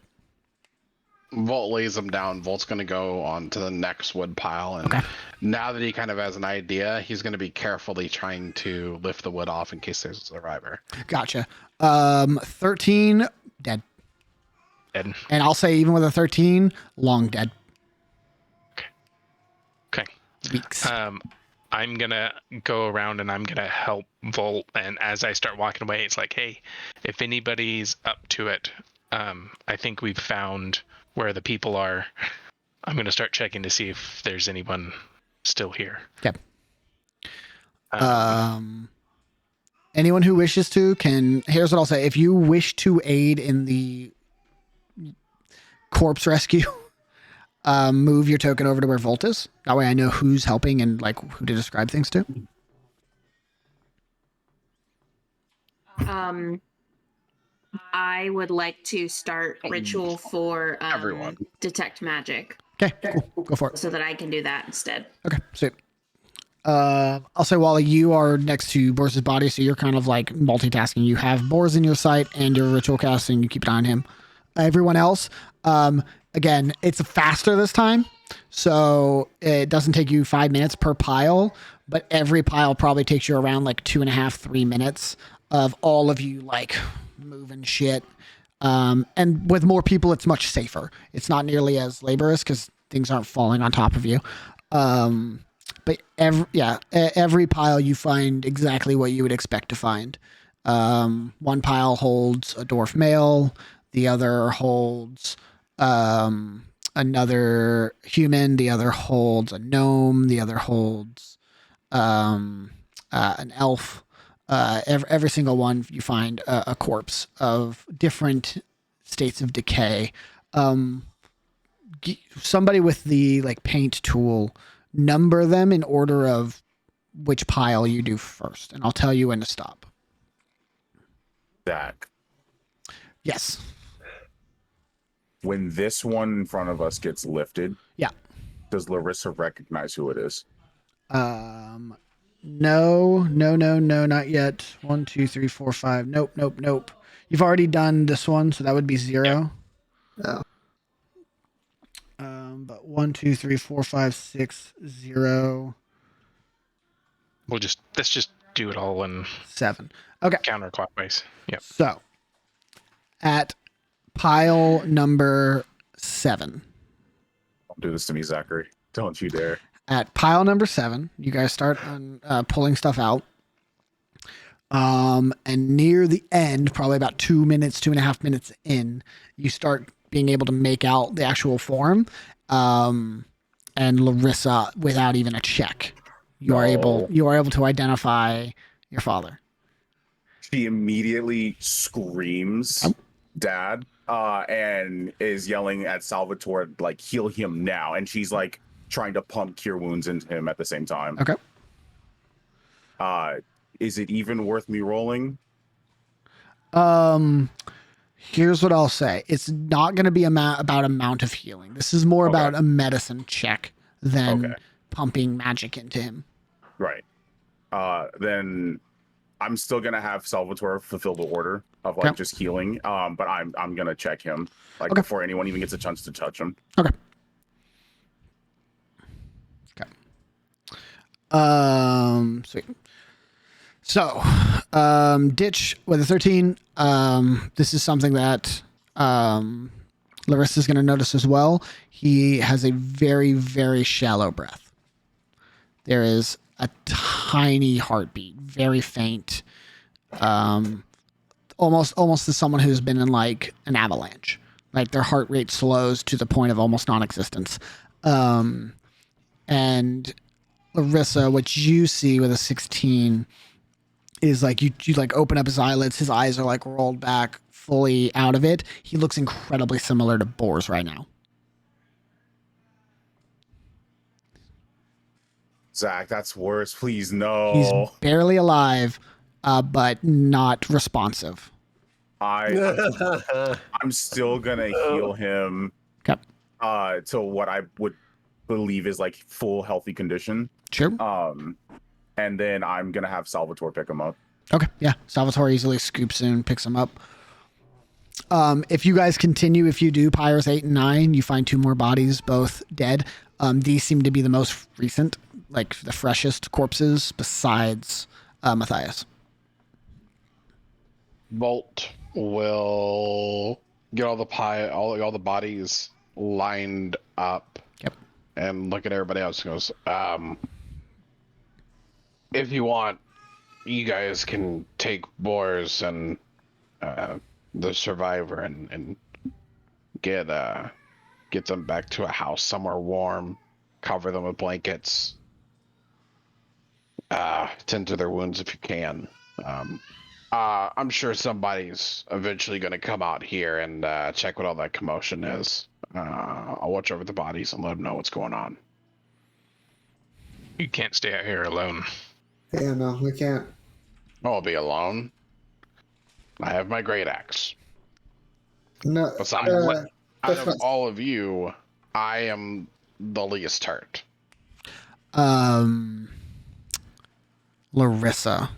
Volt lays him down. Volt's going to go on to the next wood pile. And now that he kind of has an idea, he's going to be carefully trying to lift the wood off in case there's a survivor. Gotcha. 13, dead. Dead. And I'll say even with a 13, long dead. Okay. Weeks. I'm gonna go around and I'm gonna help Volt. And as I start walking away, it's like, hey, if anybody's up to it, I think we've found where the people are. I'm gonna start checking to see if there's anyone still here. Okay. Anyone who wishes to can. Here's what I'll say: if you wish to aid in the corpse rescue, move your token over to where Volt is. That way, I know who's helping and like who to describe things to. I would like to start ritual for Everyone. detect magic. Okay, cool. Go for it. So that I can do that instead. Okay, sweet. I'll say, Wally, you are next to Boris' body, so you're kind of like multitasking. You have Boris in your sight and your ritual casting. You keep an eye on him. Everyone else, again, it's faster this time, so it doesn't take you 5 minutes per pile, but every pile probably takes you around like 2.5, 3 minutes of all of you like moving shit. And with more people, it's much safer. It's not nearly as laborious because things aren't falling on top of you. But every pile you find exactly what you would expect to find. One pile holds a dwarf male, the other holds another human, the other holds a gnome, the other holds an elf. Every single one you find a corpse of different states of decay. Somebody with the like paint tool, number them in order of which pile you do first, and I'll tell you when to stop. Zach, Yes. when this one in front of us gets lifted, Yeah. does Larissa recognize who it is? No, not yet. 1, 2, 3, 4, 5. Nope. You've already done this one, so that would be 0. Oh. But 1, 2, 3, 4, 5, 6, 0. Let's just do it all in 7. Okay. counterclockwise. Yep. So, at pile number 7. Don't do this to me, Zachary. Don't you dare. At pile number 7, you guys start on pulling stuff out. And near the end, probably about 2 minutes, 2.5 minutes in, you start being able to make out the actual form. And Larissa, without even a check, you are able to identify your father. She immediately screams, "Dad!" And is yelling at Salvatore, like, "Heal him now!" And she's like trying to pump cure wounds into him at the same time. Okay. Is it even worth me rolling? Here's what I'll say. It's not going to be about amount of healing. This is more about a medicine check than pumping magic into him. Right. Then I'm still gonna have Salvatore fulfill the order of like just healing. But I'm gonna check him like before anyone even gets a chance to touch him. Okay. Sweet. So, Ditch with a 13. This is something that Larissa's going to notice as well. He has a very, very shallow breath. There is a tiny heartbeat, very faint. Almost as someone who's been in like an avalanche. Like their heart rate slows to the point of almost non-existence. And Larissa, what you see with a 16 is like you like open up his eyelids, his eyes are like rolled back fully out of it. He looks incredibly similar to Boars right now. Zach, that's worse. Please, no. He's barely alive, but not responsive. I'm still gonna heal him to what I would believe is like full healthy condition. Sure. And then I'm gonna have Salvatore pick him up. Okay, yeah. Salvatore easily scoops in and picks him up. If you guys continue, if you do Pyres 8 and 9, you find 2 more bodies, both dead. These seem to be the most recent, like the freshest corpses besides Matthias. Bolt will get all the bodies lined up. Yep. And look at everybody else and goes, if you want, you guys can take Boars and the survivor and get them back to a house somewhere warm, cover them with blankets, tend to their wounds if you can. I'm sure somebody's eventually going to come out here and check what all that commotion is. I'll watch over the bodies and let them know what's going on. You can't stay out here alone. Yeah, no, we can't. I'll be alone. I have my great axe. No, Besides, out that's of not. all of you, I am the least hurt. Larissa,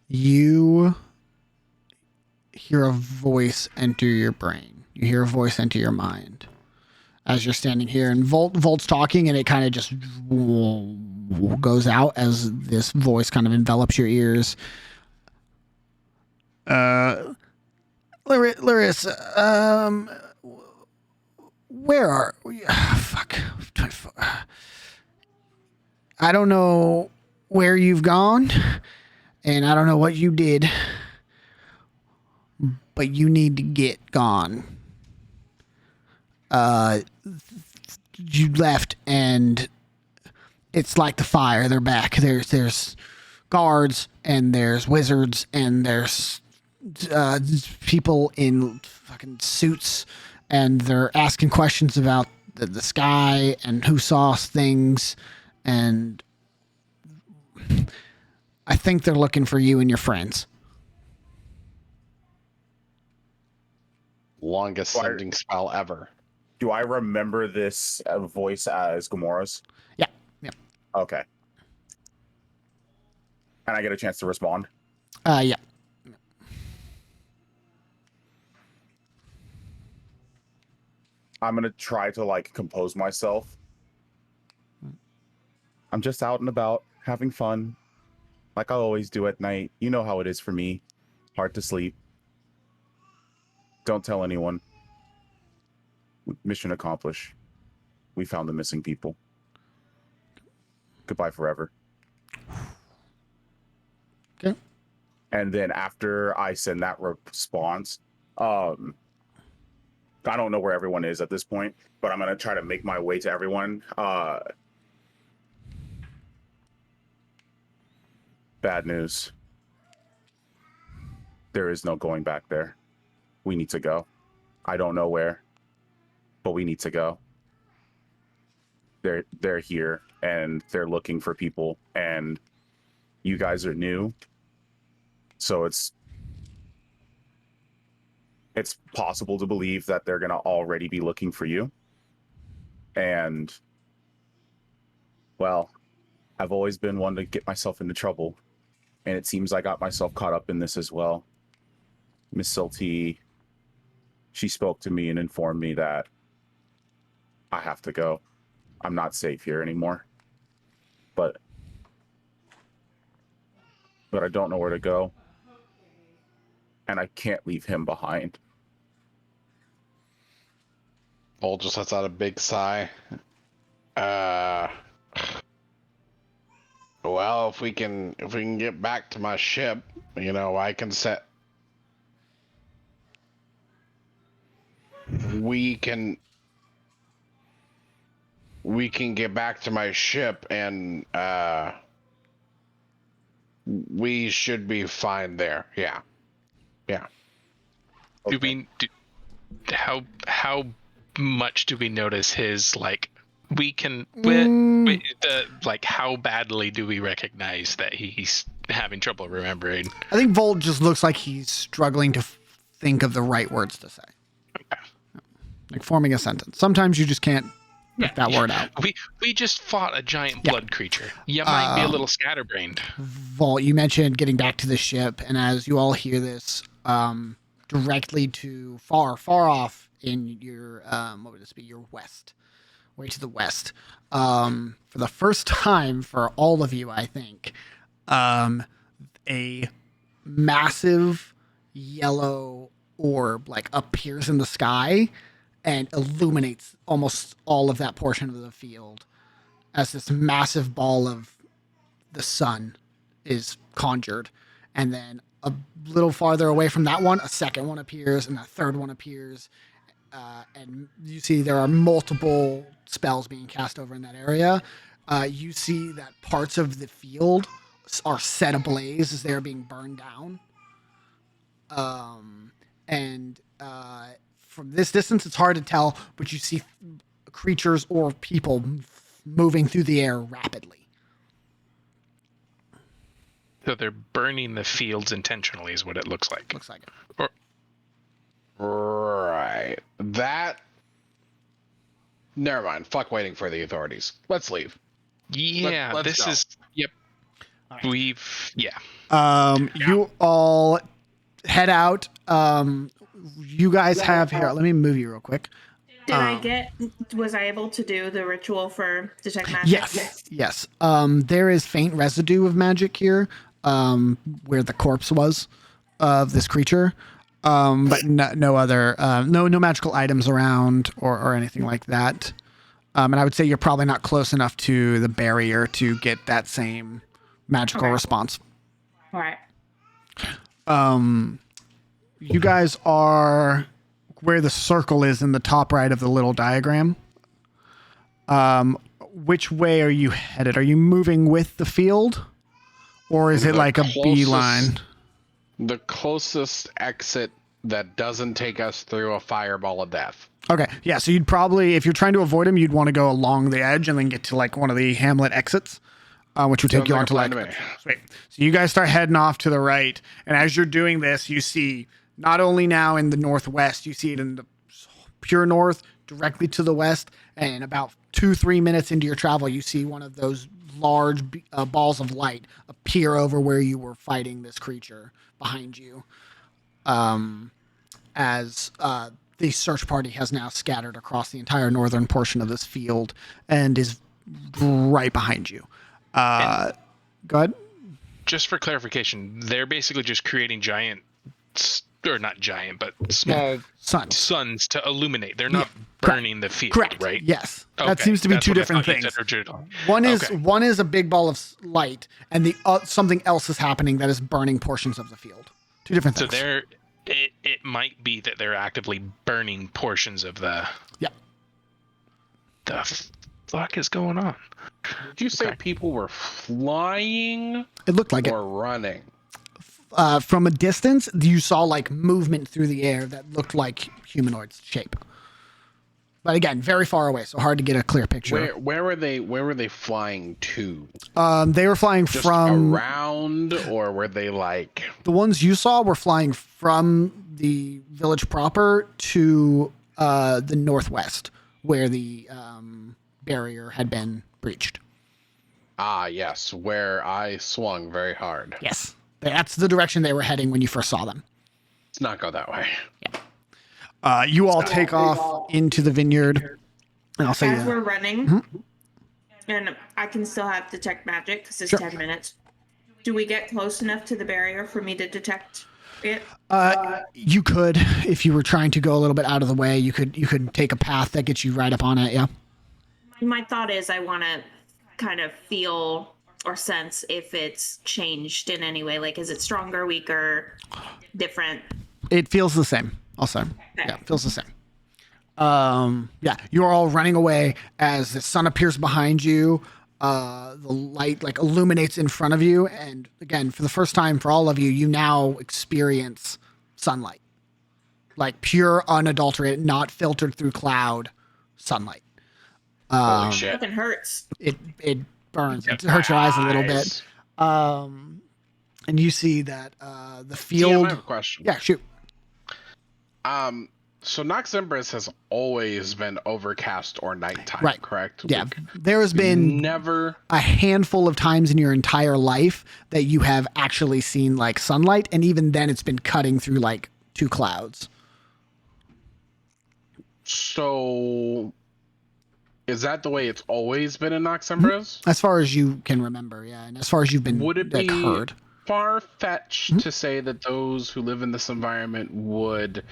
you hear a voice enter your brain. You hear a voice enter your mind as you're standing here, and Volt's talking, and it kind of just goes out as this voice kind of envelops your ears. Larissa, where are we? Fuck. I don't know where you've gone, and I don't know what you did, but you need to get gone. You left, and it's like the fire. They're back. There's guards, and there's wizards, and there's people in fucking suits, and they're asking questions about the sky and who saw things, and I think they're looking for you and your friends. Longest sending spell ever. Do I remember this voice as Gamora's? Yeah. Okay. And I get a chance to respond? Yeah. I'm going to try to, compose myself. I'm just out and about, having fun, like I always do at night. You know how it is for me. Hard to sleep. Don't tell anyone. Mission accomplished. We found the missing people. Goodbye forever. Okay. And then after I send that response, I don't know where everyone is at this point, but I'm going to try to make my way to everyone. Bad news. There is no going back there. We need to go. I don't know where, but we need to go. They're here, and they're looking for people, and you guys are new, so it's possible to believe that they're gonna already be looking for you. And well, I've always been one to get myself into trouble, and it seems I got myself caught up in this as well. Miss Silty, she spoke to me and informed me that I have to go. I'm not safe here anymore. But I don't know where to go. And I can't leave him behind. Paul just lets out a big sigh. Well, if we can get back to my ship, I can set. We can get back to my ship, and we should be fine there. Yeah. Okay. How much do we notice his how badly do we recognize that he's having trouble remembering? I think Volt just looks like he's struggling to think of the right words to say. Like forming a sentence. Sometimes you just can't get that word out. We just fought a giant blood creature. You might be a little scatterbrained. Volt, you mentioned getting back to the ship, and as you all hear this, directly to far off in your what would this be? Your west, way to the west. For the first time for all of you, I think, a massive yellow orb appears in the sky and illuminates almost all of that portion of the field as this massive ball of the sun is conjured, and then a little farther away from that one, a second one appears, and a third one appears, and you see there are multiple spells being cast over in that area. You see that parts of the field are set ablaze as they are being burned down. And from this distance, it's hard to tell, but you see creatures or people moving through the air rapidly. So they're burning the fields intentionally, is what it looks like. Looks like it. Right. That. Never mind. Fuck waiting for the authorities. Let's leave. Yeah, Let's this go. is. Yep. Right. We've. Yeah. You all head out. You guys have here. Let me move you real quick. Was I able to do the ritual for detect magic? Yes. There is faint residue of magic here, where the corpse was of this creature. But no other, no magical items around or anything like that. And I would say you're probably not close enough to the barrier to get that same magical response. All right. You guys are where the circle is in the top right of the little diagram. Which way are you headed? Are you moving with the field, or is it like a beeline? The closest exit that doesn't take us through a fireball of death. Okay, yeah. So you'd probably, if you're trying to avoid him, you'd want to go along the edge and then get to like one of the hamlet exits, which would take you onto like. Sweet. So you guys start heading off to the right, and as you're doing this, you see not only now in the northwest, you see it in the pure north, directly to the west, and about 2-3 minutes into your travel, you see one of those large balls of light appear over where you were fighting this creature behind you. As the search party has now scattered across the entire northern portion of this field and is right behind you. Go ahead. Just for clarification, they're basically just creating giant, or not giant, but small suns to illuminate. They're not burning the field, correct. Right? Yes. That seems to be two different things. One is a big ball of light, and the something else is happening that is burning portions of the field. Two different things. So it might be that they're actively burning portions of the. Yeah. The fuck is going on? Did you say people were flying? It looked like or running. From a distance, you saw like movement through the air that looked like humanoid shape. But again, very far away, so hard to get a clear picture. Where were they flying to? They were flying just from around, or were they like the ones you saw were flying from the village proper to the northwest, where the barrier had been breached. Ah, yes, where I swung very hard. Yes. That's the direction they were heading when you first saw them. Let's not go that way. Yeah. You all take off into the vineyard. And I'll say as we're running, and I can still have detect magic because it's 10 minutes. Do we get close enough to the barrier for me to detect it? You could, if you were trying to go a little bit out of the way, you could take a path that gets you right up on it. Yeah. My thought is I want to kind of feel or sense if it's changed in any way. Like, is it stronger, weaker, different? It feels the same. Also, yeah, it feels the same. Yeah, you're all running away as the sun appears behind you. The light like illuminates in front of you, and again, for the first time for all of you, you now experience sunlight, like pure, unadulterated, not filtered through cloud sunlight. Holy shit! It fucking hurts. It burns. It hurts your eyes a little bit. And you see that the field. DM, I have a question. Yeah, shoot. So Noximbres has always been overcast or nighttime, right? Correct? Yeah. There has been never a handful of times in your entire life that you have actually seen like sunlight, and even then, it's been cutting through like two clouds. So, is that the way it's always been in Noximbres? As far as you can remember, yeah, and as far as you've been would it be heard. Far-fetched to say that those who live in this environment would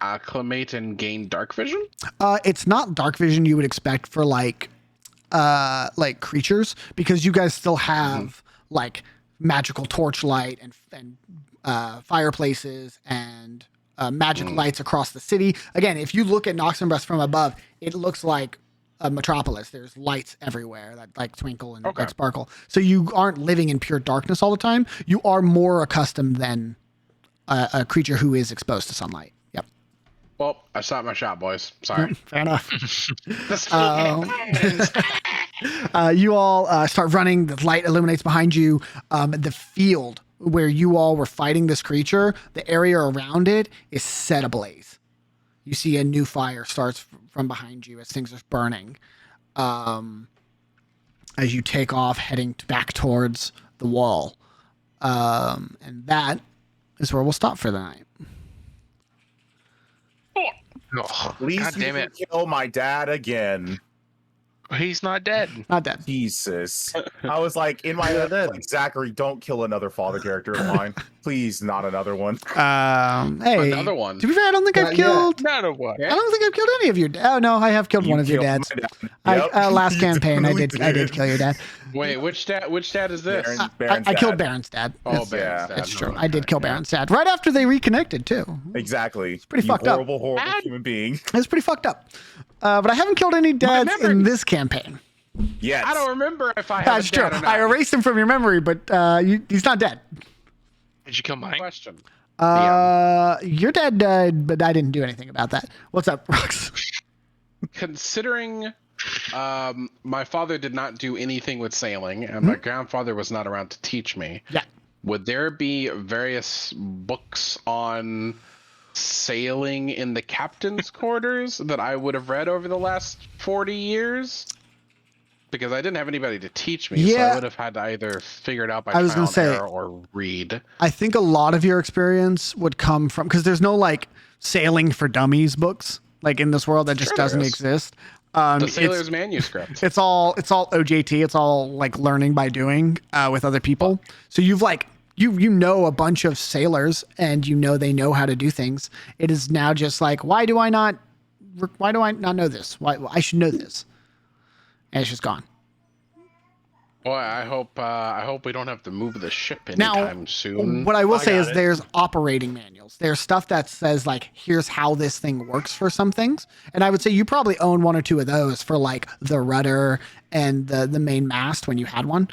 acclimate and gain dark vision? It's not dark vision you would expect for like creatures, because you guys still have like magical torchlight and fireplaces and magic lights across the city. Again, if you look at Noximbres from above, it looks like a metropolis. There's lights everywhere that like twinkle and like sparkle. So you aren't living in pure darkness all the time. You are more accustomed than a creature who is exposed to sunlight. Yep. Well, I stopped my shot, boys. Sorry. Fair enough. You all start running. The light illuminates behind you. The field where you all were fighting this creature, the area around it is set ablaze. You see a new fire starts from behind you as things are burning. As you take off, heading back towards the wall. And that is where we'll stop for the night. Oh, Please, God damn it. kill my dad again. He's not dead. Not dead. Jesus. I was like, in my head, like, Zachary, don't kill another father character of mine. Please, not another one. Hey, Another one. to be fair, I don't think I've killed. Another one. I don't think I've killed any of your. Oh no, I have killed one of your dads. Last campaign, I did kill your dad. Wait, which dad? Which dad is this? I killed Baron's dad. Oh, Baron's dad. It's true. I did kill Baron's dad right after they reconnected too. Exactly. It's pretty fucked up. Horrible human being. It's pretty fucked up. But I haven't killed any dads in this campaign. Yes. I don't remember if I have That's a true. dad or not. I erased him from your memory, but he's not dead. Did you kill mine? Question. Your dad died, but I didn't do anything about that. What's up, Rox? Considering my father did not do anything with sailing, and my grandfather was not around to teach me, would there be various books on sailing in the captain's quarters that I would have read over the last 40 years? Because I didn't have anybody to teach me, so I would have had to either figure it out by trial and error or read. I think a lot of your experience would come from, because there's no like sailing for dummies books like in this world that just doesn't exist. The sailor's manuscript. It's all OJT. It's all like learning by doing with other people. So you've like you know a bunch of sailors and you know they know how to do things. It is now just like, why do I not know this? Why I should know this? And it's just gone. Boy, I hope we don't have to move the ship anytime soon. What I will say is there's operating manuals. There's stuff that says like, here's how this thing works for some things. And I would say you probably own one or two of those for like the rudder and the main mast when you had one.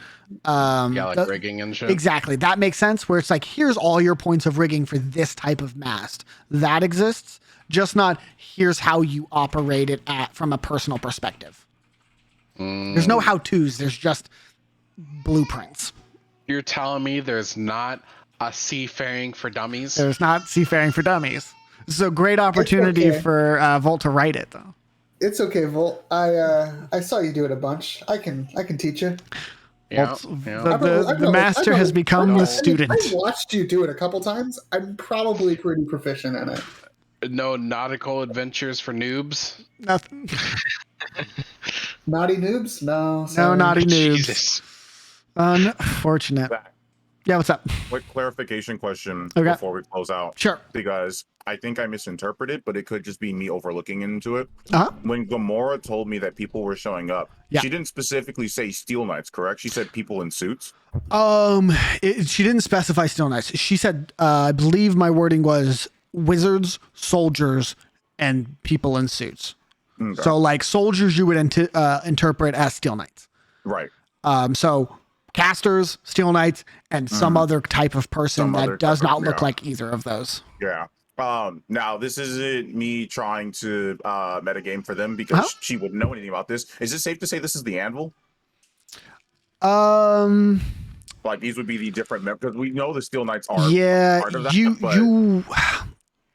Like rigging and shit. Exactly. That makes sense, where it's like, here's all your points of rigging for this type of mast. That exists, just not here's how you operate it from a personal perspective. There's no how-tos. There's just blueprints. You're telling me there's not a seafaring for dummies? There's not seafaring for dummies. This is a great opportunity for Volt to write it, though. It's okay, Volt. I saw you do it a bunch. I can teach you. Yeah, the master has become the student. I watched you do it a couple times. I'm probably pretty proficient in it. No nautical adventures for noobs? Nothing. Naughty noobs? No. No naughty noobs. Jesus. Unfortunate. Yeah, what's up? Quick clarification question Okay. before we close out. Sure. Because I think I misinterpreted, but it could just be me overlooking into it. Uh-huh. When Gamora told me that people were showing up, she didn't specifically say Steel Knights, correct? She said people in suits. She didn't specify Steel Knights. She said, I believe my wording was wizards, soldiers, and people in suits. Okay. So like soldiers you would interpret as Steel Knights. Right. So casters, Steel Knights, and some other type of person that does not look like either of those. Yeah. Now this isn't me trying to metagame for them because she wouldn't know anything about this. Is it safe to say this is the anvil? Like these would be the different members, because we know the Steel Knights are part of that. You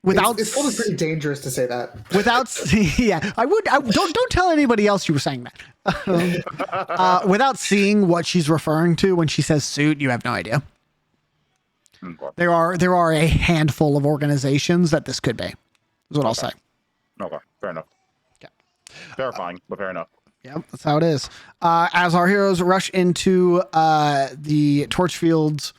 without it's probably pretty dangerous to say that. Without don't tell anybody else you were saying that. Without seeing what she's referring to when she says suit, you have no idea. Okay. There are a handful of organizations that this could be. Is what I'll say. Okay, fair enough. Okay. Terrifying, but fair enough. Yep, that's how it is. As our heroes rush into the torch fields,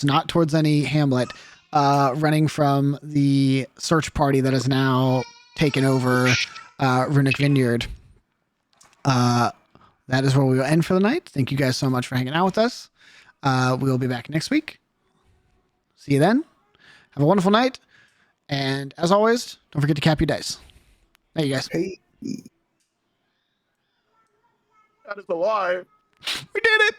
not towards any hamlet, running from the search party that has now taken over Runic Vineyard. That is where we will end for the night. Thank you guys so much for hanging out with us. We will be back next week. See you then. Have a wonderful night. And as always, don't forget to cap your dice. Hey, you guys. Hey. That is a lie. We did it.